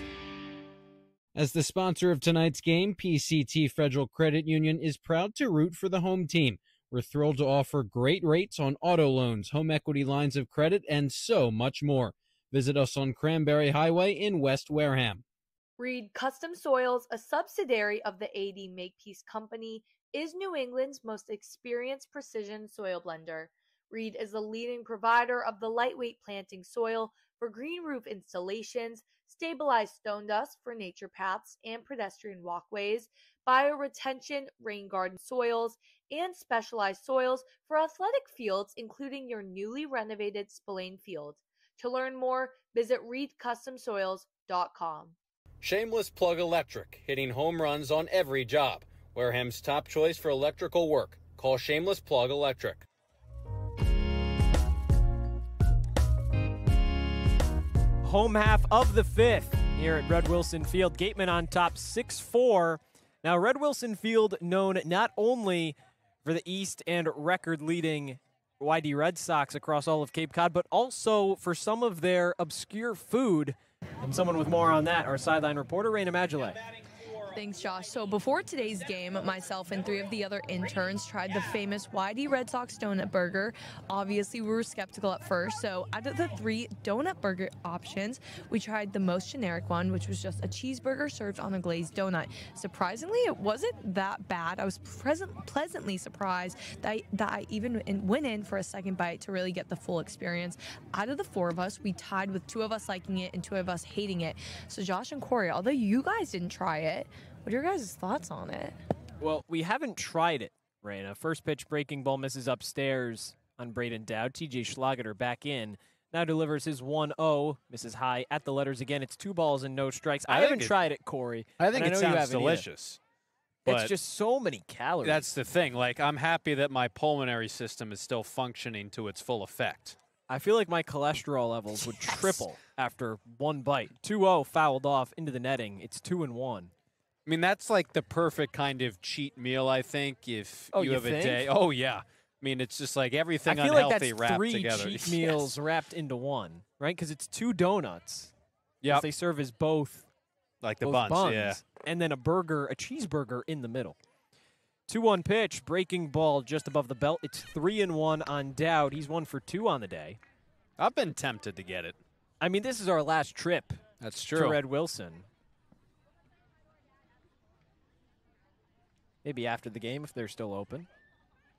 As the sponsor of tonight's game, PCT Federal Credit Union is proud to root for the home team. We're thrilled to offer great rates on auto loans, home equity lines of credit, and so much more. Visit us on Cranberry Highway in West Wareham.
Reed Custom Soils, a subsidiary of the AD Makepeace Company, is New England's most experienced precision soil blender. Reed is the leading provider of the lightweight planting soil for green roof installations, stabilized stone dust for nature paths and pedestrian walkways, bioretention, rain garden soils, and specialized soils for athletic fields, including your newly renovated Spillane Field. To learn more, visit reedcustomsoils.com.
Shameless Plug Electric, hitting home runs on every job. Wareham's top choice for electrical work. Call Shameless Plug Electric.
Home half of the fifth here at Red Wilson Field. Gatemen on top 6-4. Now, Red Wilson Field known not only for the East and record-leading YD Red Sox across all of Cape Cod, but also for some of their obscure food. And someone with more on that, our sideline reporter, Rayna Maggelet.
Thanks, Josh. So before today's game, myself and 3 of the other interns tried the famous YD Red Sox donut burger. Obviously, we were skeptical at first, so out of the 3 donut burger options, we tried the most generic one, which was just a cheeseburger served on a glazed donut. Surprisingly, it wasn't that bad. I was pleasantly surprised that I even went in for a second bite to really get the full experience. Out of the 4 of us, we tied with 2 of us liking it and 2 of us hating it. So Josh and Cory, although you guys didn't try it, what are your guys' thoughts on it?
Well, we haven't tried it, Rayna. First pitch breaking ball misses upstairs on Braden Dowd. TJ Schlageter back in. Now delivers his 1-0. Misses high at the letters again. It's 2 balls and no strikes. I haven't tried it, Cory.
I think it sounds delicious.
It's just so many calories.
That's the thing. Like, I'm happy that my pulmonary system is still functioning to its full effect.
I feel like my cholesterol levels would triple after 1 bite. 2-0 fouled off into the netting. It's 2-1.
I mean, that's like the perfect kind of cheat meal, I think, if you have a day. Oh, yeah. I mean, it's just like everything unhealthy wrapped together.
I feel like that's 3 cheat meals wrapped into one, right? Because it's 2 donuts.
Yeah.
They serve as both.
Like the buns, yeah.
And then a burger, a cheeseburger in the middle. 2-1 pitch, breaking ball just above the belt. It's 3-1 on Dowd. He's 1 for 2 on the day.
I've been tempted to get it.
I mean, this is our last trip.
That's true.
To Red Wilson. Maybe after the game, if they're still open.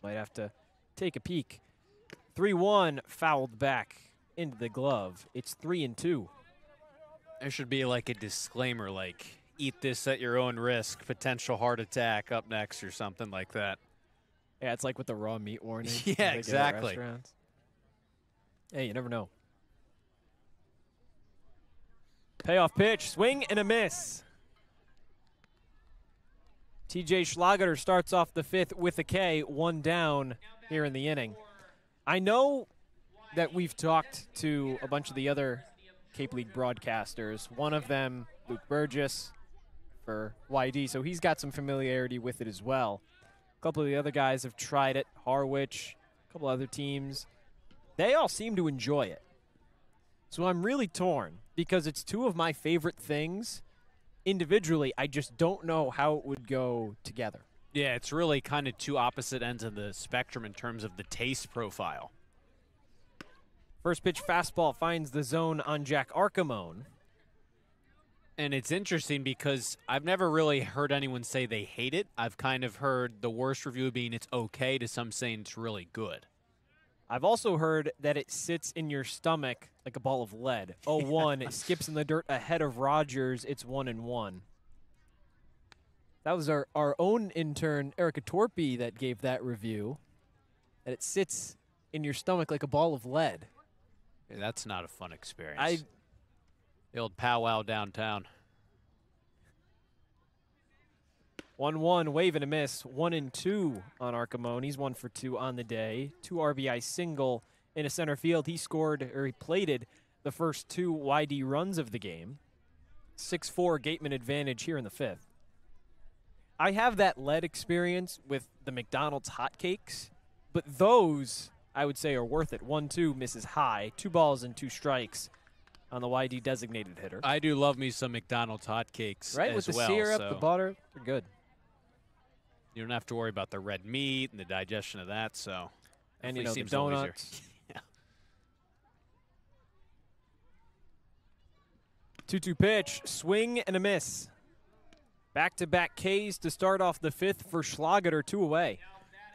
Might have to take a peek. 3-1, fouled back into the glove. It's 3-2.
There should be like a disclaimer, like, eat this at your own risk, potential heart attack up next or something like that.
Yeah, it's like with the raw meat warning.
Yeah, exactly.
Hey, you never know. Payoff pitch, swing and a miss. TJ Schlageter starts off the 5th with a K, 1 down here in the inning. I know that we've talked to a bunch of the other Cape League broadcasters. One of them, Luke Burgess, for YD, so he's got some familiarity with it as well. A couple of the other guys have tried it, Harwich, a couple other teams. They all seem to enjoy it. So I'm really torn because it's 2 of my favorite things. Individually, I just don't know how it would go together.
Yeah, it's really kind of 2 opposite ends of the spectrum in terms of the taste profile.
First pitch fastball finds the zone on Jack Archimone.
And it's interesting because I've never really heard anyone say they hate it. I've kind of heard the worst review being it's okay to some saying it's really good.
I've also heard that it sits in your stomach like a ball of lead. 0-1, it skips in the dirt ahead of Rogers. It's 1-1. That was our own intern, Erica Torpy, that gave that review. That it sits in your stomach like a ball of lead.
Yeah, that's not a fun experience. The old powwow downtown.
1-1, wave and a miss. 1-2 on Archimone. He's 1 for 2 on the day. 2 RBI single in a center field. He plated the first 2 YD runs of the game. 6-4 Gatemen advantage here in the 5th. I have that lead experience with the McDonald's hotcakes, but those, I would say, are worth it. 1-2 misses high. 2 balls and 2 strikes on the YD designated hitter.
I do love me some McDonald's hotcakes,
right? With the syrup, the butter, they're good.
You don't have to worry about the red meat and the digestion of that, so.
And, you know, the donuts.
Yeah.
2-2 pitch, swing and a miss. Back-to-back Ks to start off the 5th for Schlageter, 2 away.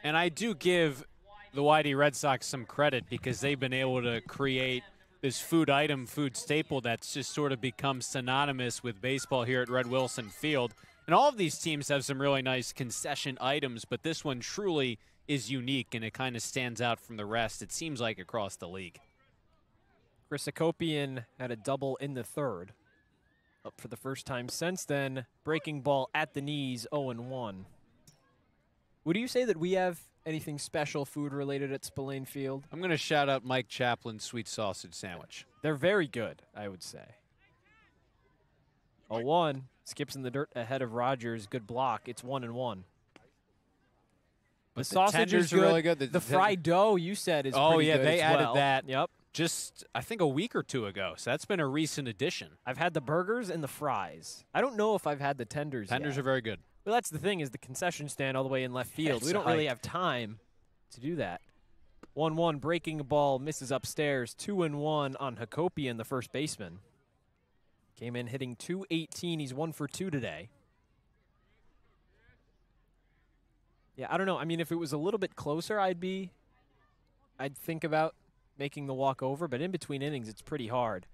And I do give the YD Red Sox some credit because they've been able to create this food item, food staple that's just sort of become synonymous with baseball here at Red Wilson Field. And all of these teams have some really nice concession items, but this one truly is unique, and it kind of stands out from the rest, it seems like, across the league.
Chris Akopian had a double in the third. Up for the first time since then. Breaking ball at the knees, 0-1. Would you say that we have anything special food-related at Spillane Field?
I'm going to shout out Mike Chaplin's sweet sausage sandwich.
They're very good, I would say. 0-1. Skips in the dirt ahead of Rogers. Good block. It's 1-1. The sausage is good.
Really good.
The fried dough, you said, is
pretty
good.
Oh, yeah, they added that.
Yep.
Just, I think, a week or two ago. So that's been a recent addition.
I've had the burgers and the fries. I don't know if I've had the tenders
Tenders
yet.
are very good.
Well, that's the thing, is the concession stand all the way in left field. We don't really have time to do that. 1-1, breaking ball, misses upstairs. 2-1 on Hakopian, the first baseman. Came in hitting .218. He's 1 for 2 today. Yeah, I don't know. I mean, if it was a little bit closer, I'd think about making the walk over, but in between innings, it's pretty hard.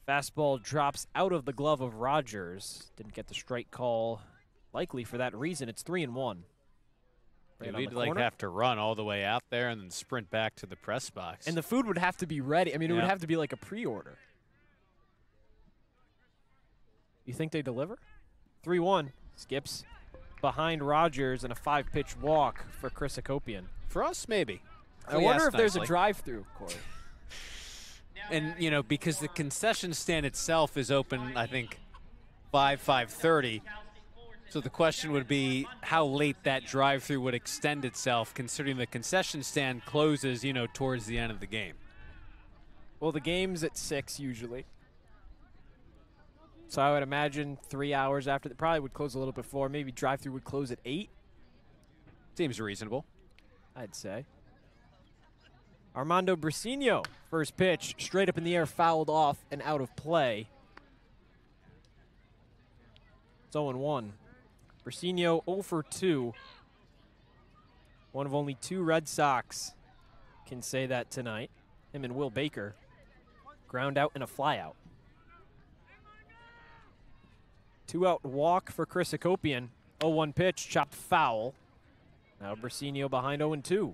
Fastball drops out of the glove of Rogers. Didn't get the strike call. Likely for that reason, it's 3-1.
Yeah, we'd have to run all the way out there and then sprint back to the press box.
And the food would have to be ready. I mean, it would have to be like a pre-order. You think they deliver? 3-1. Skips behind Rogers and a 5-pitch walk for Chris Akopian.
For us, maybe.
I wonder if there's a drive-through, Corey.
And, you know, because the concession stand itself is open, I think, 5:30. So the question would be how late that drive-through would extend itself, considering the concession stand closes, you know, towards the end of the game.
Well, the game's at 6 usually. So I would imagine 3 hours after. They probably would close a little before. Maybe drive-through would close at 8.
Seems reasonable.
I'd say. Armando Briceño, first pitch, straight up in the air, fouled off and out of play. It's 0-1. Briceño 0 for 2. One of only 2 Red Sox can say that tonight. Him and Will Baker. Ground out and a fly out. 2-out walk for Chris Akopian. 0-1 pitch, chopped foul. Now Briceño behind 0-2.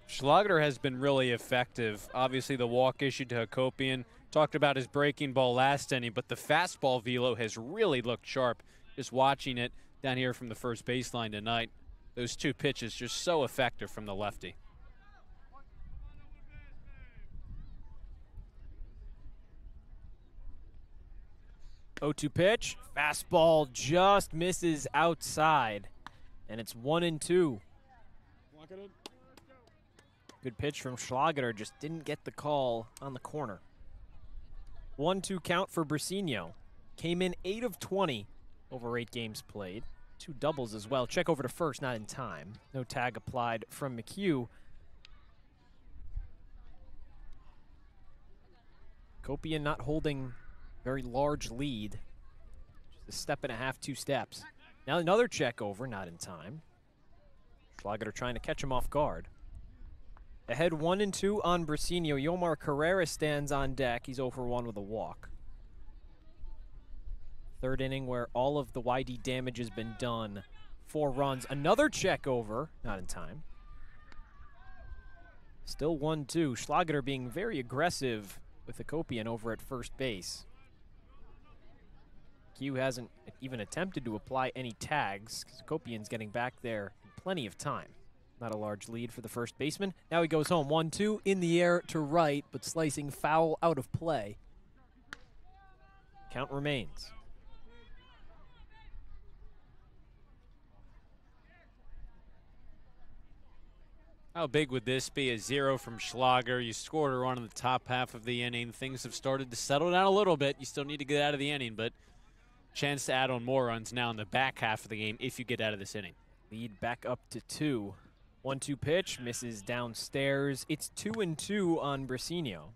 Schlager has been really effective. Obviously, the walk issued to Hakopian. Talked about his breaking ball last inning, but the fastball velo has really looked sharp. Just watching it down here from the first baseline tonight. Those 2 pitches just so effective from the lefty.
Oh, 0-2 pitch. Fastball just misses outside. And it's 1-2. Good pitch from Schlager. Just didn't get the call on the corner. 1-2 count for Briceño. Came in 8 of 20 over 8 games played. 2 doubles as well. Check over to first, not in time. No tag applied from McHugh. Akopian not holding very large lead. Just a step and a half, 2 steps. Now another check over, not in time. Schlager trying to catch him off guard. Ahead 1-2 on Briceño. Yomar Carrera stands on deck. He's 0 for 1 with a walk. Third inning where all of the YD damage has been done. 4 runs. Another check over, not in time. Still 1-2. Schlager being very aggressive with Akopian over at first base. Q hasn't even attempted to apply any tags because Akopian's getting back there in plenty of time. Not a large lead for the first baseman. Now he goes home. 1-2 in the air to right, but slicing foul out of play. Count remains.
How big would this be? A 0 from Schlager. You scored a run in the top half of the inning. Things have started to settle down a little bit. You still need to get out of the inning, but chance to add on more runs now in the back half of the game if you get out of this inning.
Lead back up to 2. 1-2 pitch, misses downstairs. It's 2-2 on Briceño.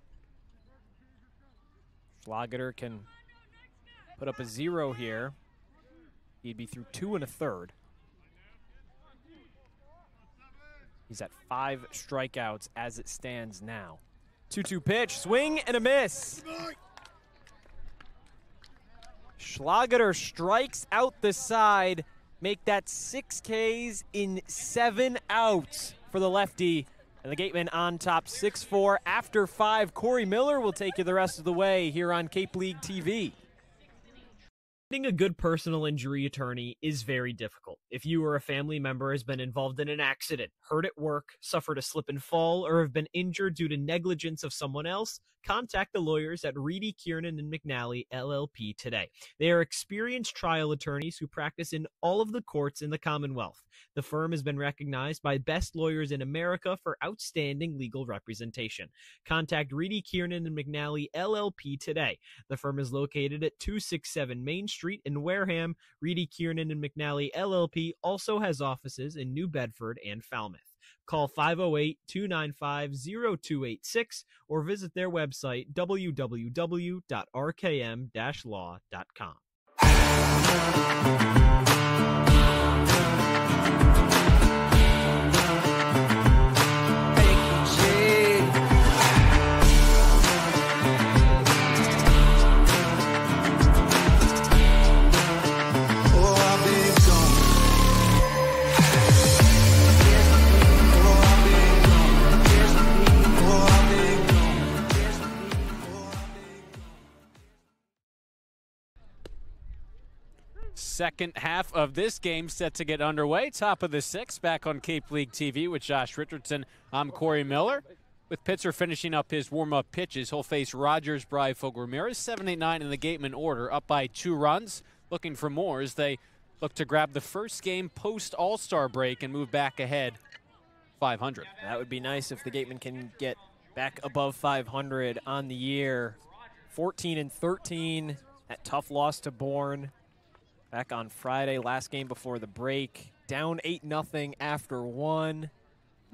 Schlager can put up a 0 here. He'd be through 2 1/3. He's at 5 strikeouts as it stands now. 2-2 pitch, swing and a miss. Schlageter strikes out the side, make that 6 Ks in 7 outs for the lefty. And the Gatemen on top 6-4 after 5. Cory Miller will take you the rest of the way here on Cape League TV.
Finding a good personal injury attorney is very difficult. If you or a family member has been involved in an accident, hurt at work, suffered a slip and fall, or have been injured due to negligence of someone else, contact the lawyers at Reedy, Kiernan, and McNally, LLP today. They are experienced trial attorneys who practice in all of the courts in the Commonwealth. The firm has been recognized by Best Lawyers in America for outstanding legal representation. Contact Reedy, Kiernan, and McNally, LLP today. The firm is located at 267 Main Street in Wareham. Reedy, Kiernan, and McNally, LLP also has offices in New Bedford and Falmouth. Call 508-295-0286 or visit their website, www.rkm-law.com.
Second half of this game set to get underway. Top of the 6th, back on Cape League TV with Josh Richardson. I'm Cory Miller. With Pitzer finishing up his warm-up pitches, he'll face Rogers, Breifogel, Ramirez, 7-8-9 in the Gatemen order, up by 2 runs. Looking for more as they look to grab the first game post-All-Star break and move back ahead 500.
That would be nice if the Gatemen can get back above 500 on the year. 14-13, that tough loss to Bourne. Back on Friday, last game before the break. Down 8-0 after 1.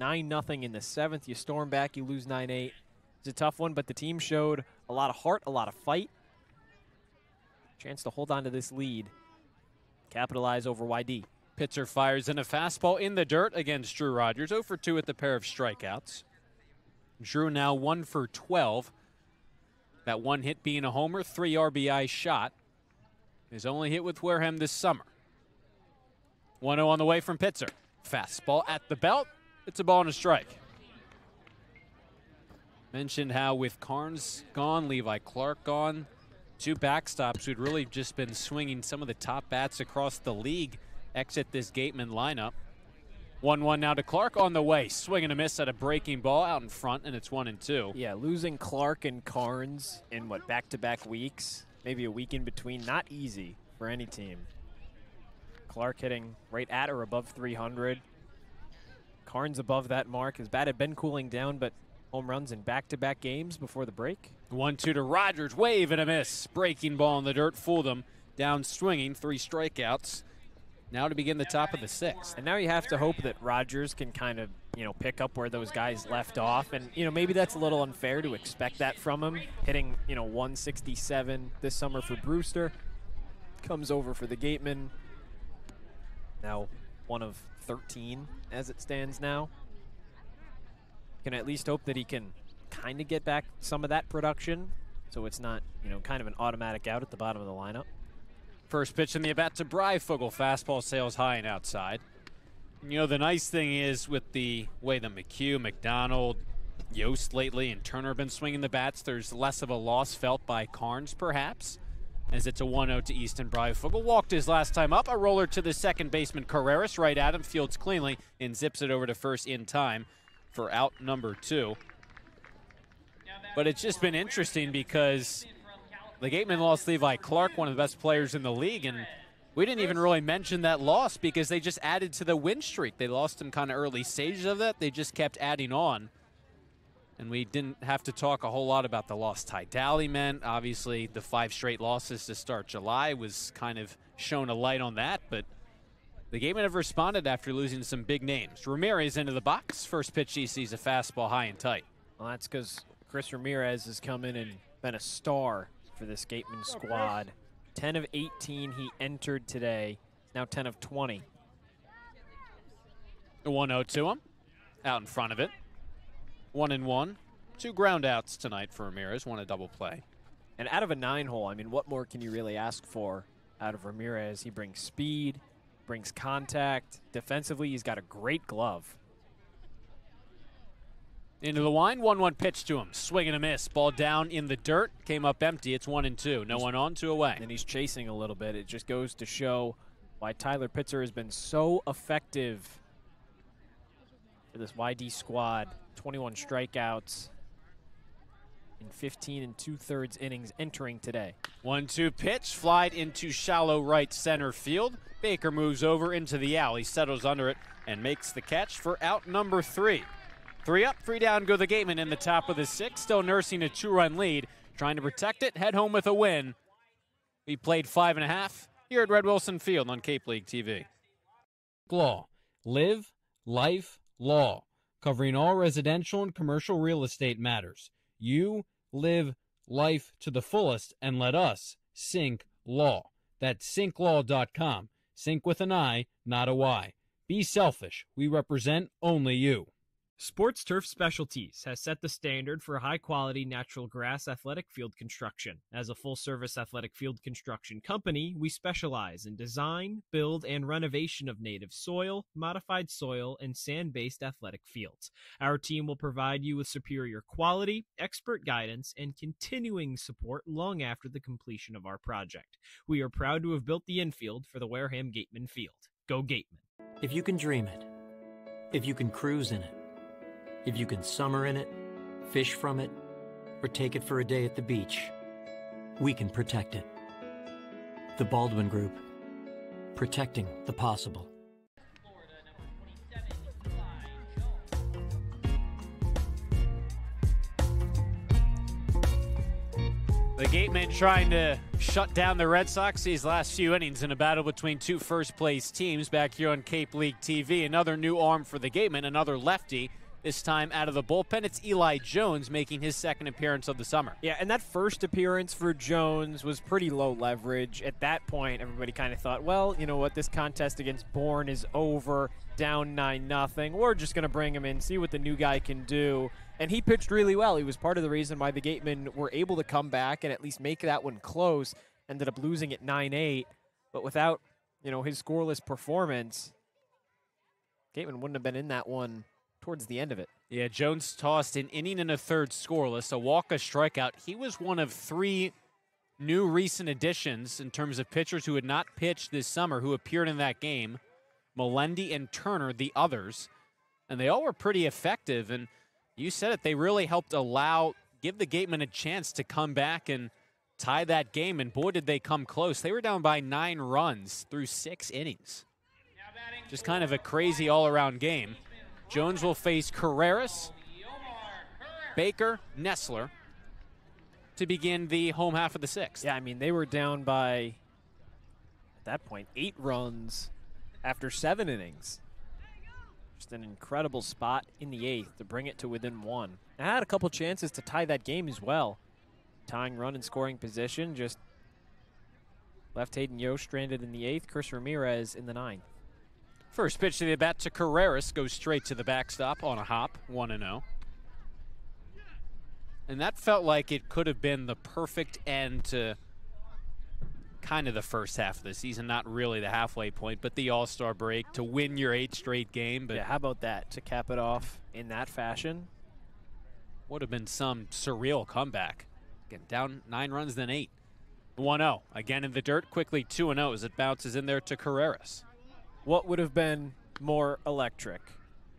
9-0 in the 7th. You storm back, you lose 9-8. It's a tough one, but the team showed a lot of heart, a lot of fight. Chance to hold on to this lead. Capitalize over YD.
Pitzer fires in a fastball in the dirt against Drew Rogers. 0 for 2 with the pair of strikeouts. Drew now 1 for 12. That one hit being a homer, 3 RBI shot. His only hit with Wareham this summer. 1-0 on the way from Pitzer. Fastball at the belt. It's a ball and a strike. Mentioned how with Carnes gone, Levi Clark gone, 2 backstops who'd really just been swinging some of the top bats across the league exit this Gateman lineup. 1-1 now to Clark on the way. Swing and a miss at a breaking ball out in front, and it's 1-2.
Yeah, losing Clark and Carnes in what, back-to-back weeks? Maybe a week in between. Not easy for any team. Clark hitting right at or above 300. Carnes above that mark. His bat had been cooling down, but home runs in back-to-back games before the break.
1-2 to Rogers. Wave and a miss. Breaking ball in the dirt. Fooled him. Down swinging. 3 strikeouts. Now to begin the top of the 6th.
And now you have to hope that Rogers can kind of, pick up where those guys left off. And, maybe that's a little unfair to expect that from him. Hitting, 167 this summer for Brewster. Comes over for the Gatemen. Now 1 of 13 as it stands now. Can at least hope that he can kind of get back some of that production. So it's not, kind of an automatic out at the bottom of the lineup.
First pitch in the at-bat to Breifogel. Fastball sails high and outside. The nice thing is with the way the McHugh, McDonald, Yost lately, and Turner have been swinging the bats, there's less of a loss felt by Carnes, perhaps, as it's a 1-0 to Easton Breifogel. Walked his last time up. A roller to the second baseman, Carreras, right at him, fields cleanly, and zips it over to first in time for out number 2. But it's just been interesting because the Gatemen lost Levi Clark, one of the best players in the league, and we didn't even really mention that loss because they just added to the win streak. They lost him kind of early stages of that. They just kept adding on, and we didn't have to talk a whole lot about the loss Ty Daly meant. Obviously, the 5 straight losses to start July was kind of shown a light on that, but the Gatemen have responded after losing some big names. Ramirez into the box. First pitch he sees a fastball high and tight.
Well, that's because Chris Ramirez has come in and been a star for this Gateman squad. 10 of 18 he entered today. Now 10 of 20.
The 1-0 to him.
out in front of it. 1-1. 2 ground outs tonight for Ramirez, 1 a double play.
And out of a 9-hole, I mean, what more can you really ask for out of Ramirez? He brings speed, brings contact. Defensively, he's got a great glove.
Into the line, 1-1 pitch to him. Swing and a miss. Ball down in the dirt. Came up empty. It's 1-2. No one on, 2 away.
And he's chasing a little bit. It just goes to show why Tyler Pitzer has been so effective for this YD squad. 21 strikeouts in 15 2/3 innings entering today.
1-2 pitch, flied into shallow right center field. Baker moves over into the alley, settles under it, and makes the catch for out number 3. 3 up, 3 down go the Gatemen in the top of the 6th, still nursing a 2-run lead, trying to protect it, head home with a win. We played 5.5 here at Red Wilson Field on Cape League TV.
Law. Live, life, law. Covering all residential and commercial real estate matters. You live life to the fullest and let us Sync Law. That's synklaw.com. Sync with an I, not a Y. Be selfish. We represent only you. Sports Turf Specialties has set the standard for high-quality natural grass athletic field construction. As a full-service athletic field construction company, we specialize in design, build, and renovation of native soil, modified soil, and sand-based athletic fields. Our team will provide you with superior quality, expert guidance, and continuing support long after the completion of our project. We are proud to have built the infield for the Wareham Gatemen field. Go Gatemen.
If you can dream it, if you can cruise in it, if you can summer in it, fish from it, or take it for a day at the beach, we can protect it. The Baldwin Group, protecting the possible.
The Gatemen trying to shut down the Red Sox these last few innings in a battle between 2 first-place teams back here on Cape League TV. Another new arm for the Gatemen, another lefty. This time out of the bullpen, it's Eli Jones making his 2nd appearance of the summer.
Yeah, and that first appearance for Jones was pretty low leverage. At that point, everybody kind of thought, well, you know what, this contest against Bourne is over, down 9-0. We're just going to bring him in, see what the new guy can do. And he pitched really well. He was part of the reason why the Gatemen were able to come back and at least make that one close. Ended up losing at 9-8. But without, you know, his scoreless performance, Gatemen wouldn't have been in that one towards the end of it.
Yeah, Jones tossed an inning and a third scoreless, a walk, a strikeout. He was one of 3 new recent additions in terms of pitchers who had not pitched this summer who appeared in that game. Melendi and Turner, the others. And they all were pretty effective. And you said it, they really helped give the Gatemen a chance to come back and tie that game. And boy, did they come close. They were down by 9 runs through 6 innings. Just kind of a crazy all-around game. Jones will face Carreras, Baker, Nessler to begin the home half of the 6th.
Yeah, I mean, they were down by, at that point, 8 runs after 7 innings. Just an incredible spot in the 8th to bring it to within 1. I had a couple chances to tie that game as well. Tying run in scoring position, just left Hayden Yost stranded in the 8th, Chris Ramirez in the 9th.
First pitch to the bat to Carreras goes straight to the backstop on a hop, 1-0. And that felt like it could have been the perfect end to kind of the first half of the season, not really the halfway point, but the All-Star break to win your 8th straight game. But
yeah, how about that, to cap it off in that fashion?
Would have been some surreal comeback. Again, down 9 runs, then 8. 1-0, again in the dirt, quickly 2-0 as it bounces in there to Carreras.
What would have been more electric?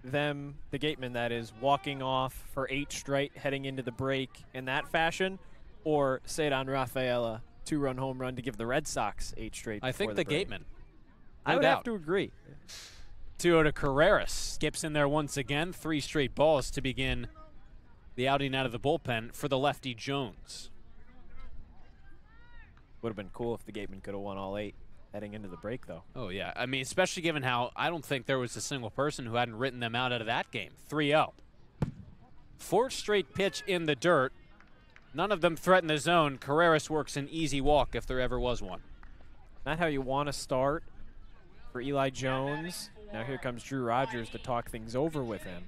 Them, the Gatemen, that is, walking off for 8 straight, heading into the break in that fashion, or Cedar Rafaela, 2-run home run to give the Red Sox 8 straight.
I think the Gatemen.
I would have to agree.
2-0 to Carreras. Skips in there once again. 3 straight balls to begin the outing out of the bullpen for the lefty Jones.
Would have been cool if the Gatemen could have won all 8. Heading into the break, though.
Oh, yeah. I mean, especially given how I don't think there was a single person who hadn't written them out of that game. 3-0. 4th straight pitch in the dirt. None of them threaten the zone. Carreras works an easy walk if there ever was one.
Not how you want to start for Eli Jones. Now here comes Drew Rogers to talk things over with him.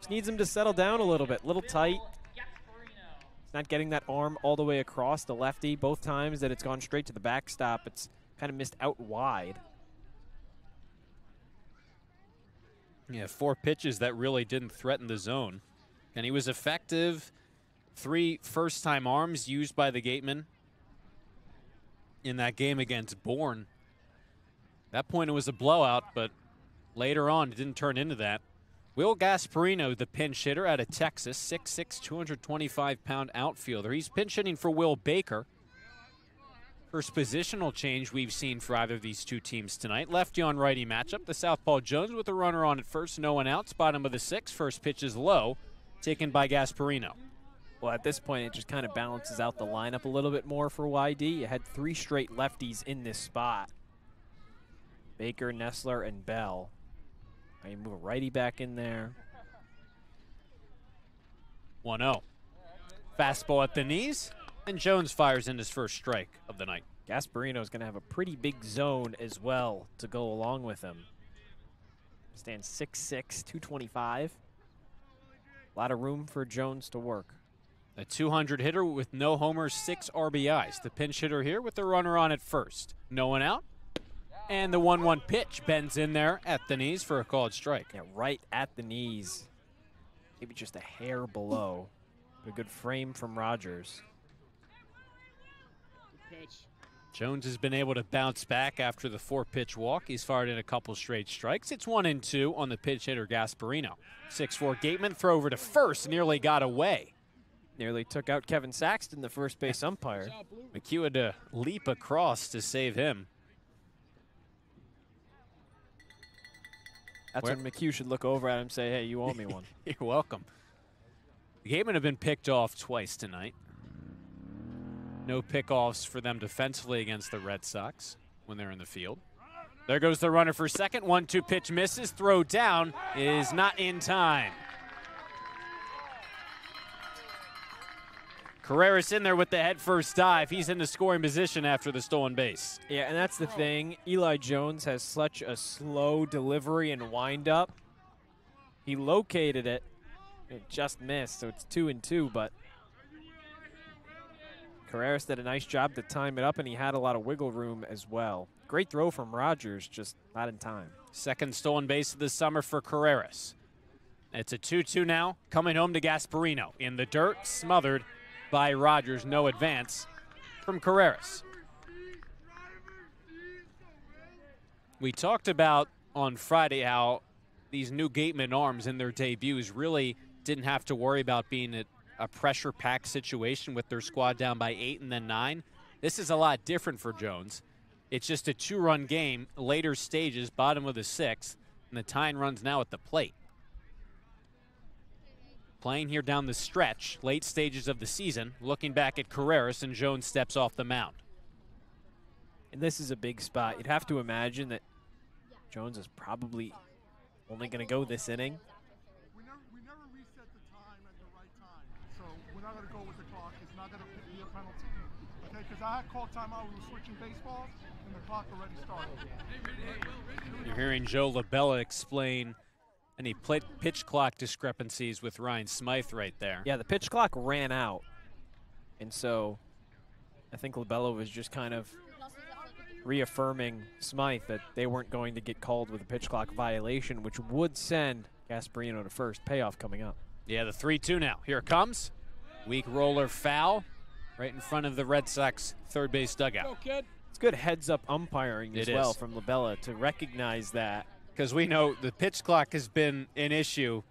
Just needs him to settle down a little bit. Little tight. He's not getting that arm all the way across the lefty. Both times that it's gone straight to the backstop, it's kind of missed out wide.
Yeah, 4 pitches that really didn't threaten the zone. And he was effective. 3 first-time arms used by the Gatemen in that game against Bourne. At that point, it was a blowout, but later on, it didn't turn into that. Will Gasparino, the pinch hitter out of Texas, 6'6", 225-pound outfielder. He's pinch hitting for Will Baker. First positional change we've seen for either of these two teams tonight. Lefty on righty matchup. The southpaw Jones with a runner on at first. No one out. Bottom of the 6th. First pitch is low. Taken by Gasparino.
Well, at this point, it just kind of balances out the lineup a little bit more for YD. You had 3 straight lefties in this spot. Baker, Nessler, and Bell. Now you move a righty back in there.
1-0. Fastball at the knees. And Jones fires in his first strike of the night.
Gasparino is going to have a pretty big zone as well to go along with him. Stands 6'6", 225. A lot of room for Jones to work.
A 200 hitter with no homers, 6 RBIs. The pinch hitter here with the runner on at first. No one out. And the 1-1 pitch bends in there at the knees for a called strike.
Yeah, right at the knees. Maybe just a hair below. But a good frame from Rogers.
Jones has been able to bounce back after the 4-pitch walk. He's fired in a couple straight strikes. It's 1-2 on the pinch hitter Gasparino. 6'4" Gateman, throw over to first, nearly got away.
Nearly took out Kevin Saxton, the first base umpire.
McHugh had to leap across to save him.
That's when McHugh should look over at him and say, hey, you owe me one.
You're welcome. The Gatemen have been picked off twice tonight. No pickoffs for them defensively against the Red Sox when they're in the field. There goes the runner for second. 1-2 pitch misses. Throw down is not in time. Carreras in there with the head first dive. He's in the scoring position after the stolen base.
Yeah, and that's the thing. Eli Jones has such a slow delivery and windup. He located it. It just missed, so it's 2-2, but Carreras did a nice job to time it up, and he had a lot of wiggle room as well. Great throw from Rogers, just not in time.
Second stolen base of the summer for Carreras. It's a 2-2 now, coming home to Gasparino. In the dirt, smothered by Rogers. No advance from Carreras. We talked about on Friday how these new Gatemen arms in their debuts really didn't have to worry about being a pressure-packed situation with their squad down by 8 and then 9. This is a lot different for Jones. It's just a 2-run game, later stages, bottom of the 6th, and the tying runs now at the plate. Playing here down the stretch, late stages of the season, looking back at Carreras, and Jones steps off the mound.
And this is a big spot. You'd have to imagine that Jones is probably only going to go this inning.
We never reset the time at the right time. So we're not going to go with the clock. It's not going to be a penalty. Okay, because I had called timeout. We were switching baseballs, and the clock already started.
You're hearing Joe Labella explain any pitch clock discrepancies with Ryan Smythe right there.
Yeah, the pitch clock ran out. And so I think Labella was just kind of reaffirming Smythe that they weren't going to get called with a pitch clock violation, which would send Gasparino to first. Payoff coming up.
Yeah, the 3-2 now. Here it comes. Weak roller foul right in front of the Red Sox third base dugout.
It's good heads-up umpiring as well from Labella to recognize that.
Because we know the pitch clock has been an issue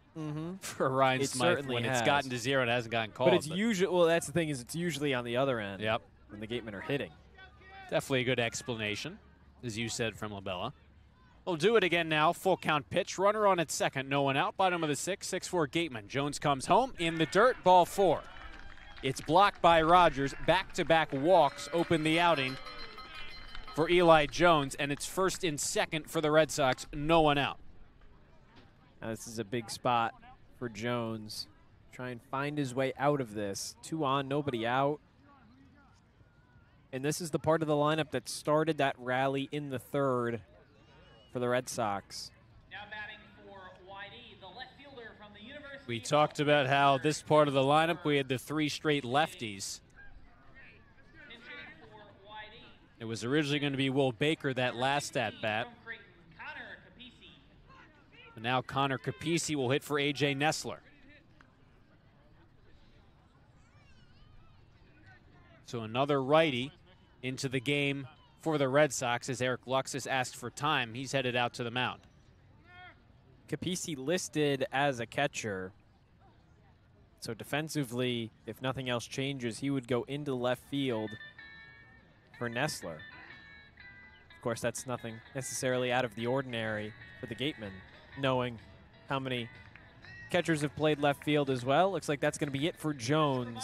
for Ryan Smythe when it's gotten to 0 and hasn't gotten called.
But it's usually, well, that's the thing, is it's usually on the other end.
Yep.
When the Gatemen are hitting.
Definitely a good explanation, as you said, from Labella. We'll do it again now. Full count pitch. Runner on at second. No one out. Bottom of the 6th. 6'4" Gatemen. Jones comes home in the dirt. Ball 4. It's blocked by Rogers. Back-to-back walks open the outing for Eli Jones, and it's first and second for the Red Sox. No one out.
Now this is a big spot for Jones. Try and find his way out of this. 2 on, nobody out. And this is the part of the lineup that started that rally in the 3rd for the Red Sox.
Now batting for YD, the left fielder from the University
We talked about how this part of the lineup, we had the 3 straight lefties. It was originally going to be Will Baker that last at-bat. But now Connor Capisi will hit for A.J. Nessler. So another righty into the game for the Red Sox as Eric Luxus asked for time. He's headed out to the mound.
Capisi listed as a catcher. So defensively, if nothing else changes, he would go into left field for Nessler. Of course, that's nothing necessarily out of the ordinary for the Gatemen, knowing how many catchers have played left field as well. Looks like that's going to be it for Jones.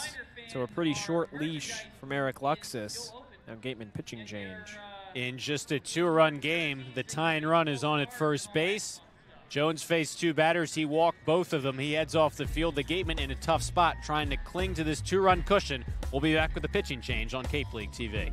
So a pretty short leash from Eric Luxus. Now Gateman pitching change.
In just a 2-run game, the tying run is on at first base. Jones faced 2 batters. He walked both of them. He heads off the field. The Gatemen in a tough spot trying to cling to this 2-run cushion. We'll be back with the pitching change on Cape League TV.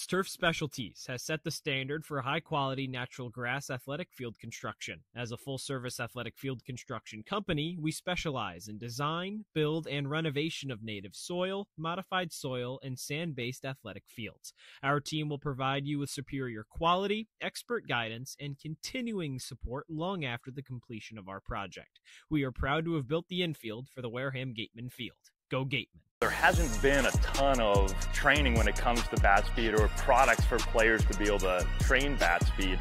Turf Specialties has set the standard for high-quality natural grass athletic field construction. As a full-service athletic field construction company, we specialize in design, build, and renovation of native soil, modified soil, and sand-based athletic fields. Our team will provide you with superior quality, expert guidance, and continuing support long after the completion of our project. We are proud to have built the infield for the Wareham Gatemen field. Go Gatemen.
There hasn't been a ton of training when it comes to bat speed or products for players to be able to train bat speed.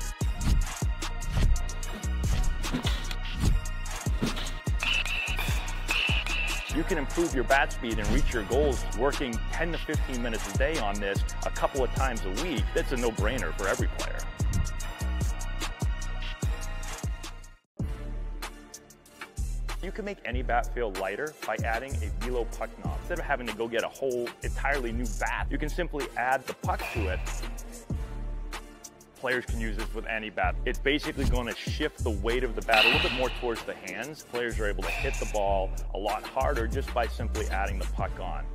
You can improve your bat speed and reach your goals working 10 to 15 minutes a day on this a couple of times a week. That's a no-brainer for every player. You can make any bat feel lighter by adding a velo puck knob. Instead of having to go get a whole entirely new bat, you can simply add the puck to it. Players can use this with any bat. It's basically going to shift the weight of the bat a little bit more towards the hands. Players are able to hit the ball a lot harder just by simply adding the puck on.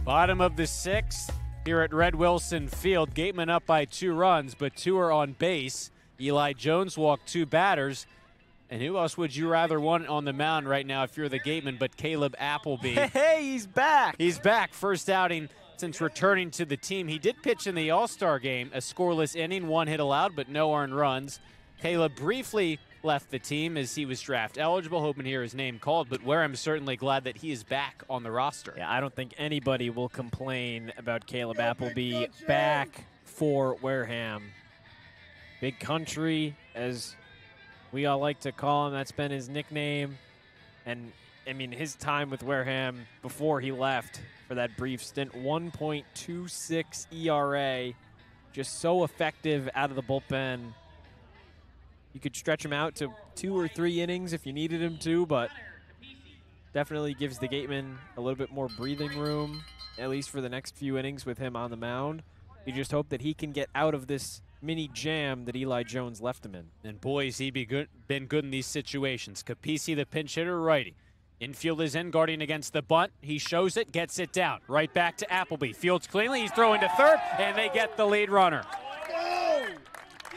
Bottom of the 6th here at Red Wilson Field. Gatemen up by 2 runs, but 2 are on base. Eli Jones walked 2 batters. And who else would you rather want on the mound right now if you're the Gatemen but Caleb Appleby?
Hey, he's back.
He's back. First outing since returning to the team. He did pitch in the All-Star game, a scoreless inning, 1 hit allowed, but no earned runs. Caleb briefly left the team as he was draft eligible, hoping to hear his name called, but Wareham's certainly glad that he is back on the roster.
Yeah, I don't think anybody will complain about Caleb Appleby back for Wareham. Big Country, as we all like to call him, that's been his nickname. And, I mean, his time with Wareham before he left for that brief stint, 1.26 ERA, just so effective out of the bullpen. You could stretch him out to 2 or 3 innings if you needed him to, but definitely gives the Gatemen a little bit more breathing room, at least for the next few innings with him on the mound. You just hope that he can get out of this mini jam that Eli Jones left him in.
And boy, has he been good in these situations. Capisi, the pinch hitter, righty. Infield is in, guarding against the bunt. He shows it, gets it down. Right back to Appleby. Fields cleanly, he's throwing to third, and they get the lead runner.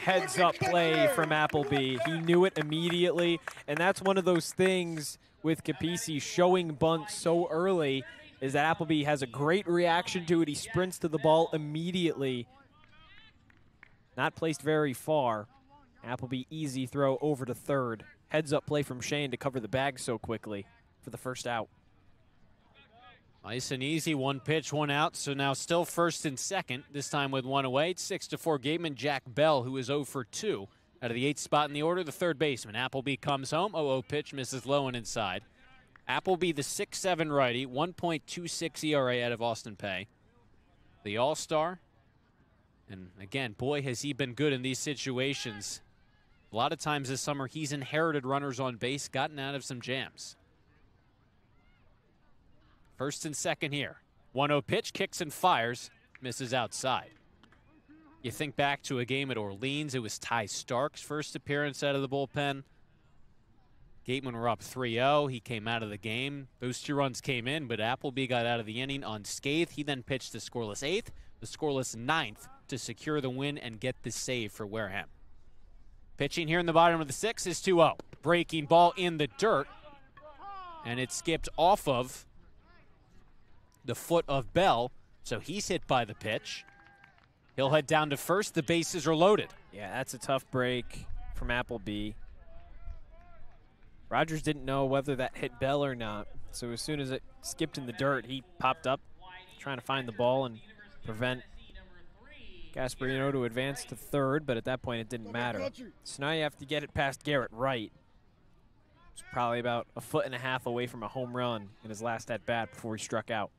Heads-up play from Appleby. He knew it immediately, and that's one of those things with Capisi showing bunt so early is that Appleby has a great reaction to it. He sprints to the ball immediately. Not placed very far. Appleby easy throw over to third. Heads-up play from Shane to cover the bag so quickly for the first out.
Nice and easy, 1 pitch, 1 out, so now still first and second, this time with 1 away. 6-4 Gateman, Jack Bell, who is 0 for 2 out of the 8th spot in the order, the third baseman. Appleby comes home, 0-0 pitch, misses low and inside. Appleby, the 6'7 righty, 1.26 ERA out of Austin Pay. The All-Star, and again, boy, has he been good in these situations. A lot of times this summer, he's inherited runners on base, gotten out of some jams. First and second here. 1-0 pitch, kicks and fires, misses outside. You think back to a game at Orleans, it was Ty Stark's first appearance out of the bullpen. Gatemen were up 3-0. He came out of the game. Those 2 runs came in, but Appleby got out of the inning unscathed. He then pitched the scoreless 8th, the scoreless 9th to secure the win and get the save for Wareham. Pitching here in the bottom of the 6th is 2-0. Breaking ball in the dirt, and it skipped off of the foot of Bell, so he's hit by the pitch. He'll head down to first. The bases are loaded.
Yeah, that's a tough break from Appleby. Rogers didn't know whether that hit Bell or not, so as soon as it skipped in the dirt, he popped up trying to find the ball and prevent Gasparino to advance to third, but at that point it didn't matter. So now you have to get it past Garrett Wright. It's probably about 1.5 feet away from a home run in his last at-bat before he struck out.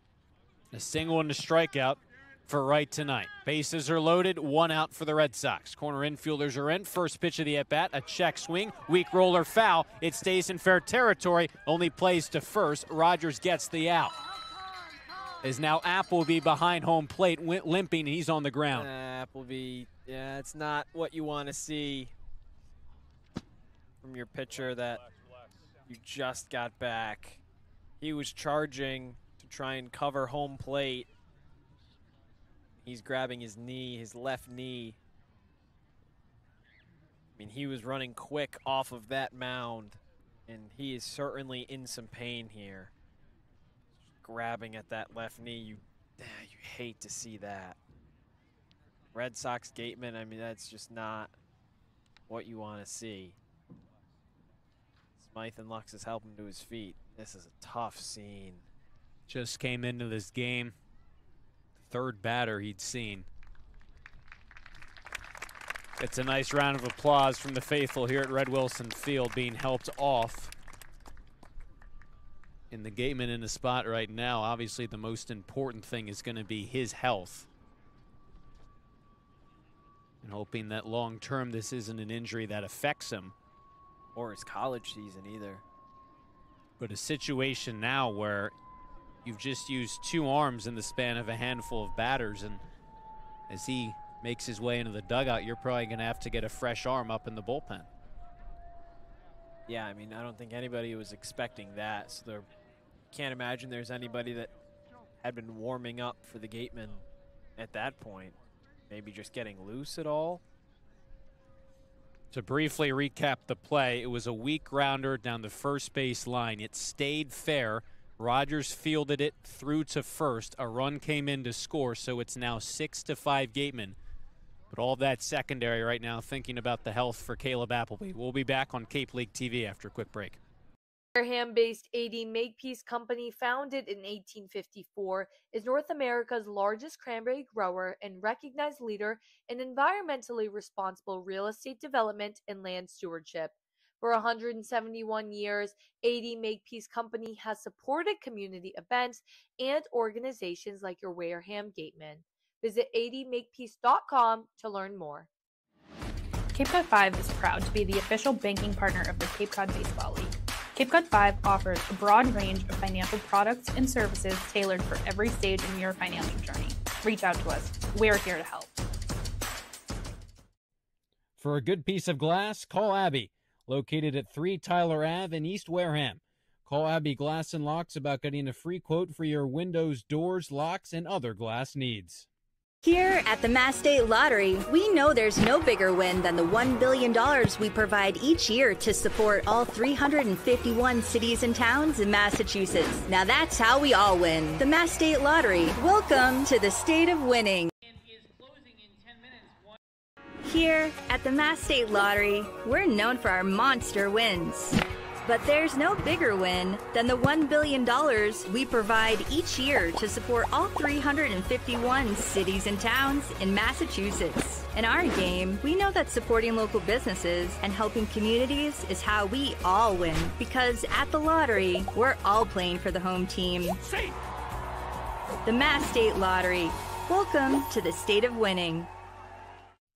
A single and a strikeout for Wright tonight. Bases are loaded, 1 out for the Red Sox. Corner infielders are in. First pitch of the at-bat, a check swing, weak roller foul. It stays in fair territory, only plays to first. Rogers gets the out. Is now Appleby behind home plate, limping, he's on the ground.
Appleby, yeah, it's not what you want to see from your pitcher that you just got back. He was charging to try and cover home plate. He's grabbing his knee, his left knee. I mean, he was running quick off of that mound, and he is certainly in some pain here. Grabbing at that left knee, you hate to see that. Red Sox Gatemen, I mean, that's just not what you want to see. Smythe and Lux is helping him to his feet. This is a tough scene.
Just came into this game. Third batter he'd seen. It's a nice round of applause from the faithful here at Red Wilson Field, being helped off. And the Gateman in the spot right now, obviously the most important thing is going to be his health. And hoping that long term this isn't an injury that affects him.
Or his college season either.
But a situation now where you've just used 2 arms in the span of a handful of batters, and as he makes his way into the dugout, you're probably going to have to get a fresh arm up in the bullpen.
Yeah, I mean, I don't think anybody was expecting that, so there can't imagine there's anybody that had been warming up for the Gatemen at that point. Maybe just getting loose at all.
To briefly recap the play, it was a weak grounder down the first base line. It stayed fair. Rogers fielded it through to first. A run came in to score, so it's now 6-5 Gatemen. But all that secondary right now, thinking about the health for Caleb Appleby. We'll be back on Cape League TV after a quick break.
Wareham-based 80 Makepeace Company, founded in 1854, is North America's largest cranberry grower and recognized leader in environmentally responsible real estate development and land stewardship. For 171 years, 80 Makepeace Company has supported community events and organizations like your Wareham Gatemen. Visit 80makepeace.com to learn more.
Cape Cod 5 is proud to be the official banking partner of the Cape Cod Baseball League. Cape Cod 5 offers a broad range of financial products and services tailored for every stage in your financial journey. Reach out to us. We're here to help.
For a good piece of glass, call Abby, located at 3 Tyler Ave in East Wareham. Call Abby Glass and Locks about getting a free quote for your windows, doors, locks, and other glass needs.
Here at the Mass State Lottery, we know there's no bigger win than the $1 billion we provide each year to support all 351 cities and towns in Massachusetts. Now that's how we all win. The Mass State Lottery. Welcome to the state of winning. Here at the Mass State Lottery, we're known for our monster wins. But there's no bigger win than the $1 billion we provide each year to support all 351 cities and towns in Massachusetts. In our game, we know that supporting local businesses and helping communities is how we all win. Because at the lottery, we're all playing for the home team. The Mass State Lottery. Welcome to the state of winning.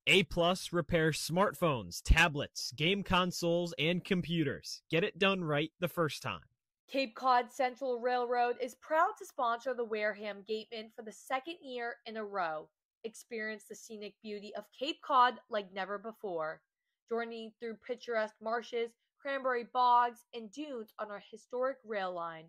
A+ repairs smartphones, tablets, game consoles, and computers. Get it done right the first time.
Cape Cod Central Railroad is proud to sponsor the Wareham Gatemen for the 2nd year in a row. Experience the scenic beauty of Cape Cod like never before. Journey through picturesque marshes, cranberry bogs, and dunes on our historic rail line.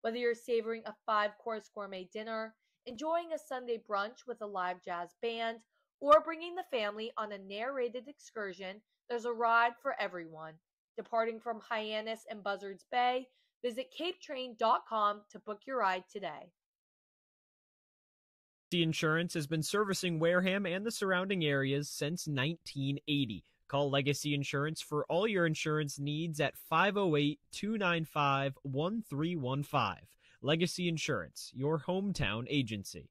Whether you're savoring a 5-course gourmet dinner, enjoying a Sunday brunch with a live jazz band, or bringing the family on a narrated excursion, there's a ride for everyone. Departing from Hyannis and Buzzards Bay, visit capetrain.com to book your ride today.
Legacy Insurance has been servicing Wareham and the surrounding areas since 1980. Call Legacy Insurance for all your insurance needs at 508-295-1315. Legacy Insurance, your hometown agency.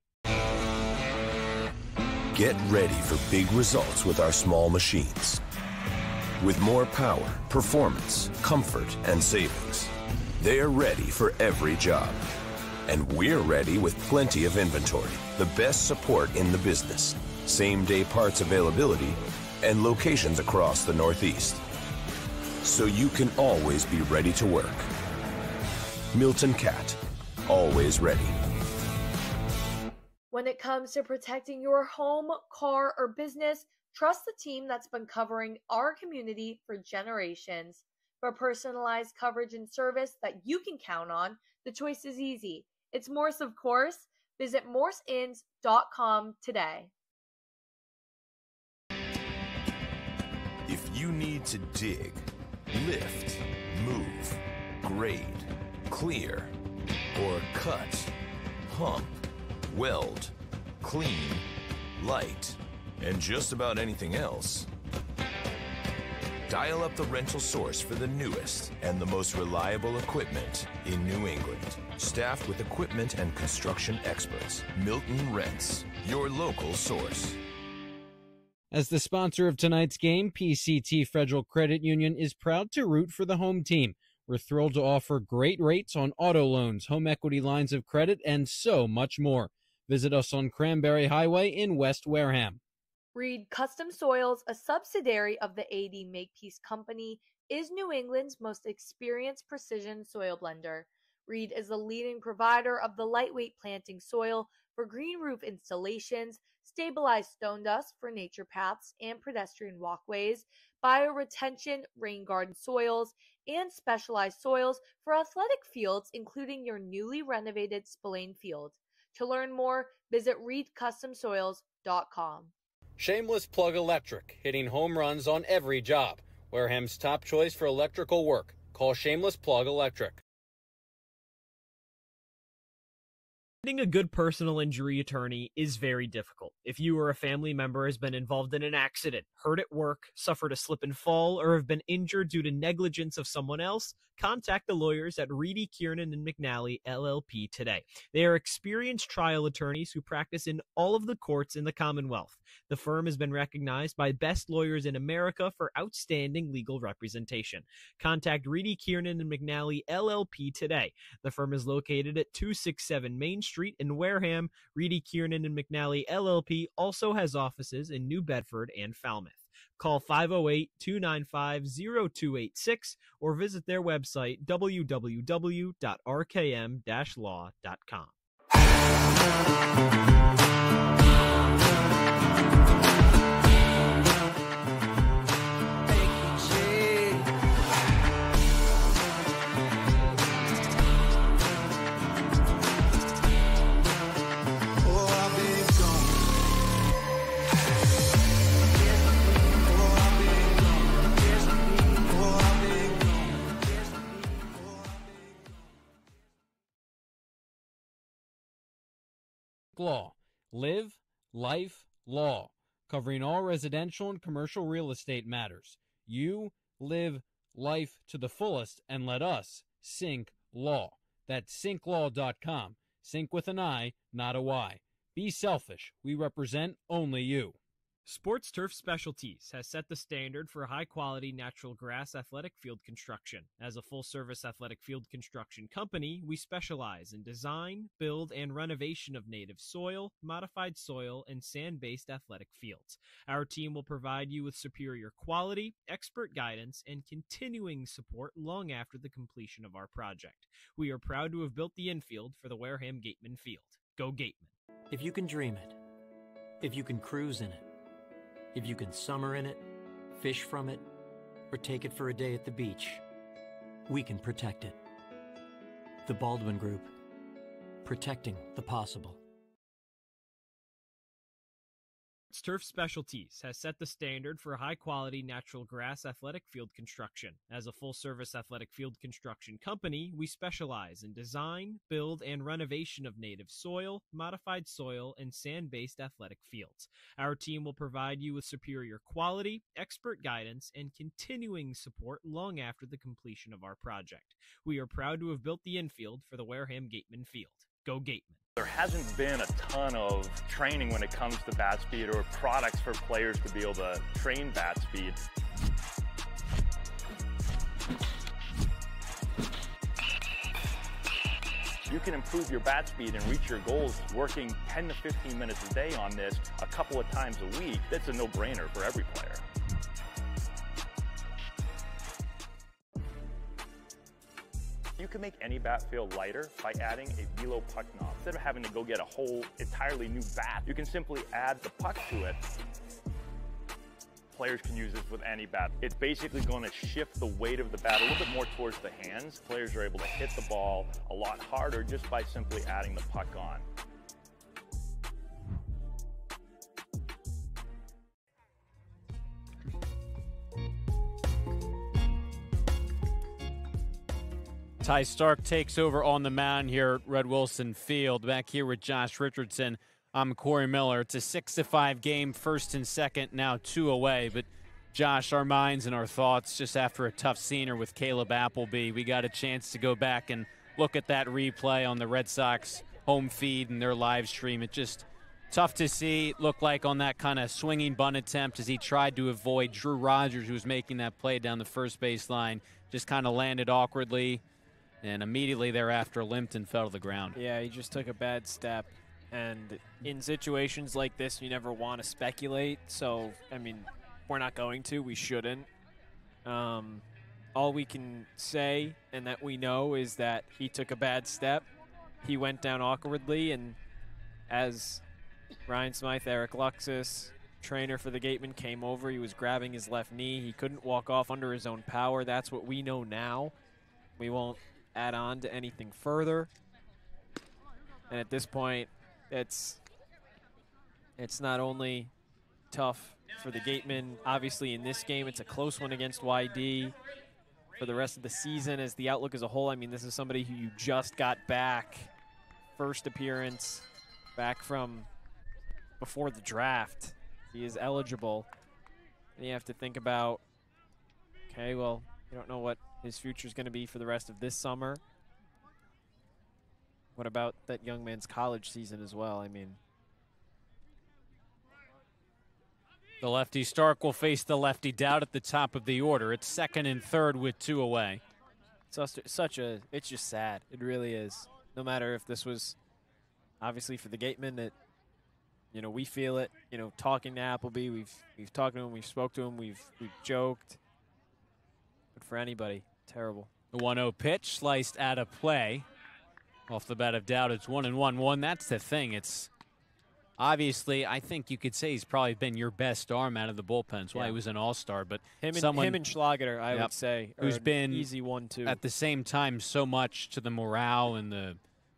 Get ready for big results with our small machines. With more power, performance, comfort, and savings, they are ready for every job. And we're ready with plenty of inventory, the best support in the business, same-day parts availability, and locations across the Northeast. So you can always be ready to work. Milton Cat, always ready.
When it comes to protecting your home, car, or business, trust the team that's been covering our community for generations. For personalized coverage and service that you can count on, the choice is easy. It's Morse, of course. Visit morseins.com today.
If you need to dig, lift, move, grade, clear, or cut, pump, weld, clean, light, and just about anything else, dial up the rental source for the newest and the most reliable equipment in New England. Staffed with equipment and construction experts. Milton Rents, your local source.
As the sponsor of tonight's game, PCT Federal Credit Union is proud to root for the home team. We're thrilled to offer great rates on auto loans, home equity lines of credit, and so much more. Visit us on Cranberry Highway in West Wareham.
Reed Custom Soils, a subsidiary of the AD Makepeace Company, is New England's most experienced precision soil blender. Reed is the leading provider of the lightweight planting soil for green roof installations, stabilized stone dust for nature paths and pedestrian walkways, bioretention rain garden soils, and specialized soils for athletic fields, including your newly renovated Spillane Field. To learn more, visit reedcustomsoils.com.
Shameless Plug Electric, hitting home runs on every job. Wareham's top choice for electrical work. Call Shameless Plug Electric.
Finding a good personal injury attorney is very difficult. If you or a family member has been involved in an accident, hurt at work, suffered a slip and fall, or have been injured due to negligence of someone else, contact the lawyers at Reedy, Kiernan, and McNally, LLP today. They are experienced trial attorneys who practice in all of the courts in the Commonwealth. The firm has been recognized by Best Lawyers in America for outstanding legal representation. Contact Reedy, Kiernan, and McNally, LLP today. The firm is located at 267 Main Street in Wareham. Reedy, Kiernan, and McNally, LLP also has offices in New Bedford and Falmouth. Call 508-295-0286 or visit their website, www.rkm-law.com.
Law. Live, life, law. Covering all residential and commercial real estate matters. You live life to the fullest and let us Sync Law. That's synclaw.com. Sync with an I, not a Y. Be selfish. We represent only you.
Sports Turf Specialties has set the standard for high-quality natural grass athletic field construction. As a full-service athletic field construction company, we specialize in design, build, and renovation of native soil, modified soil, and sand-based athletic fields. Our team will provide you with superior quality, expert guidance, and continuing support long after the completion of our project. We are proud to have built the infield for the Wareham Gatemen field. Go Gatemen!
If you can dream it, if you can cruise in it, if you can summer in it, fish from it, or take it for a day at the beach, we can protect it. The Baldwin Group, protecting the possible.
Turf Specialties has set the standard for high-quality natural grass athletic field construction. As a full-service athletic field construction company, we specialize in design, build, and renovation of native soil, modified soil, and sand-based athletic fields. Our team will provide you with superior quality, expert guidance, and continuing support long after the completion of our project. We are proud to have built the infield for the Wareham Gatemen field. Go Gatemen.
There hasn't been a ton of training when it comes to bat speed or products for players to be able to train bat speed. You can improve your bat speed and reach your goals working 10 to 15 minutes a day on this a couple of times a week. That's a no-brainer for every player. You can make any bat feel lighter by adding a velo puck knob. Instead of having to go get a whole entirely new bat, you can simply add the puck to it. Players can use this with any bat. It's basically going to shift the weight of the bat a little bit more towards the hands. Players are able to hit the ball a lot harder just by simply adding the puck on.
Ty Stark takes over on the mound here at Red Wilson Field. Back here with Josh Richardson, I'm Cory Miller. It's a 6-5 game, first and second, now 2 away. But, Josh, our minds and our thoughts just after a tough scener with Caleb Appleby. We got a chance to go back and look at that replay on the Red Sox home feed and their live stream. It just tough to see. It looked like on that kind of swinging bunt attempt as he tried to avoid Drew Rogers, who was making that play down the first baseline, just kind of landed awkwardly. And immediately thereafter, limped and fell to the ground.
Yeah, he just took a bad step. And in situations like this, you never want to speculate. So, I mean, we're not going to. We shouldn't. All we can say and that we know is that he took a bad step. He went down awkwardly. And as Ryan Smythe, Eric Luxus, trainer for the Gatemen, came over, he was grabbing his left knee. He couldn't walk off under his own power. That's what we know now. We won't add on to anything further. And at this point, it's not only tough for the Gatemen. Obviously, in this game, it's a close one against YD. For the rest of the season, as the outlook as a whole, I mean, this is somebody who you just got back. First appearance back from before the draft. He is eligible. And you have to think about, okay, well, you don't know what his future is going to be for the rest of this summer. What about that young man's college season as well? I mean,
the lefty Stark will face the lefty Dowd at the top of the order. It's second and third with 2 away.
it's just sad. It really is. No matter if this was obviously for the Gatemen, we feel it. Talking to Appleby, we've talked to him, we've spoke to him, we've joked. But for anybody, terrible.
The 1-0 pitch sliced out of play. Off the bat of Dowd, it's 1-1-1. That's the thing. It's obviously, I think you could say he's probably been your best arm out of the bullpen. That's why he was an all-star. But
him and Schlager, I would say,
who's been
easy 1-2.
At the same time, so much to the morale and the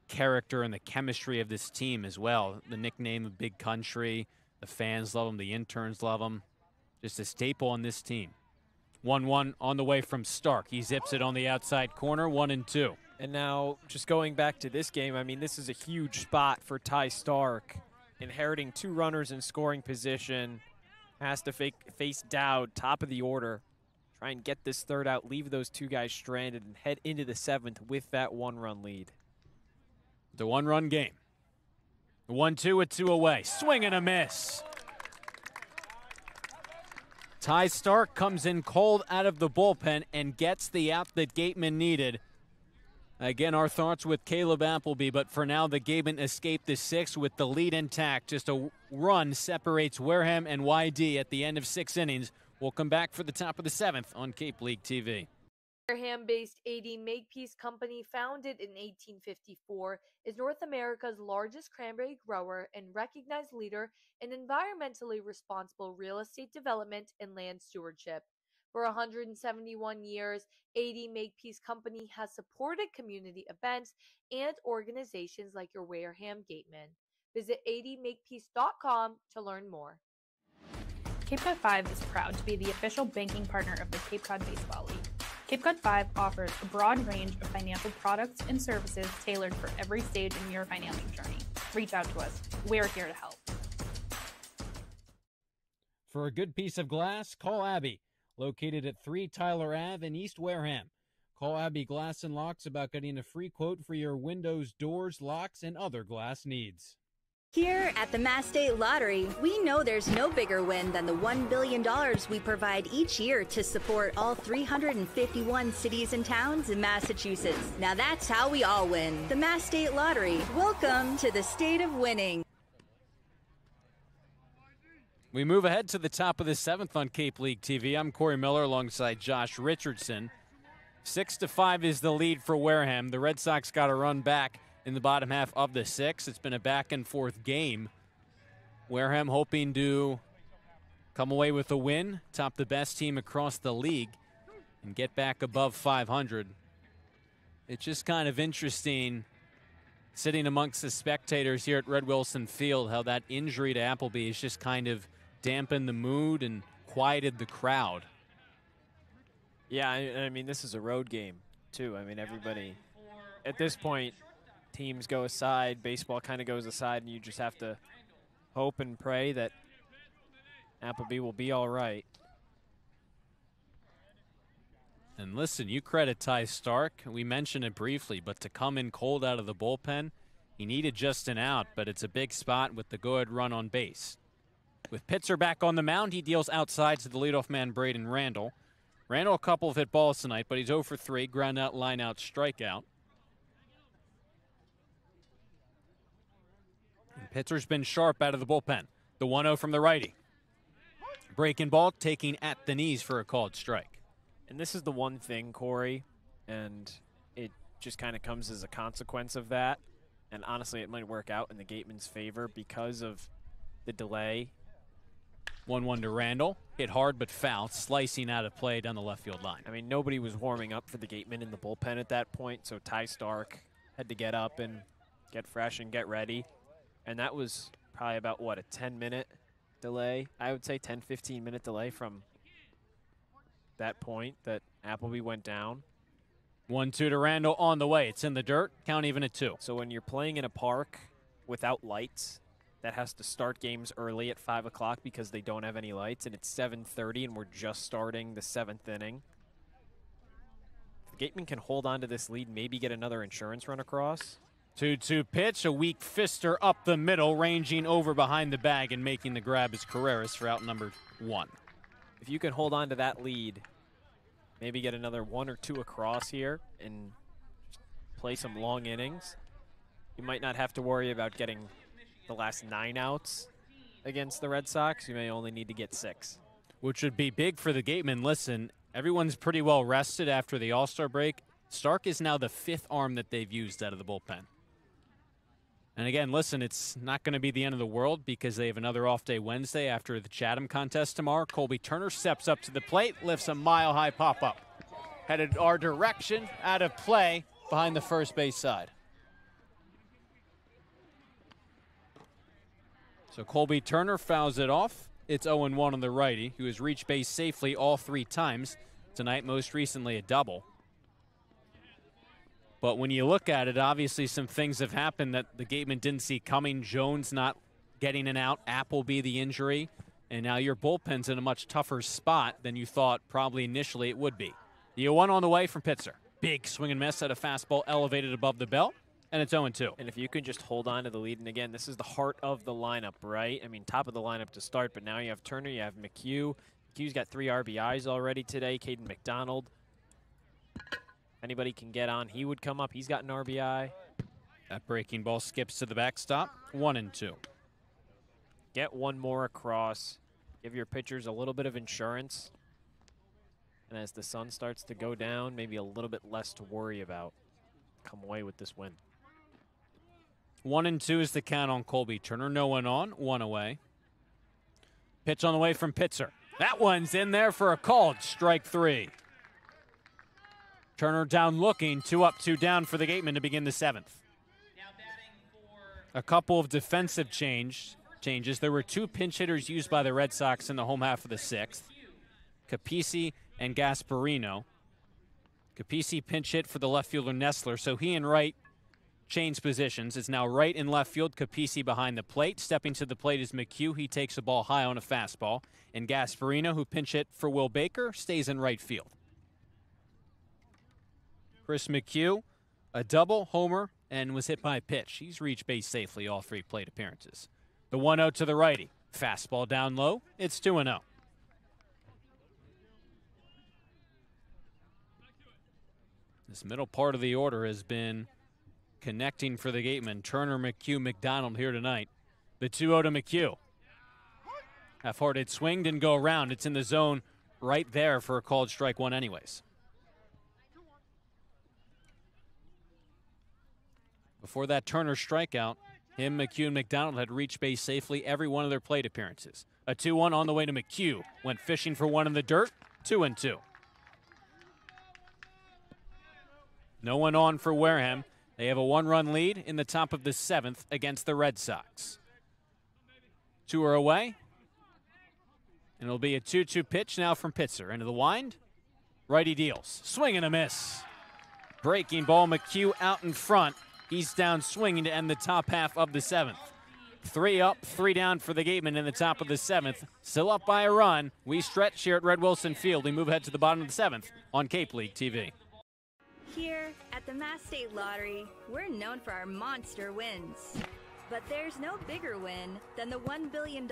character and the chemistry of this team as well. The nickname of Big Country, the fans love him, the interns love him. Just a staple on this team. 1-1 on the way from Stark. He zips it on the outside corner, 1-2.
And now, just going back to this game, I mean, this is a huge spot for Ty Stark. Inheriting 2 runners in scoring position. Has to face Dowd, top of the order. Try and get this third out, leave those 2 guys stranded, and head into the 7th with that 1-run lead.
The 1-run game. 1-2 with 2 away. Swing and a miss. Ty Stark comes in cold out of the bullpen and gets the out that Gateman needed. Again, our thoughts with Caleb Appleby, but for now, the Gatemen escape the 6th with the lead intact. Just a run separates Wareham and YD at the end of 6 innings. We'll come back for the top of the 7th on Cape League TV.
Wareham-based AD Makepeace Company, founded in 1854, is North America's largest cranberry grower and recognized leader in environmentally responsible real estate development and land stewardship. For 171 years, 80 Makepeace Company has supported community events and organizations like your Wareham Gatemen. Visit 80makepeace.com to learn more.
Cape Cod 5 is proud to be the official banking partner of the Cape Cod Baseball League. Cape Cod 5 offers a broad range of financial products and services tailored for every stage in your financial journey. Reach out to us. We're here to help.
For a good piece of glass, call Abby, located at 3 Tyler Ave in East Wareham. Call Abby Glass and Locks about getting a free quote for your windows, doors, locks, and other glass needs.
Here at the Mass State Lottery, we know there's no bigger win than the $1 billion we provide each year to support all 351 cities and towns in Massachusetts. Now that's how we all win. The Mass State Lottery. Welcome to the state of winning.
We move ahead to the top of the 7th on Cape League TV. I'm Cory Miller alongside Josh Richardson. 6-5 is the lead for Wareham. The Red Sox got a run back in the bottom half of the 6th. It's been a back-and-forth game. Wareham hoping to come away with a win, top the best team across the league, and get back above 500. It's just kind of interesting sitting amongst the spectators here at Red Wilson Field, how that injury to Appleby has just kind of dampened the mood and quieted the crowd.
Yeah, I mean, this is a road game, too. I mean, everybody, at this point, teams go aside, baseball kind of goes aside, and you just have to hope and pray that Appleby will be all right.
And listen, you credit Ty Stark. We mentioned it briefly, but to come in cold out of the bullpen, he needed just an out, but it's a big spot with the go-ahead run on base. With Pitzer back on the mound, he deals outside to the leadoff man, Braden Randall. Randall a couple of hit balls tonight, but he's 0 for 3, ground out, line out, strikeout. And Pitzer's been sharp out of the bullpen. The 1-0 from the righty. Breaking ball, taking at the knees for a called strike.
And this is the one thing, Cory, and it just kind of comes as a consequence of that. And honestly, it might work out in the Gatemen's favor because of the delay.
1-1 to Randall. Hit hard but foul, slicing out of play down the left field line.
I mean, nobody was warming up for the Gatemen in the bullpen at that point, so Ty Stark had to get up and get fresh and get ready. And that was probably about, what, a 10-minute delay? I would say 10, 15-minute delay from that point that Appleby went down.
1-2 to Randall on the way. It's in the dirt. Count even at 2.
So when you're playing in a park without lights, that has to start games early at 5 o'clock because they don't have any lights, and it's 7:30, and we're just starting the 7th inning. If the Gatemen can hold on to this lead, maybe get another insurance run across.
2-2 pitch, a weak fister up the middle, ranging over behind the bag and making the grab is Carreras for out number 1.
If you can hold on to that lead, maybe get another 1 or 2 across here and play some long innings, you might not have to worry about getting the last 9 outs against the Red Sox. You may only need to get 6.
Which would be big for the Gatemen. Listen, everyone's pretty well rested after the All-Star break. Stark is now the 5th arm that they've used out of the bullpen. And again, listen, it's not going to be the end of the world because they have another off day Wednesday after the Chatham contest tomorrow. Colby Turner steps up to the plate, lifts a mile-high pop-up. Headed our direction, out of play behind the first base side. So Colby Turner fouls it off. It's 0-1 on the righty, who has reached base safely all 3 times. Tonight, most recently, a double. But when you look at it, obviously some things have happened that the Gatemen didn't see coming. Jones not getting an out, Appleby the injury, and now your bullpen's in a much tougher spot than you thought probably initially it would be. The 0-1 on the way from Pitzer. Big swing and miss at a fastball elevated above the belt, and it's 0-2.
And if you can just hold on to the lead, and again, this is the heart of the lineup, right? I mean, top of the lineup to start, but now you have Turner, you have McHugh. McHugh's got 3 RBIs already today. Caden McDonald. Anybody can get on, he would come up. He's got an RBI.
That breaking ball skips to the backstop. 1-2.
Get 1 more across. Give your pitchers a little bit of insurance. And as the sun starts to go down, maybe a little bit less to worry about. Come away with this win.
1-2 is the count on Colby Turner. No one on, 1 away. Pitch on the way from Pitzer.
That one's in there for a called strike 3. Turner down looking, 2 up, 2 down for the Gatemen to begin the 7th. A couple of defensive changes. There were 2 pinch hitters used by the Red Sox in the home half of the 6th. Capisi and Gasparino. Capisi pinch hit for the left fielder Nestler, so he and Wright changed positions. It's now Wright in left field, Capisi behind the plate. Stepping to the plate is McHugh. He takes a ball high on a fastball. And Gasparino, who pinch hit for Will Baker, stays in right field. Chris McHugh, a double homer, and was hit by a pitch. He's reached base safely all 3 plate appearances. The 1-0 to the righty. Fastball down low. It's 2-0. This middle part of the order has been connecting for the Gatemen. Turner, McHugh, McDonald here tonight. The 2-0 to McHugh. Half-hearted swing, didn't go around. It's in the zone right there for a called strike 1 anyways. Before that Turner strikeout, him, McHugh, and McDonald had reached base safely every one of their plate appearances. A 2-1 on the way to McHugh. Went fishing for one in the dirt, 2-2. No one on for Wareham. They have a 1-run lead in the top of the 7th against the Red Sox. 2 are away. And it'll be a 2-2 pitch now from Pitzer. Into the wind. Righty deals. Swing and a miss. Breaking ball, McHugh out in front. He's down swinging to end the top half of the 7th. 3 up, 3 down for the Gatemen in the top of the 7th. Still up by a run. We stretch here at Red Wilson Field. We move ahead to the bottom of the 7th on Cape League TV.
Here at the Mass State Lottery, we're known for our monster wins. But there's no bigger win than the $1 billion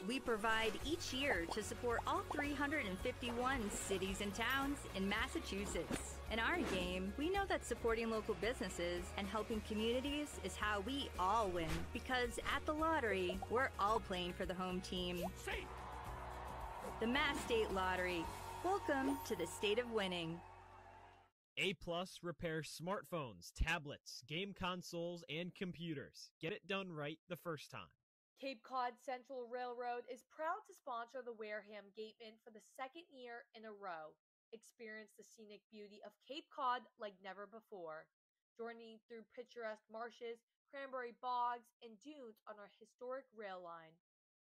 we provide each year to support all 351 cities and towns in Massachusetts. In our game, we know that supporting local businesses and helping communities is how we all win. Because at the lottery, we're all playing for the home team. The Mass State Lottery. Welcome to the state of winning.
A+ repairs smartphones, tablets, game consoles, and computers. Get it done right the first time.
Cape Cod Central Railroad is proud to sponsor the Wareham Gatemen for the 2nd year in a row. Experience the scenic beauty of Cape Cod like never before. Journey through picturesque marshes, cranberry bogs, and dunes on our historic rail line.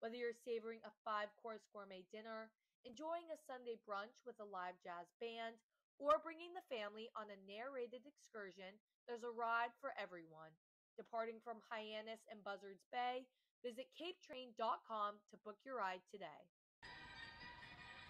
Whether you're savoring a 5-course gourmet dinner, enjoying a Sunday brunch with a live jazz band, or bringing the family on a narrated excursion, there's a ride for everyone. Departing from Hyannis and Buzzards Bay, visit capetrain.com to book your ride today.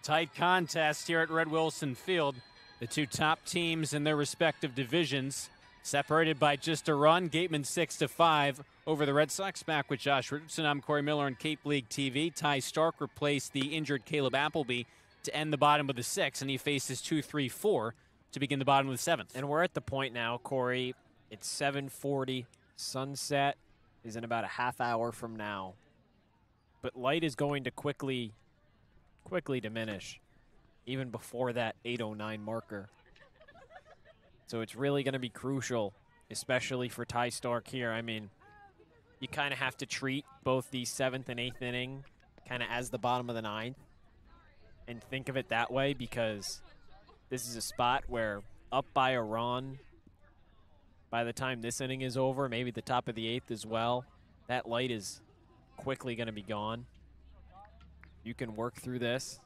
Tight contest here at Red Wilson Field. The 2 top teams in their respective divisions separated by just a run. Gatemen 6-5 over the Red Sox. Back with Josh Richardson. I'm Cory Miller on Cape League TV. Ty Stark replaced the injured Caleb Appleby to end the bottom of the 6th, and he faces 2-3-4 to begin the bottom of the 7th.
And we're at the point now, Cory. It's 7:40. Sunset is in about a half hour from now. But light is going to quickly diminish, even before that 8:09 marker. So it's really going to be crucial, especially for Ty Stark here. I mean, you kind of have to treat both the 7th and 8th inning kind of as the bottom of the 9th. And think of it that way, because this is a spot where up by a run, by the time this inning is over, maybe the top of the 8th as well, that light is quickly going to be gone. You can work through this.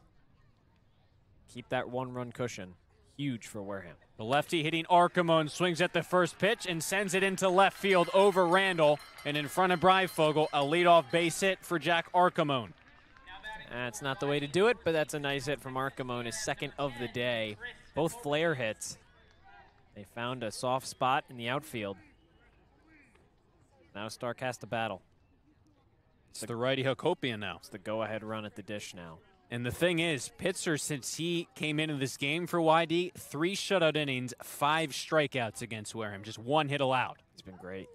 Keep that 1-run cushion. Huge for Wareham.
The lefty hitting Archimone swings at the first pitch and sends it into left field over Randall. And in front of Breifogel, a leadoff base hit for Jack Archimone.
That's not the way to do it, but that's a nice hit from Archimone, his 2nd of the day. Both flare hits. They found a soft spot in the outfield. Now Stark has to battle.
It's the righty Hakopian now.
It's the go-ahead run at the dish now.
And the thing is, Pitzer, since he came into this game for YD, 3 shutout innings, 5 strikeouts against Wareham, just 1 hit allowed.
It's been great.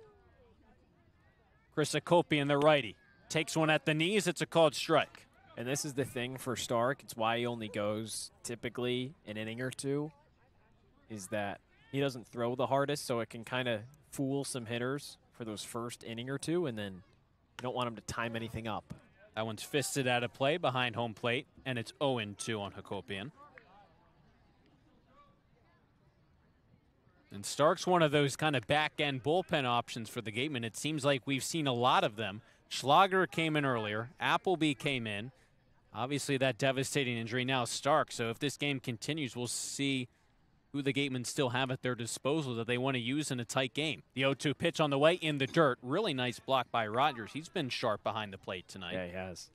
Chris Hakopian, the righty, takes one at the knees. It's a called strike.
And this is the thing for Stark. It's why he only goes typically an inning or 2, is that he doesn't throw the hardest, so it can kind of fool some hitters for those first inning or 2, and then you don't want him to time anything up.
That one's fisted out of play behind home plate, and it's 0-2 on Hakopian. And Stark's one of those kind of back-end bullpen options for the Gatemen. It seems like we've seen a lot of them. Schlager came in earlier. Appleby came in. Obviously, that devastating injury. Now Stark. So if this game continues, we'll see who the Gatemen still have at their disposal that they want to use in a tight game. The 0-2 pitch on the way in the dirt. Really nice block by Rogers. He's been sharp behind the plate tonight.
Yeah, he has.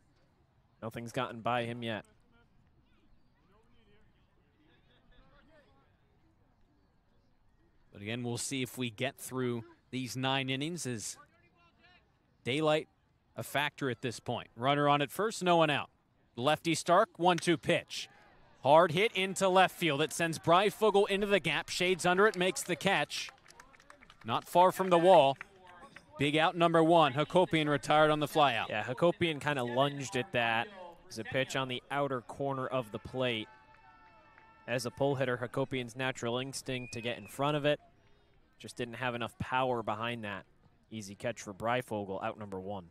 Nothing's gotten by him yet.
But again, we'll see if we get through these 9 innings. Is daylight a factor at this point? Runner on at first, no one out. Lefty Stark, 1-2 pitch. Hard hit into left field. It sends Breifogel into the gap. Shades under it, makes the catch. Not far from the wall. Big out number 1. Hakopian retired on the flyout.
Yeah, Hakopian kind of lunged at that. It's a pitch on the outer corner of the plate. As a pull hitter, Hakopian's natural instinct to get in front of it. Just didn't have enough power behind that. Easy catch for Breifogel, out number 1.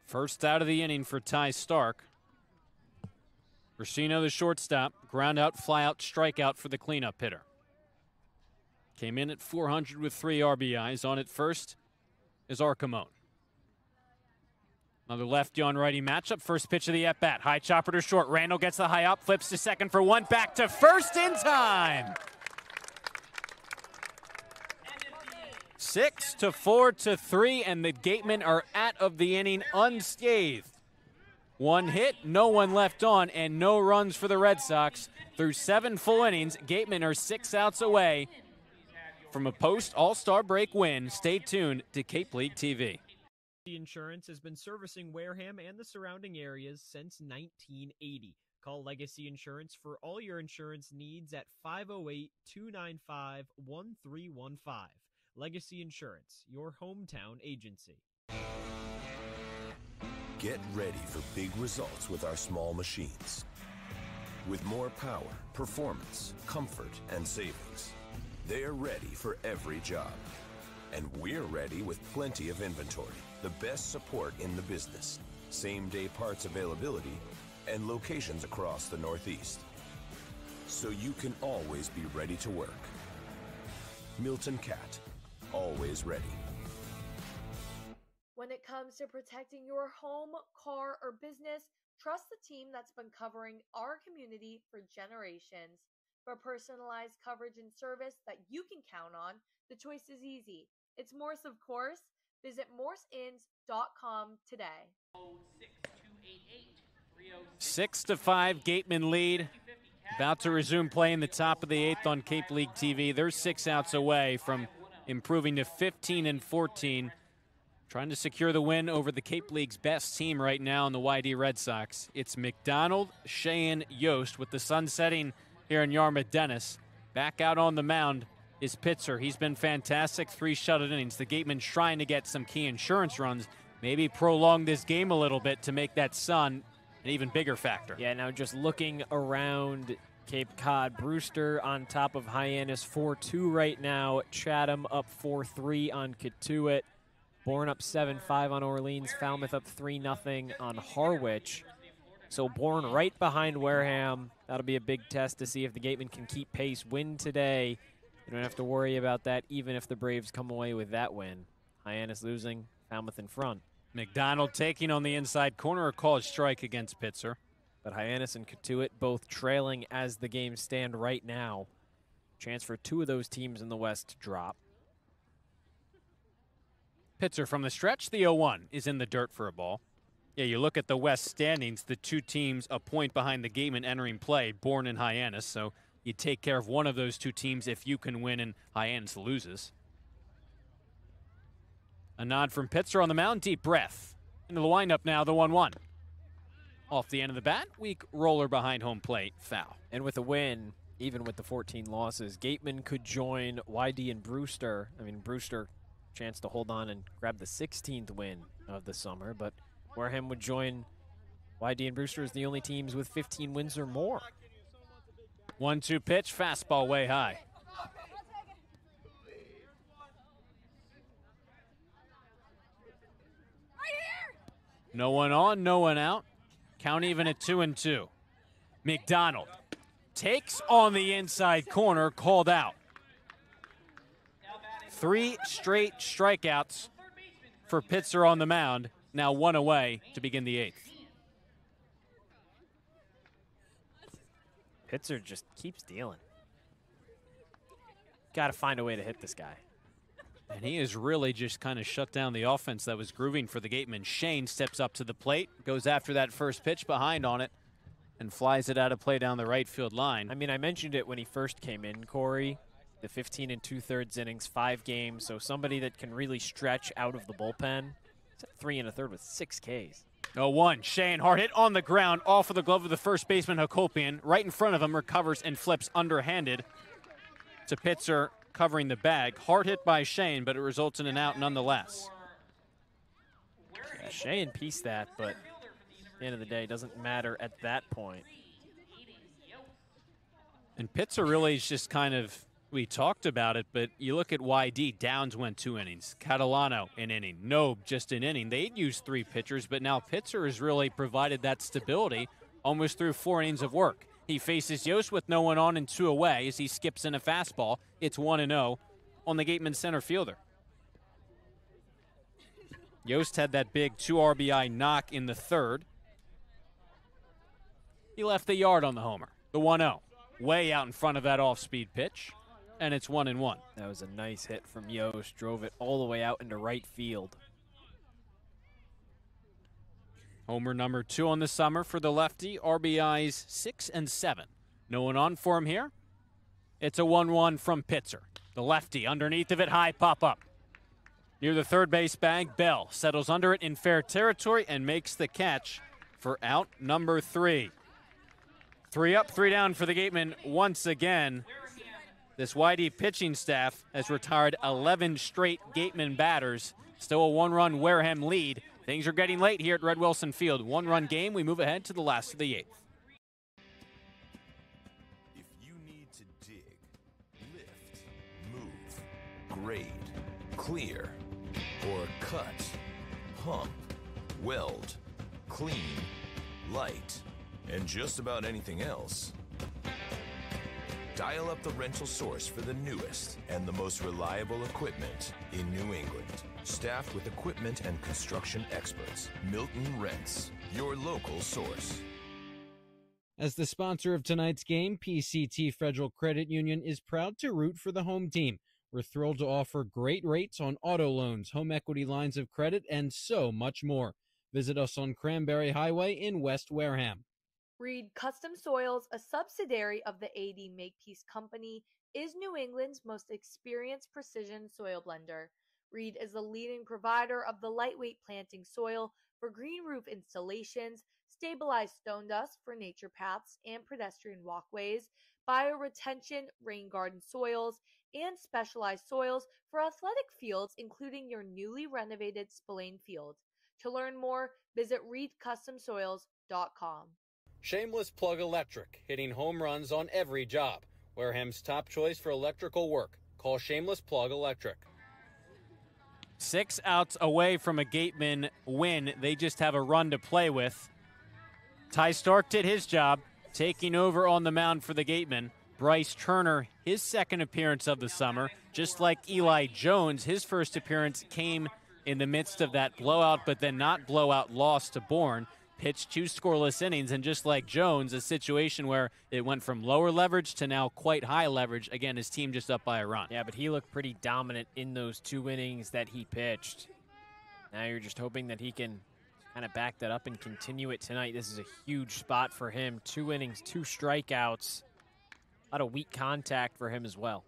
First out of the inning for Ty Stark. Racino, the shortstop, ground out, fly out, strikeout for the cleanup hitter. Came in at 400 with 3 RBIs. On at first is Arcamone. Another lefty on righty matchup. First pitch of the at-bat. High chopper to short. Randall gets the high up, flips to second for 1. Back to first in time. 6-4-3, and the Gatemen are out of the inning unscathed. 1 hit, no one left on, and no runs for the Red Sox. Through 7 full innings, Gatemen are 6 outs away from a post-All-Star break win. Stay tuned to Cape League TV.
Insurance has been servicing Wareham and the surrounding areas since 1980. Call Legacy Insurance for all your insurance needs at 508-295-1315. Legacy Insurance, your hometown agency.
Get ready for big results with our small machines. With more power, performance, comfort, and savings. They're ready for every job. And we're ready with plenty of inventory. The best support in the business, same-day parts availability, and locations across the Northeast. So you can always be ready to work. Milton Cat, always ready.
When it comes to protecting your home, car, or business, trust the team that's been covering our community for generations. For personalized coverage and service that you can count on, the choice is easy. It's Morse, of course. Visit morseins.com today.
6-5 Gatemen lead. About to resume play in the top of the 8th on Cape League TV. They're 6 outs away from improving to 15-14. Trying to secure the win over the Cape League's best team right now in the YD Red Sox. It's McDonald, Sheehan, Yost with the sun setting here in Yarmouth Dennis. Back out on the mound is Pitzer. He's been fantastic, 3 shutout innings. The Gatemen trying to get some key insurance runs, maybe prolong this game a little bit to make that sun an even bigger factor.
Yeah, now just looking around Cape Cod, Brewster on top of Hyannis 4-2 right now. Chatham up 4-3 on Katuitt. Bourne up 7-5 on Orleans. Falmouth up 3-0 on Harwich. So Bourne right behind Wareham. That'll be a big test to see if the Gatemen can keep pace. Win today. You don't have to worry about that even if the Braves come away with that win. Hyannis losing, Falmouth in front.
McDonald taking on the inside corner, a called strike against Pitzer.
But Hyannis and Katuitt both trailing as the games stand right now. Chance for 2 of those teams in the West to drop.
Pitzer from the stretch, the 0-1 is in the dirt for a ball. Yeah, you look at the West standings, the 2 teams a point behind the Gatemen entering play, Bourne and Hyannis. So you take care of one of those 2 teams if you can win and Hyannis loses. A nod from Pitzer on the mound, deep breath. Into the windup now, the 1-1. Off the end of the bat, weak roller behind home plate, foul.
And with a win, even with the 14 losses, Gatemen could join YD and Brewster. I mean, Brewster, chance to hold on and grab the 16th win of the summer, but Wareham would join YD and Brewster as the only teams with 15 wins or more.
1-2 pitch, fastball way high.
No one on, no one out. Count even at 2-2. McDonald takes on the inside corner, called out. 3 straight strikeouts for Pitzer on the mound. Now 1 away to begin the 8th.
Pitzer just keeps dealing. Got to find a way to hit this guy.
And he has really just kind of shut down the offense that was grooving for the Gatemen. Shane steps up to the plate, goes after that first pitch behind on it, and flies it out of play down the right field line.
I mean, I mentioned it when he first came in, Corey. The 15 2/3 innings, 5 games. So somebody that can really stretch out of the bullpen. It's at 3 1/3 with 6 Ks.
0-1. Shane, hard hit on the ground, off of the glove of the first baseman, Hakopian. Right in front of him, recovers and flips underhanded to Pitzer, covering the bag. Hard hit by Shane, but it results in an out nonetheless.
Yeah, Shane pieced that, but at the end of the day, it doesn't matter at that point.
And Pitzer really is just kind of, we talked about it, but you look at YD, Downs went 2 innings. Catalano, an inning. Nobe, just an inning. They'd used 3 pitchers, but now Pitzer has really provided that stability almost through 4 innings of work. He faces Yost with no one on and 2 away as he skips in a fastball. It's 1-0 on the Gateman center fielder. Yost had that big 2 RBI knock in the 3rd. He left the yard on the homer. The 1-0. Way out in front of that off-speed pitch. And it's 1-1.
That was a nice hit from Yost. Drove it all the way out into right field.
Homer number 2 on the summer for the lefty. RBIs 6 and 7. No one on for him here. It's a 1-1 from Pitzer. The lefty underneath of it, high pop-up. Near the third base bag, Bell settles under it in fair territory and makes the catch for out number 3. 3 up, 3 down for the Gatemen once again. This YD pitching staff has retired 11 straight Gatemen batters. Still a 1-run Wareham lead. Things are getting late here at Red Wilson Field. 1-run game. We move ahead to the last of the 8th.
If you need to dig, lift, move, grade, clear, or cut, pump, weld, clean, light, and just about anything else, dial up the rental source for the newest and the most reliable equipment in New England. Staffed with equipment and construction experts. Milton Rents, your local source.
As the sponsor of tonight's game, PCT Federal Credit Union is proud to root for the home team. We're thrilled to offer great rates on auto loans, home equity lines of credit, and so much more. Visit us on Cranberry Highway in West Wareham.
Reed Custom Soils, a subsidiary of the AD Makepeace Company, is New England's most experienced precision soil blender. Reed is the leading provider of the lightweight planting soil for green roof installations, stabilized stone dust for nature paths and pedestrian walkways, bioretention rain garden soils, and specialized soils for athletic fields, including your newly renovated Spillane Field. To learn more, visit reedcustomsoils.com.
Shameless Plug Electric, hitting home runs on every job. Wareham's top choice for electrical work. Call Shameless Plug Electric. 6 outs away from a Gateman win. They just have a run to play with. Ty Stark did his job, taking over on the mound for the Gatemen. Bryce Turner, his second appearance of the summer. Just like Eli Jones, his first appearance came in the midst of that blowout, but then not blowout loss to Bourne. Pitched 2 scoreless innings, and just like Jones, a situation where it went from lower leverage to now quite high leverage. Again, his team just up by a run.
Yeah, but he looked pretty dominant in those 2 innings that he pitched. Now you're just hoping that he can kind of back that up and continue it tonight. This is a huge spot for him. 2 innings, 2 strikeouts. A lot of weak contact for him as well.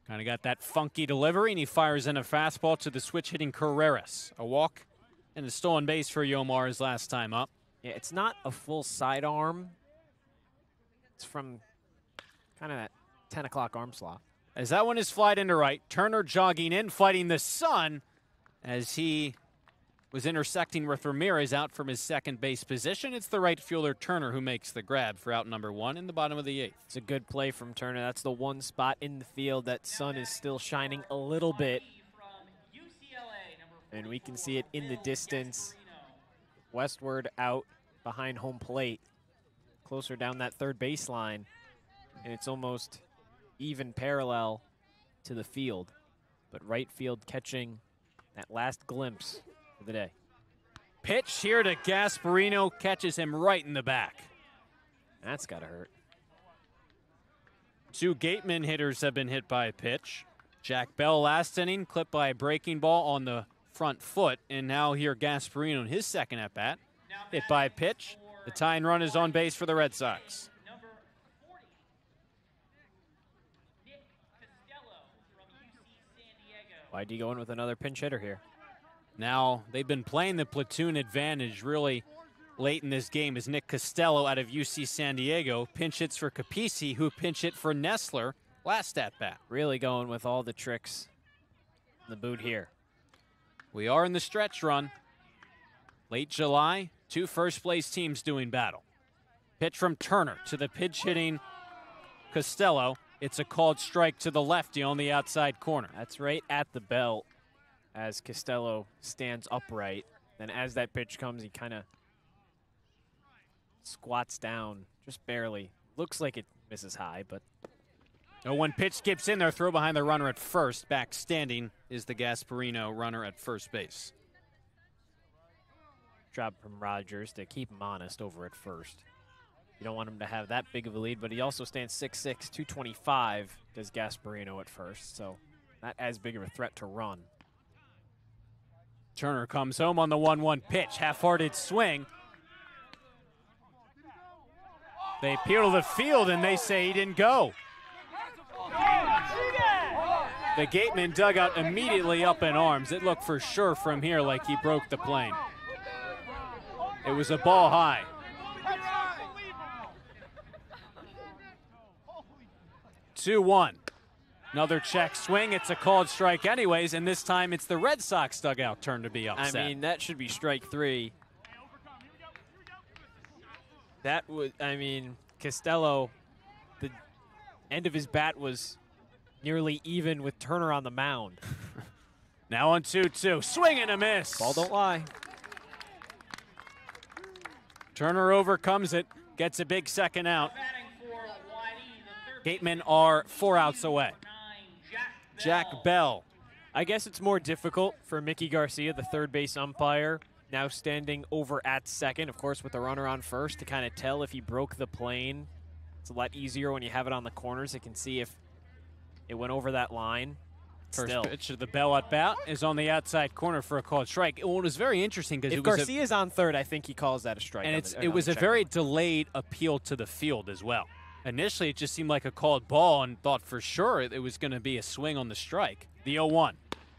Kind of got that funky delivery, and he fires in a fastball to the switch-hitting Carreras. A walk and a stolen base for Yomar his last time up.
Yeah, it's not a full sidearm. It's from kind of that 10 o'clock arm slot.
As that one is flied into right, Turner jogging in, fighting the sun as he was intersecting with Ramirez out from his second base position. It's the right fielder Turner who makes the grab for out number 1 in the bottom of the 8th.
It's a good play from Turner. That's the one spot in the field that sun is still shining a little bit. And we can see it in the distance. westward out behind home plate, closer down that third baseline, and it's almost even parallel to the field. But right field catching that last glimpse of the day.
Pitch here to Gasparino, catches him right in the back.
That's gotta hurt.
2 Gatemen hitters have been hit by a pitch. Jack Bell last inning, clipped by a breaking ball on the front foot, and now here Gasparino in his second at bat, hit by a pitch. The tying run is on base for the Red Sox.
YD going with another pinch hitter here.
Now, they've been playing the platoon advantage really late in this game as Nick Costello out of UC San Diego pinch hits for Capisi, who pinch hit for Nestler last at bat.
Really going with all the tricks in the boot here.
We are in the stretch run. Late July, 2 first-place teams doing battle. Pitch from Turner to the pitch-hitting Costello. It's a called strike to the lefty on the outside corner.
That's right at the belt as Costello stands upright. Then as that pitch comes, he kind of squats down just barely. Looks like it misses high, but...
Oh, when pitch skips in there, throw behind the runner at first. Back standing is the Gasparino runner at first base.
Job from Rogers to keep him honest over at first. You don't want him to have that big of a lead, but he also stands 6'6", 225, does Gasparino at first, so not as big of a threat to run.
Turner comes home on the 1-1 pitch, half-hearted swing. They appeal to the field, and they say he didn't go. The Gateman dugout immediately up in arms. It looked for sure from here like he broke the plane. It was a ball high. 2-1. Another check swing. It's a called strike anyways, and this time it's the Red Sox dugout turn to be upset.
I mean, that should be strike 3. That was, I mean, Costello, the end of his bat was nearly even with Turner on the mound.
Now on 2-2. Swing and a miss.
Ball don't lie.
Turner overcomes it, gets a big second out. Gatemen are 4 outs away. Jack Bell.
I guess it's more difficult for Mickey Garcia, the third base umpire, now standing over at second, of course, with the runner on first, to kind of tell if he broke the plane. It's a lot easier when you have it on the corners. It can see if it went over that line.
First pitch of the Bell at bat is on the outside corner for a called strike. Well, it was very interesting because
if Garcia's on third, I think he calls that a strike.
And it was a very delayed appeal to the field as well. Initially, it just seemed like a called ball and thought for sure it was going to be a swing on the strike. The 0-1.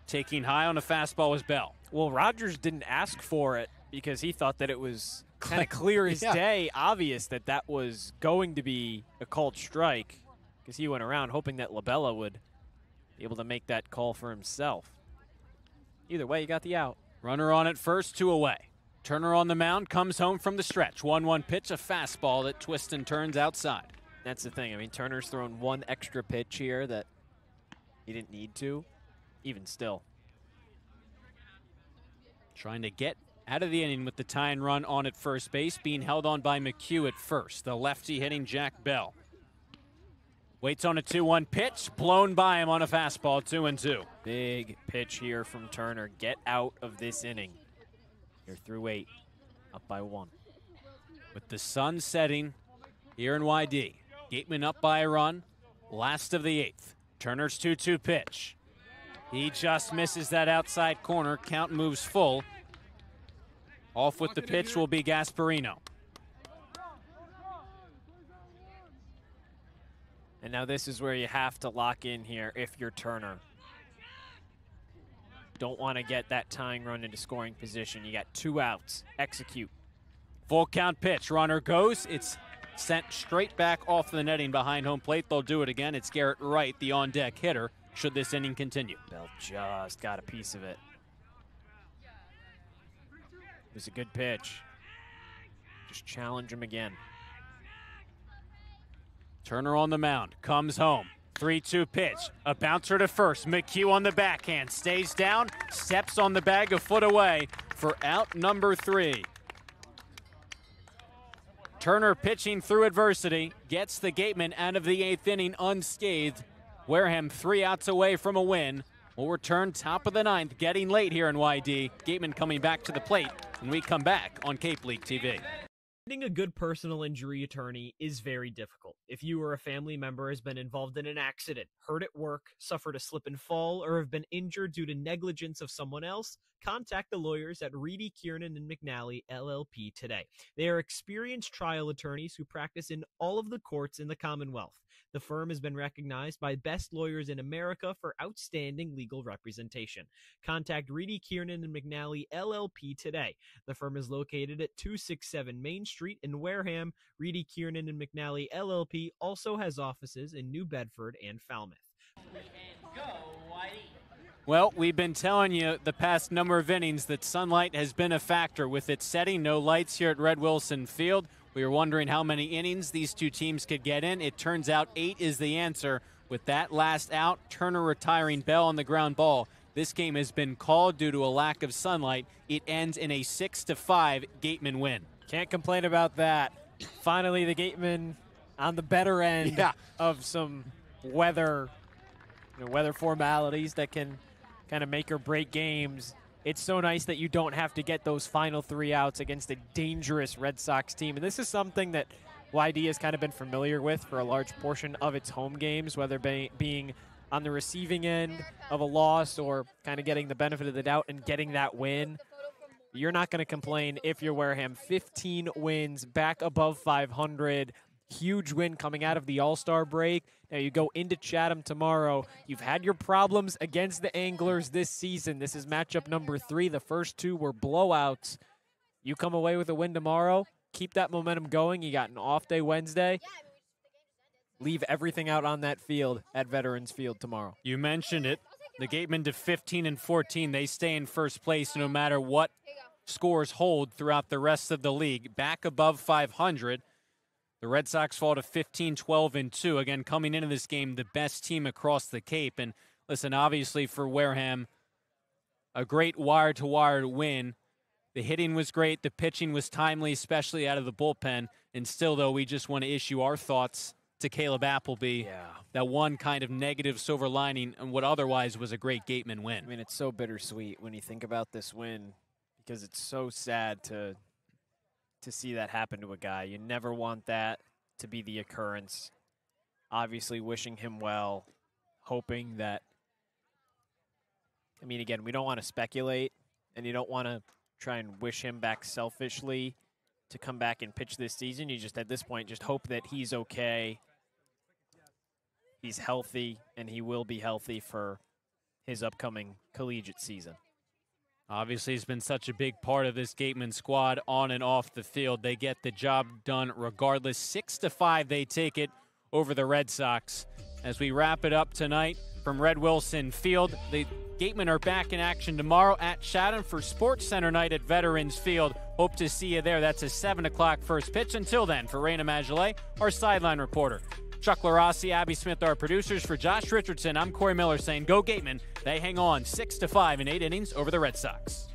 Taking high on a fastball was Bell.
Well, Rogers didn't ask for it because he thought that it was kind of clear as day, obvious that that was going to be a called strike because he went around hoping that LaBella would be able to make that call for himself. Either way, you got the out.
Runner on at first, 2 away. Turner on the mound, comes home from the stretch. 1-1 pitch, a fastball that twists and turns outside.
That's the thing. I mean, Turner's thrown one extra pitch here that he didn't need to, even still.
Trying to get out of the inning with the tying run on at first base, being held on by McHugh at first. The lefty hitting Jack Bell. Waits on a 2-1 pitch, blown by him on a fastball, 2-2.
Big pitch here from Turner. Get out of this inning. You're through 8, up by 1.
With the sun setting here in YD. Gateman up by a run, last of the 8th. Turner's 2-2 pitch. He just misses that outside corner. Count moves full. Off with the pitch will be Gasparino.
And now this is where you have to lock in here if you're Turner. Don't want to get that tying run into scoring position. You got 2 outs. Execute.
Full count pitch. Runner goes. It's sent straight back off the netting behind home plate. They'll do it again. It's Garrett Wright, the on-deck hitter, should this inning continue.
Bell just got a piece of it. It was a good pitch. Just challenge him again.
Turner on the mound, comes home. 3-2 pitch, a bouncer to first. McHugh on the backhand, stays down, steps on the bag a foot away for out number 3. Turner pitching through adversity, gets the Gatemen out of the 8th inning unscathed. Wareham 3 outs away from a win. We'll return top of the 9th, getting late here in YD. Gatemen coming back to the plate when we come back on Cape League TV.
Finding a good personal injury attorney is very difficult. If you or a family member has been involved in an accident, hurt at work, suffered a slip and fall, or have been injured due to negligence of someone else, contact the lawyers at Reedy, Kiernan, and McNally, LLP today. They are experienced trial attorneys who practice in all of the courts in the Commonwealth. The firm has been recognized by best lawyers in America for outstanding legal representation. Contact Reedy, Kiernan, and McNally, LLP today. The firm is located at 267 Main Street in Wareham. Reedy, Kiernan, and McNally, LLP also has offices in New Bedford and Falmouth.
Well, we've been telling you the past number of innings that sunlight has been a factor with its setting. No lights here at Red Wilson Field. We were wondering how many innings these two teams could get in. It turns out 8 is the answer. With that last out, Turner retiring, Bell on the ground ball. This game has been called due to a lack of sunlight. It ends in a 6-5 Gatemen win.
Can't complain about that. Finally, the Gatemen on the better end of some weather formalities that can kind of make or break games. It's so nice that you don't have to get those final 3 outs against a dangerous Red Sox team. And this is something that YD has kind of been familiar with for a large portion of its home games, whether being on the receiving end of a loss or kind of getting the benefit of the doubt and getting that win. You're not going to complain if you're Wareham. 15 wins, back above 500. Huge win coming out of the All-Star break. Now you go into Chatham tomorrow. You've had your problems against the Anglers this season. This is matchup number 3. The first 2 were blowouts. You come away with a win tomorrow. Keep that momentum going. You got an off day Wednesday. Leave everything out on that field at Veterans Field tomorrow.
You mentioned it. The Gatemen to 15-14. They stay in first place no matter what scores hold throughout the rest of the league. Back above 500. The Red Sox fall to 15-12-2. Again, coming into this game, the best team across the Cape. And listen, obviously for Wareham, a great wire-to-wire win. The hitting was great. The pitching was timely, especially out of the bullpen. And still, though, we just want to issue our thoughts to Caleb Appleby.
Yeah.
That one kind of negative silver lining and what otherwise was a great Gateman win.
I mean, it's so bittersweet when you think about this win because it's so sad to see that happen to a guy. You never want that to be the occurrence. Obviously wishing him well, hoping that, I mean, again, we don't want to speculate, and you don't want to try and wish him back selfishly to come back and pitch this season. You just, at this point, just hope that he's okay, he's healthy, and he will be healthy for his upcoming collegiate season.
Obviously, he's been such a big part of this Gateman squad on and off the field. They get the job done regardless. 6-5, they take it over the Red Sox. As we wrap it up tonight from Red Wilson Field, the Gatemen are back in action tomorrow at Chatham for Sports Center night at Veterans Field. Hope to see you there. That's a 7 o'clock first pitch. Until then, for Rayna Maggelet, our sideline reporter, Chuck Luarasi, Abby Smith, our producers. For Josh Richardson, I'm Cory Miller saying go Gatemen. They hang on 6-5 in 8 innings over the Red Sox.